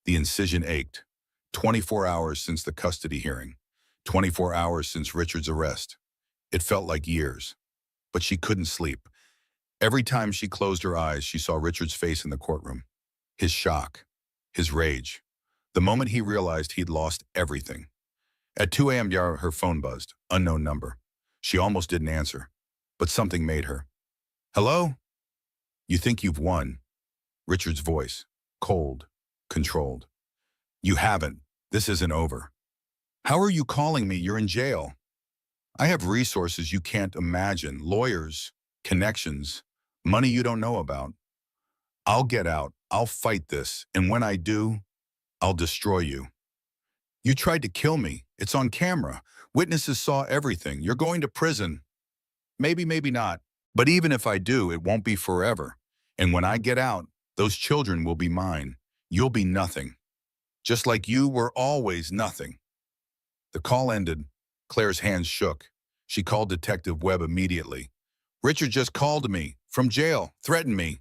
The incision ached. 24 hours since the custody hearing. 24 hours since Richard's arrest. It felt like years. But she couldn't sleep. Every time she closed her eyes, she saw Richard's face in the courtroom. His shock. His rage. The moment he realized he'd lost everything. At 2 a.m. her phone buzzed. Unknown number. She almost didn't answer. But something made her. Hello? You think you've won. Richard's voice. Cold. Controlled. You haven't. This isn't over. How are you calling me? You're in jail. I have resources you can't imagine. Lawyers. Connections. Money you don't know about. I'll get out. I'll fight this. And when I do, I'll destroy you. You tried to kill me. It's on camera. Witnesses saw everything. You're going to prison. Maybe, maybe not. But even if I do, it won't be forever. And when I get out, those children will be mine. You'll be nothing. Just like you were always nothing. The call ended. Claire's hands shook. She called Detective Webb immediately. Richard just called me from jail, threatened me.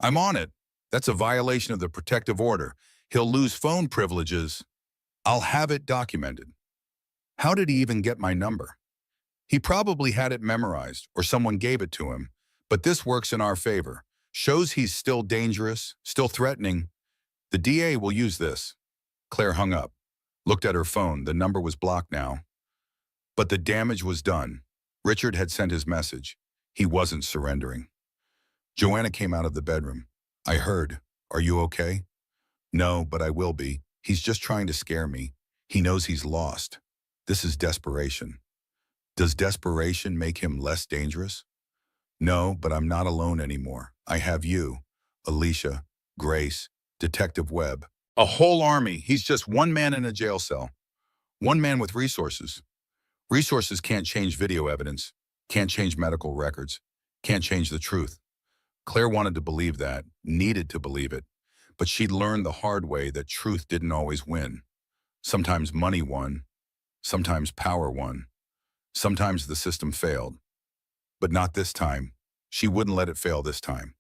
I'm on it. That's a violation of the protective order. He'll lose phone privileges. I'll have it documented. How did he even get my number? He probably had it memorized or someone gave it to him, but this works in our favor. Shows he's still dangerous, still threatening. The DA will use this. Claire hung up, looked at her phone. The number was blocked now. But the damage was done. Richard had sent his message. He wasn't surrendering. Joanna came out of the bedroom. I heard. Are you okay? No, but I will be. He's just trying to scare me. He knows he's lost. This is desperation. Does desperation make him less dangerous? No, but I'm not alone anymore. I have you, Alicia, Grace, Detective Webb. A whole army. He's just one man in a jail cell. One man with resources. Resources can't change video evidence, can't change medical records, can't change the truth. Claire wanted to believe that, needed to believe it, but she'd learned the hard way that truth didn't always win. Sometimes money won, sometimes power won, sometimes the system failed. But not this time. She wouldn't let it fail this time.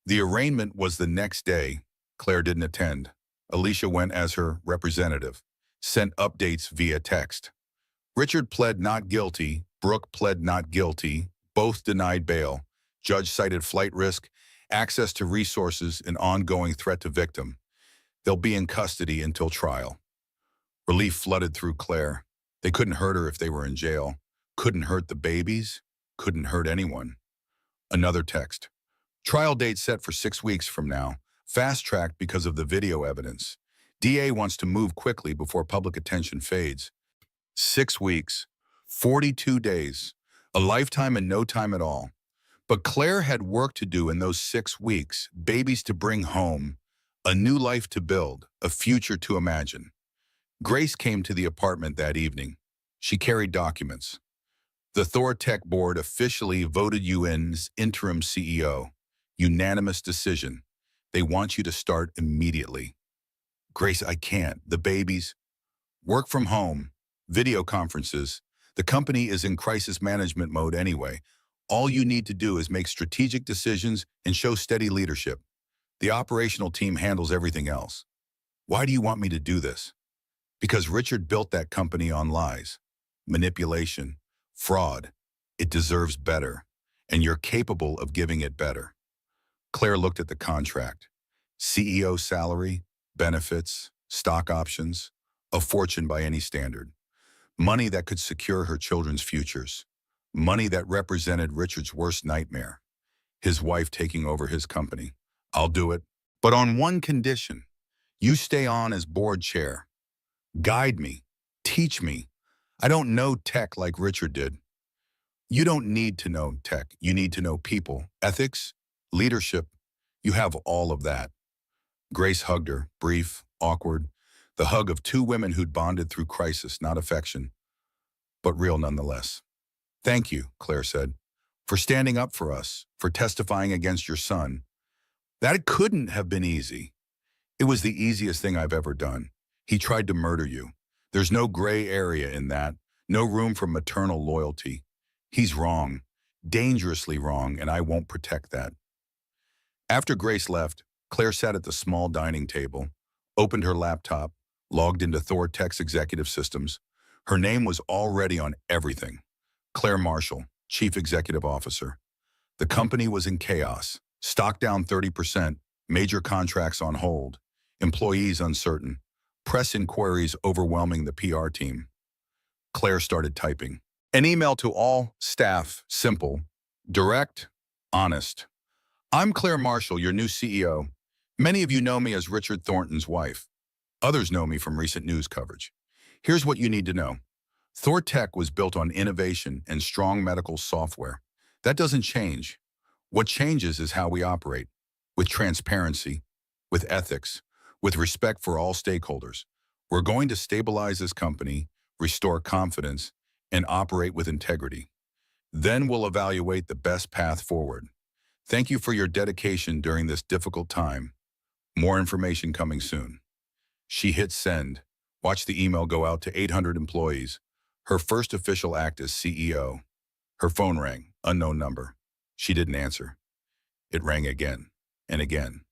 The arraignment was the next day. Claire didn't attend. Alicia went as her representative, sent updates via text. Richard pled not guilty. Brooke pled not guilty. Both denied bail. Judge cited flight risk, access to resources, and ongoing threat to victim. They'll be in custody until trial. Relief flooded through Claire. They couldn't hurt her if they were in jail. Couldn't hurt the babies. Couldn't hurt anyone. Another text. Trial date set for 6 weeks from now. Fast-tracked because of the video evidence. DA wants to move quickly before public attention fades. 6 weeks. 42 days. A lifetime and no time at all. But Claire had work to do in those 6 weeks. Babies to bring home. A new life to build. A future to imagine. Grace came to the apartment that evening. She carried documents. The Thor Tech board officially voted you in as interim CEO. Unanimous decision. They want you to start immediately. Grace, I can't. The babies. Work from home. Video conferences. The company is in crisis management mode anyway. All you need to do is make strategic decisions and show steady leadership. The operational team handles everything else. Why do you want me to do this? Because Richard built that company on lies, manipulation, fraud. It deserves better, and you're capable of giving it better. Claire looked at the contract. CEO salary, benefits, stock options, a fortune by any standard. Money that could secure her children's futures. Money that represented Richard's worst nightmare. His wife taking over his company. I'll do it, but on one condition. You stay on as board chair. Guide me. Teach me. I don't know tech like Richard did. You don't need to know tech. You need to know people, ethics, leadership. You have all of that. Grace hugged her, brief, awkward, the hug of two women who'd bonded through crisis, not affection, but real nonetheless. Thank you, Claire said, for standing up for us, for testifying against your son. That couldn't have been easy. It was the easiest thing I've ever done. He tried to murder you. There's no gray area in that, no room for maternal loyalty. He's wrong, dangerously wrong, and I won't protect that. After Grace left, Claire sat at the small dining table, opened her laptop, logged into ThorTech's executive systems. Her name was already on everything. Claire Marshall, Chief Executive Officer. The company was in chaos. Stock down 30%, major contracts on hold, employees uncertain, press inquiries overwhelming the PR team. Claire started typing. An email to all staff, simple, direct, honest. I'm Claire Marshall, your new CEO. Many of you know me as Richard Thornton's wife. Others know me from recent news coverage. Here's what you need to know. ThorTech was built on innovation and strong medical software. That doesn't change. What changes is how we operate, with transparency, with ethics, with respect for all stakeholders. We're going to stabilize this company, restore confidence, and operate with integrity. Then we'll evaluate the best path forward. Thank you for your dedication during this difficult time. More information coming soon. She hit send. Watched the email go out to 800 employees. Her first official act as CEO. Her phone rang, unknown number. She didn't answer. It rang again and again.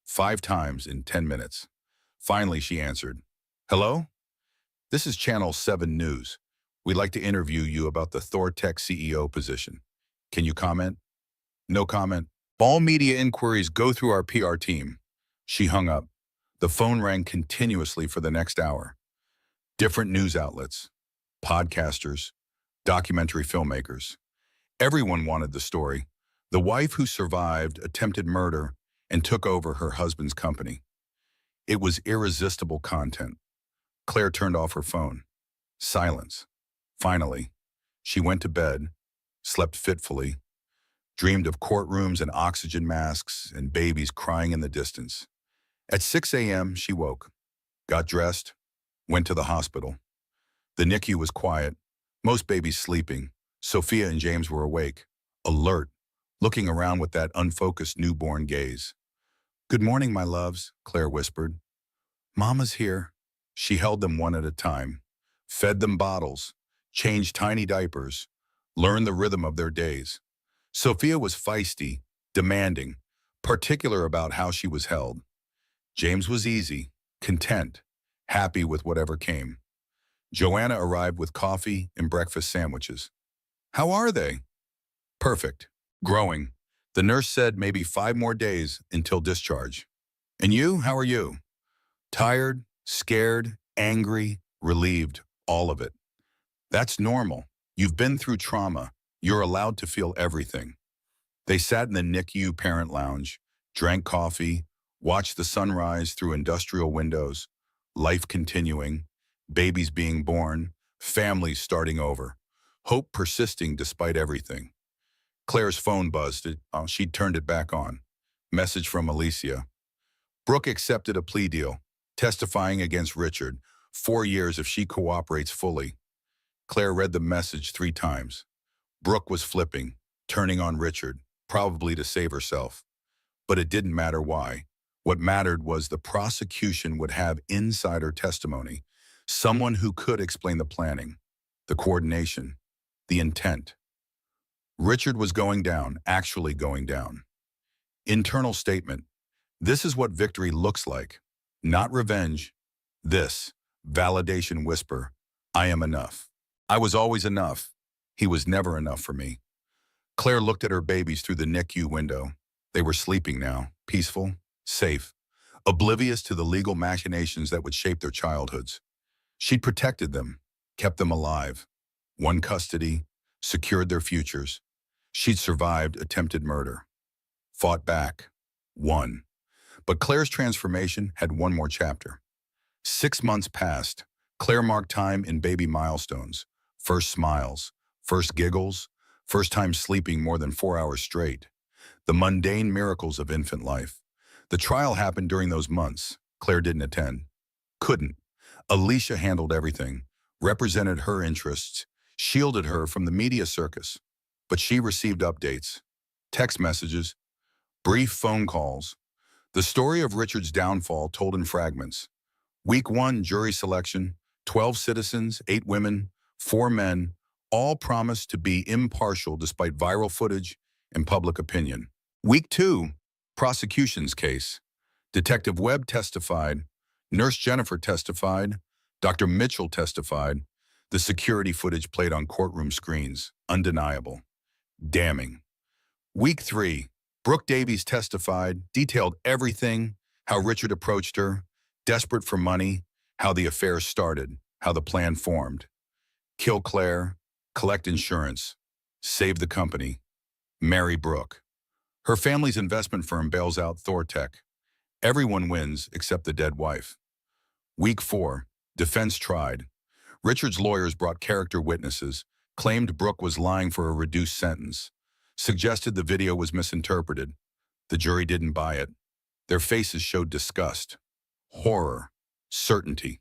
5 times in 10 minutes. Finally, she answered. Hello? This is Channel 7 News. We'd like to interview you about the ThorTech CEO position. Can you comment? No comment. All media inquiries go through our PR team. She hung up. The phone rang continuously for the next hour. Different news outlets, podcasters, documentary filmmakers. Everyone wanted the story. The wife who survived attempted murder and took over her husband's company. It was irresistible content. Claire turned off her phone. Silence. Finally, she went to bed, slept fitfully, dreamed of courtrooms and oxygen masks and babies crying in the distance. At 6 a.m., she woke, got dressed, went to the hospital. The NICU was quiet, most babies sleeping. Sophia and James were awake, alert, looking around with that unfocused newborn gaze. Good morning, my loves, Claire whispered. Mama's here. She held them one at a time, fed them bottles, changed tiny diapers, learned the rhythm of their days. Sophia was feisty, demanding, particular about how she was held. James was easy, content, happy with whatever came. Joanna arrived with coffee and breakfast sandwiches. How are they? Perfect. Growing. The nurse said maybe 5 more days until discharge. And you, how are you? Tired, scared, angry, relieved, all of it. That's normal. You've been through trauma. You're allowed to feel everything. They sat in the NICU parent lounge, drank coffee, watched the sunrise through industrial windows, life continuing, babies being born, families starting over, hope persisting despite everything. Claire's phone buzzed. She'd turned it back on. Message from Alicia. Brooke accepted a plea deal, testifying against Richard, 4 years if she cooperates fully. Claire read the message 3 times. Brooke was flipping, turning on Richard, probably to save herself. But it didn't matter why. What mattered was the prosecution would have insider testimony, someone who could explain the planning, the coordination, the intent. Richard was going down, actually going down. Internal statement. This is what victory looks like. Not revenge. This, validation whisper. I am enough. I was always enough. He was never enough for me. Claire looked at her babies through the NICU window. They were sleeping now, peaceful, safe, oblivious to the legal machinations that would shape their childhoods. She'd protected them, kept them alive, won custody, secured their futures. She'd survived attempted murder, fought back, won. But Claire's transformation had one more chapter. 6 months passed. Claire marked time in baby milestones, first smiles, first giggles, first time sleeping more than 4 hours straight. The mundane miracles of infant life. The trial happened during those months. Claire didn't attend. Couldn't. Alicia handled everything, represented her interests, shielded her from the media circus. But she received updates, text messages, brief phone calls. The story of Richard's downfall told in fragments. Week 1, jury selection, 12 citizens, 8 women, 4 men, all promised to be impartial despite viral footage and public opinion. Week 2, prosecution's case. Detective Webb testified, Nurse Jennifer testified, Dr. Mitchell testified. The security footage played on courtroom screens, undeniable, damning. Week 3, Brooke Davies testified, detailed everything, how Richard approached her, desperate for money, how the affair started, how the plan formed. Kill Claire, collect insurance, save the company, marry Brooke. Her family's investment firm bails out Thortec. Everyone wins except the dead wife. Week 4, defense tried. Richard's lawyers brought character witnesses, claimed Brooke was lying for a reduced sentence, suggested the video was misinterpreted. The jury didn't buy it. Their faces showed disgust, horror, certainty.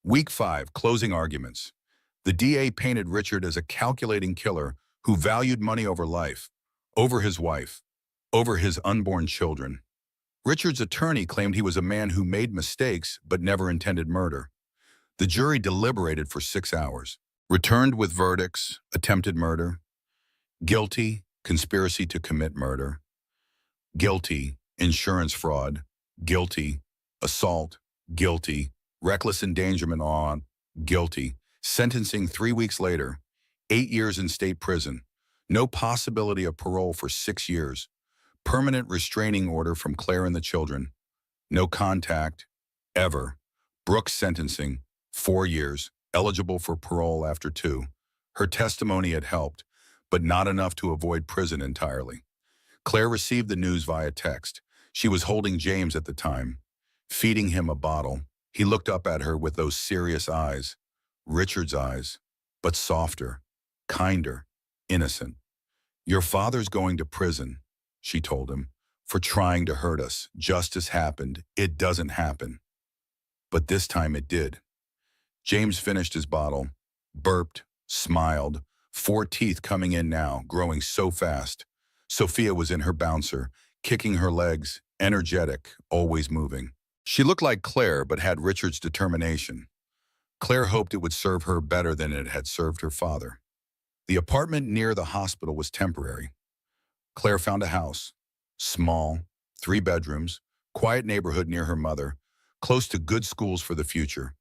Week 5, closing arguments. The DA painted Richard as a calculating killer who valued money over life, over his wife, over his unborn children. Richard's attorney claimed he was a man who made mistakes but never intended murder. The jury deliberated for 6 hours, returned with verdicts: attempted murder, guilty, conspiracy to commit murder, guilty, insurance fraud, guilty, assault, guilty, reckless endangerment on, guilty. Sentencing 3 weeks later, 8 years in state prison, no possibility of parole for 6 years, permanent restraining order from Claire and the children, no contact, ever. Brooke's sentencing, 4 years, eligible for parole after 2. Her testimony had helped, but not enough to avoid prison entirely. Claire received the news via text. She was holding James at the time, feeding him a bottle. He looked up at her with those serious eyes, Richard's eyes, but softer, kinder, innocent. "Your father's going to prison," she told him, "for trying to hurt us. Justice happened. It doesn't happen." But this time it did. James finished his bottle, burped, smiled, 4 teeth coming in now, growing so fast. Sophia was in her bouncer, kicking her legs, energetic, always moving. She looked like Claire, but had Richard's determination. Claire hoped it would serve her better than it had served her father. The apartment near the hospital was temporary. Claire found a house, small, 3 bedrooms, quiet neighborhood near her mother, close to good schools for the future,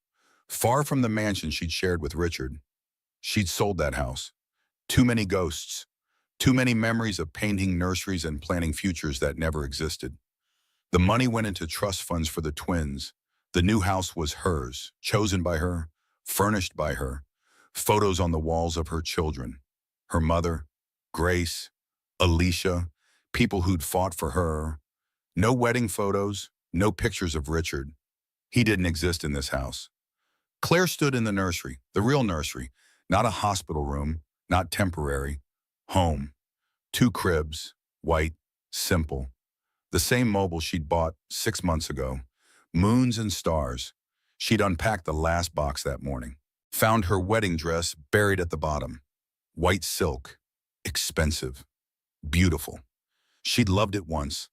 far from the mansion she'd shared with Richard. She'd sold that house. Too many ghosts, too many memories of painting nurseries and planning futures that never existed. The money went into trust funds for the twins. The new house was hers, chosen by her, furnished by her. Photos on the walls of her children, her mother, Grace, Alicia, people who'd fought for her. No wedding photos, no pictures of Richard. He didn't exist in this house. Claire stood in the nursery, the real nursery, not a hospital room, not temporary. Home. 2 cribs, white, simple. The same mobile she'd bought 6 months ago. Moons and stars. She'd unpacked the last box that morning. Found her wedding dress buried at the bottom. White silk. Expensive. Beautiful. She'd loved it once.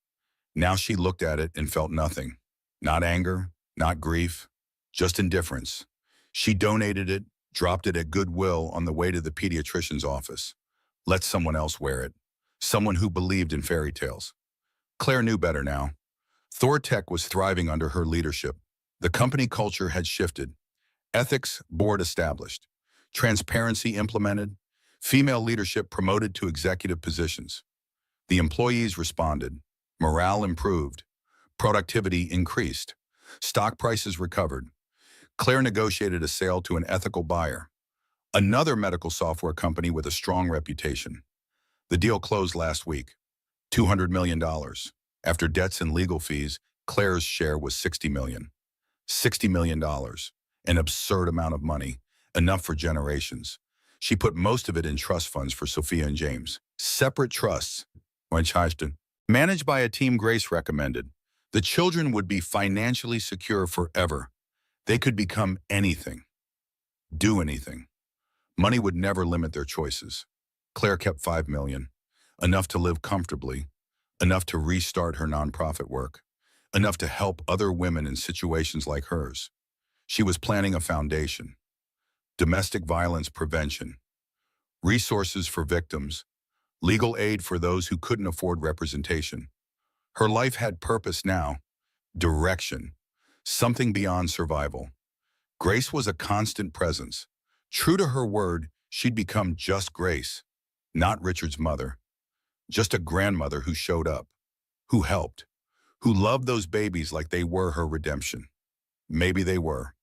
Now she looked at it and felt nothing. Not anger, not grief, just indifference. She donated it, dropped it at Goodwill on the way to the pediatrician's office. Let someone else wear it. Someone who believed in fairy tales. Claire knew better now. Thortec was thriving under her leadership. The company culture had shifted. Ethics board established. Transparency implemented. Female leadership promoted to executive positions. The employees responded. Morale improved. Productivity increased. Stock prices recovered. Claire negotiated a sale to an ethical buyer, another medical software company with a strong reputation. The deal closed last week, $200 million. After debts and legal fees, Claire's share was $60 million. $60 million, an absurd amount of money, enough for generations. She put most of it in trust funds for Sophia and James. Separate trusts, managed by a team Grace recommended. The children would be financially secure forever. They could become anything, do anything. Money would never limit their choices. Claire kept 5 million, enough to live comfortably, enough to restart her nonprofit work, enough to help other women in situations like hers. She was planning a foundation, domestic violence prevention, resources for victims, legal aid for those who couldn't afford representation. Her life had purpose now, direction, something beyond survival. Grace was a constant presence. True to her word, she'd become just Grace, not Richard's mother, just a grandmother who showed up, who helped, who loved those babies like they were her redemption. Maybe they were.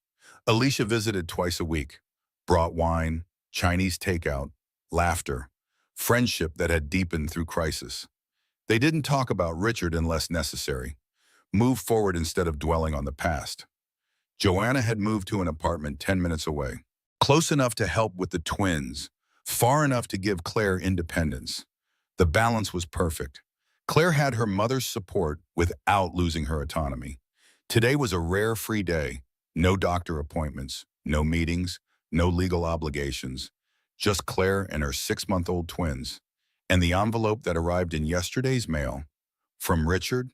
Alicia visited twice a week, brought wine, Chinese takeout, laughter, friendship that had deepened through crisis. They didn't talk about Richard unless necessary, move forward instead of dwelling on the past. Joanna had moved to an apartment 10 minutes away, close enough to help with the twins, far enough to give Claire independence. The balance was perfect. Claire had her mother's support without losing her autonomy. Today was a rare free day. No doctor appointments, no meetings, no legal obligations. Just Claire and her 6-month-old twins. And the envelope that arrived in yesterday's mail. From Richard,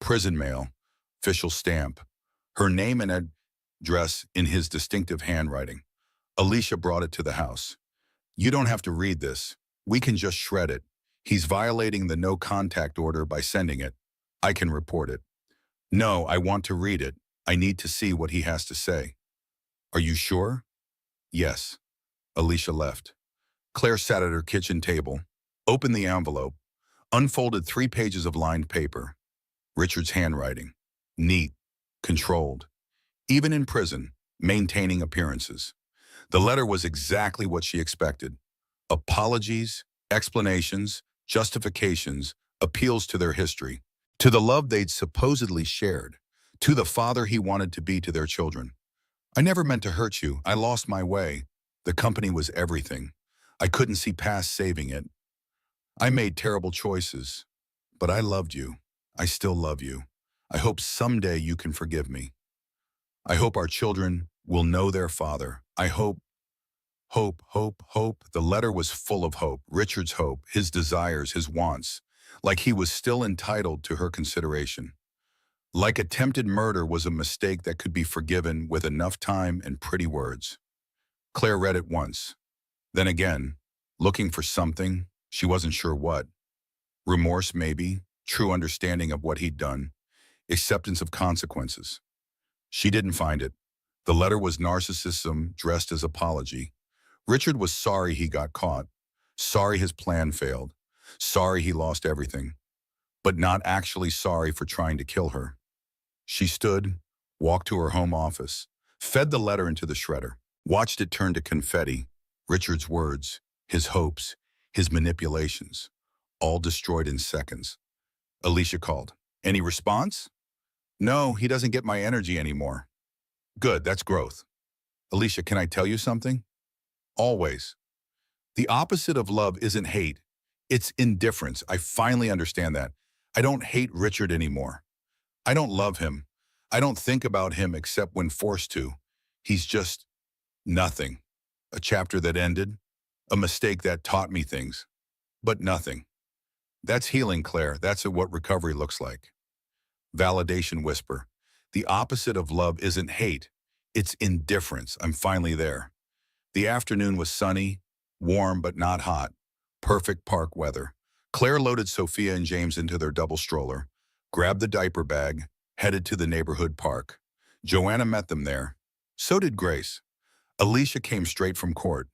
prison mail, official stamp. Her name and address in his distinctive handwriting. Alicia brought it to the house. You don't have to read this. We can just shred it. He's violating the no contact order by sending it. I can report it. No, I want to read it. I need to see what he has to say. Are you sure? Yes. Alicia left. Claire sat at her kitchen table, opened the envelope, unfolded 3 pages of lined paper. Richard's handwriting. Neat. Controlled. Even in prison, maintaining appearances. The letter was exactly what she expected. Apologies, explanations, justifications, appeals to their history, to the love they'd supposedly shared, to the father he wanted to be to their children. I never meant to hurt you. I lost my way. The company was everything. I couldn't see past saving it. I made terrible choices, but I loved you. I still love you. I hope someday you can forgive me. I hope our children will know their father. I hope. Hope. The letter was full of hope, Richard's hope, his desires, his wants, like he was still entitled to her consideration. Like attempted murder was a mistake that could be forgiven with enough time and pretty words. Claire read it once, then again, looking for something, she wasn't sure what. Remorse maybe, true understanding of what he'd done, acceptance of consequences. She didn't find it. The letter was narcissism dressed as apology. Richard was sorry he got caught, sorry his plan failed, sorry he lost everything, but not actually sorry for trying to kill her. She stood, walked to her home office, fed the letter into the shredder, watched it turn to confetti, Richard's words, his hopes, his manipulations, all destroyed in seconds. Alicia called. Any response? No, he doesn't get my energy anymore. Good, that's growth. Alicia, can I tell you something? Always. The opposite of love isn't hate. It's indifference. I finally understand that. I don't hate Richard anymore. I don't love him. I don't think about him except when forced to. He's just nothing. A chapter that ended, a mistake that taught me things, but nothing. That's healing, Claire. That's what recovery looks like. Validation whisper. The opposite of love isn't hate. It's indifference. I'm finally there. The afternoon was sunny, warm but not hot. Perfect park weather. Claire loaded Sophia and James into their double stroller, grabbed the diaper bag, headed to the neighborhood park. Joanna met them there. So did Grace. Alicia came straight from court.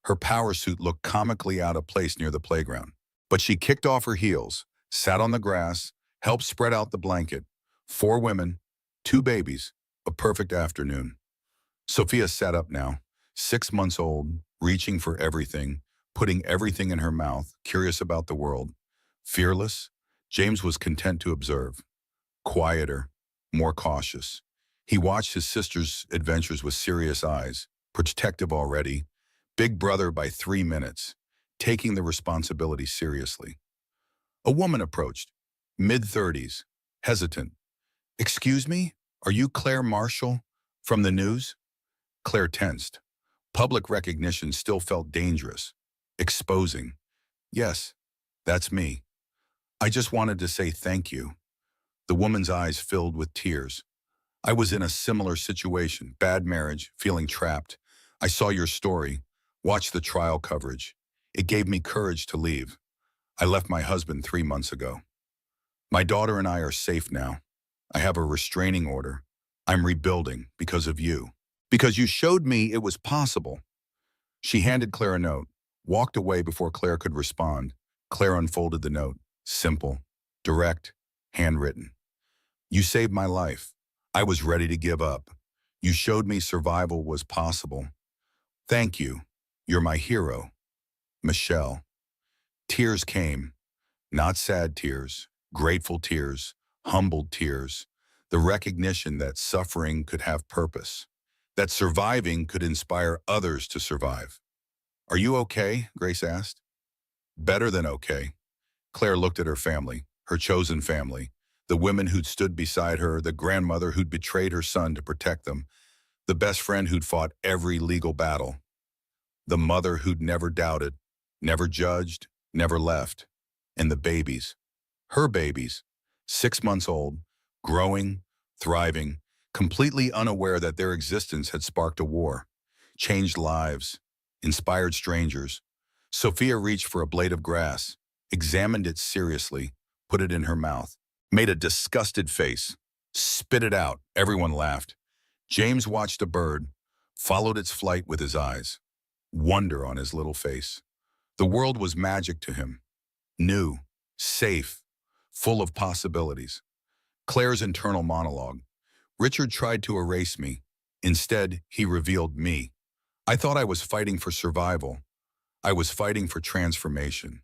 Her power suit looked comically out of place near the playground. But she kicked off her heels, sat on the grass, helped spread out the blanket. 4 women, 2 babies, a perfect afternoon. Sophia sat up now, 6 months old, reaching for everything, putting everything in her mouth, curious about the world. Fearless, James was content to observe. Quieter, more cautious. He watched his sister's adventures with serious eyes, protective already, big brother by 3 minutes, taking the responsibility seriously. A woman approached, mid-30s, hesitant. Excuse me? Are you Claire Marshall from the news? Claire tensed. Public recognition still felt dangerous. Exposing. Yes, that's me. I just wanted to say thank you. The woman's eyes filled with tears. I was in a similar situation, bad marriage, feeling trapped. I saw your story, watched the trial coverage. It gave me courage to leave. I left my husband 3 months ago. My daughter and I are safe now. I have a restraining order. I'm rebuilding because of you. Because you showed me it was possible. She handed Claire a note, walked away before Claire could respond. Claire unfolded the note. Simple, direct, handwritten. You saved my life. I was ready to give up. You showed me survival was possible. Thank you. You're my hero. Michelle. Tears came, not sad tears, grateful tears, humbled tears, the recognition that suffering could have purpose, that surviving could inspire others to survive. Are you okay? Grace asked. Better than okay. Claire looked at her family, her chosen family, the women who'd stood beside her, the grandmother who'd betrayed her son to protect them, the best friend who'd fought every legal battle, the mother who'd never doubted, never judged, never left, and the babies, her babies, 6 months old, growing, thriving, completely unaware that their existence had sparked a war, changed lives, inspired strangers. Sophia reached for a blade of grass, examined it seriously, put it in her mouth, made a disgusted face, spit it out. Everyone laughed. James watched a bird, followed its flight with his eyes, wonder on his little face. The world was magic to him, new, safe, full of possibilities. Claire's internal monologue. Richard tried to erase me. Instead, he revealed me. I thought I was fighting for survival. I was fighting for transformation.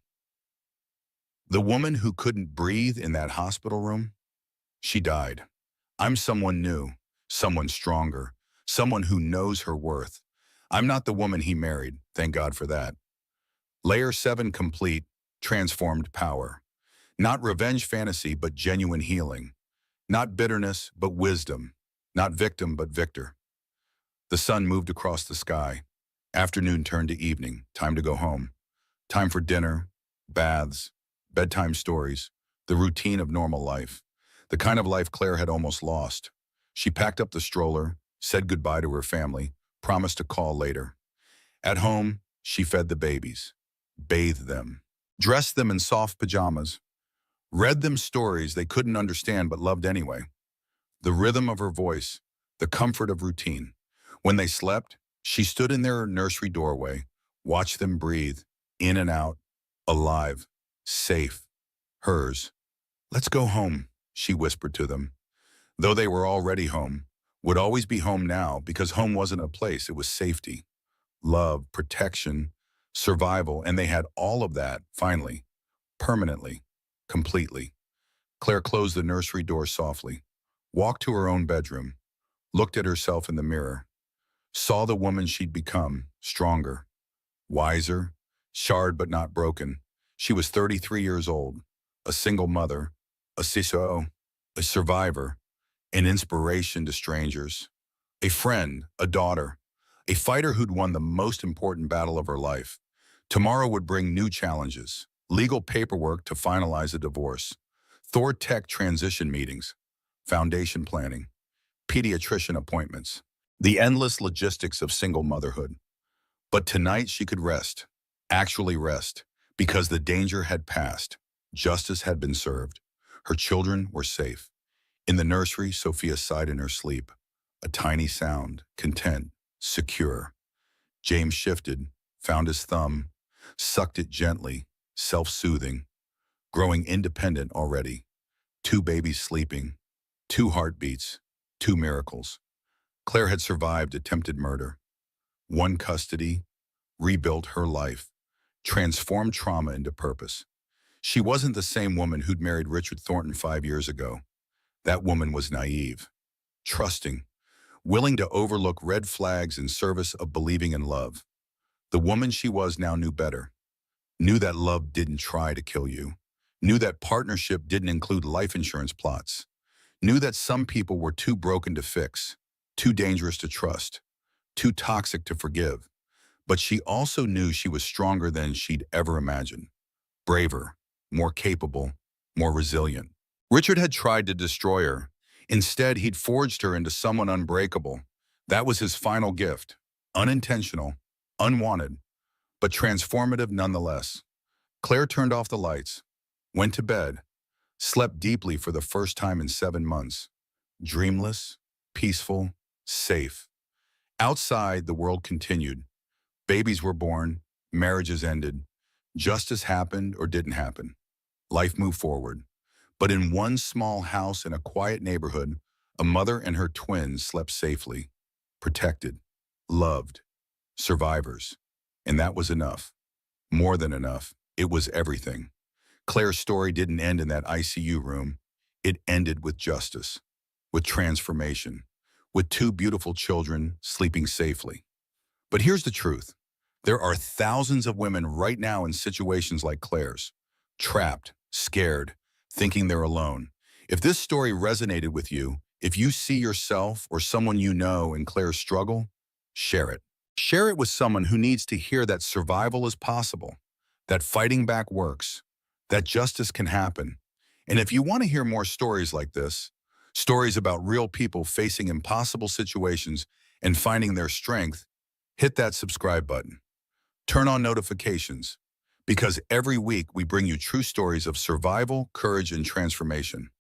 The woman who couldn't breathe in that hospital room, she died. I'm someone new, someone stronger, someone who knows her worth. I'm not the woman he married, thank God for that. Layer 7 complete, transformed power. Not revenge fantasy, but genuine healing. Not bitterness, but wisdom. Not victim, but victor. The sun moved across the sky. Afternoon turned to evening, time to go home. Time for dinner, baths, bedtime stories, the routine of normal life. The kind of life Claire had almost lost. She packed up the stroller, said goodbye to her family, promised to call later. At home, she fed the babies, bathed them, dressed them in soft pajamas, read them stories they couldn't understand but loved anyway. The rhythm of her voice, the comfort of routine. When they slept, she stood in their nursery doorway, watched them breathe, in and out, alive, safe, hers. Let's go home, she whispered to them. Though they were already home, would always be home now because home wasn't a place, it was safety, love, protection, survival, and they had all of that, finally, permanently, completely. Claire closed the nursery door softly, walked to her own bedroom, looked at herself in the mirror, saw the woman she'd become, stronger, wiser, scarred but not broken. She was 33 years old, a single mother, a CISO, a survivor, an inspiration to strangers, a friend, a daughter, a fighter who'd won the most important battle of her life. Tomorrow would bring new challenges, legal paperwork to finalize a divorce, Thor Tech transition meetings, foundation planning, pediatrician appointments, the endless logistics of single motherhood. But tonight she could rest, actually rest, because the danger had passed, justice had been served, her children were safe. In the nursery, Sophia sighed in her sleep, a tiny sound, content, secure. James shifted, found his thumb, sucked it gently, self-soothing, growing independent already. 2 babies sleeping, 2 heartbeats, 2 miracles. Claire had survived attempted murder, won custody, rebuilt her life, transformed trauma into purpose. She wasn't the same woman who'd married Richard Thornton 5 years ago. That woman was naive, trusting, willing to overlook red flags in service of believing in love. The woman she was now knew better, knew that love didn't try to kill you, knew that partnership didn't include life insurance plots. knew that some people were too broken to fix, too dangerous to trust, too toxic to forgive. But she also knew she was stronger than she'd ever imagined, braver, more capable, more resilient. Richard had tried to destroy her. Instead, he'd forged her into someone unbreakable. That was his final gift, unintentional, unwanted, but transformative nonetheless. Claire turned off the lights, went to bed, slept deeply for the first time in 7 months, dreamless, peaceful, safe. Outside, the world continued. Babies were born, marriages ended, justice happened or didn't happen. Life moved forward. But in one small house in a quiet neighborhood, a mother and her twins slept safely, protected, loved, survivors. And that was enough. More than enough. It was everything. Claire's story didn't end in that ICU room. It ended with justice, with transformation, with two beautiful children sleeping safely. But here's the truth. There are thousands of women right now in situations like Claire's, trapped, scared, thinking they're alone. If this story resonated with you, if you see yourself or someone you know in Claire's struggle, share it. Share it with someone who needs to hear that survival is possible, that fighting back works, that justice can happen. And if you want to hear more stories like this, stories about real people facing impossible situations and finding their strength, hit that subscribe button. Turn on notifications, because every week we bring you true stories of survival, courage, and transformation.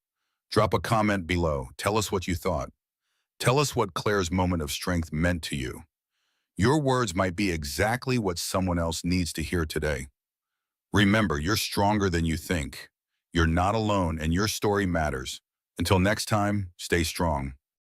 Drop a comment below. Tell us what you thought. Tell us what Claire's moment of strength meant to you. Your words might be exactly what someone else needs to hear today. Remember, you're stronger than you think. You're not alone, and your story matters. Until next time, stay strong.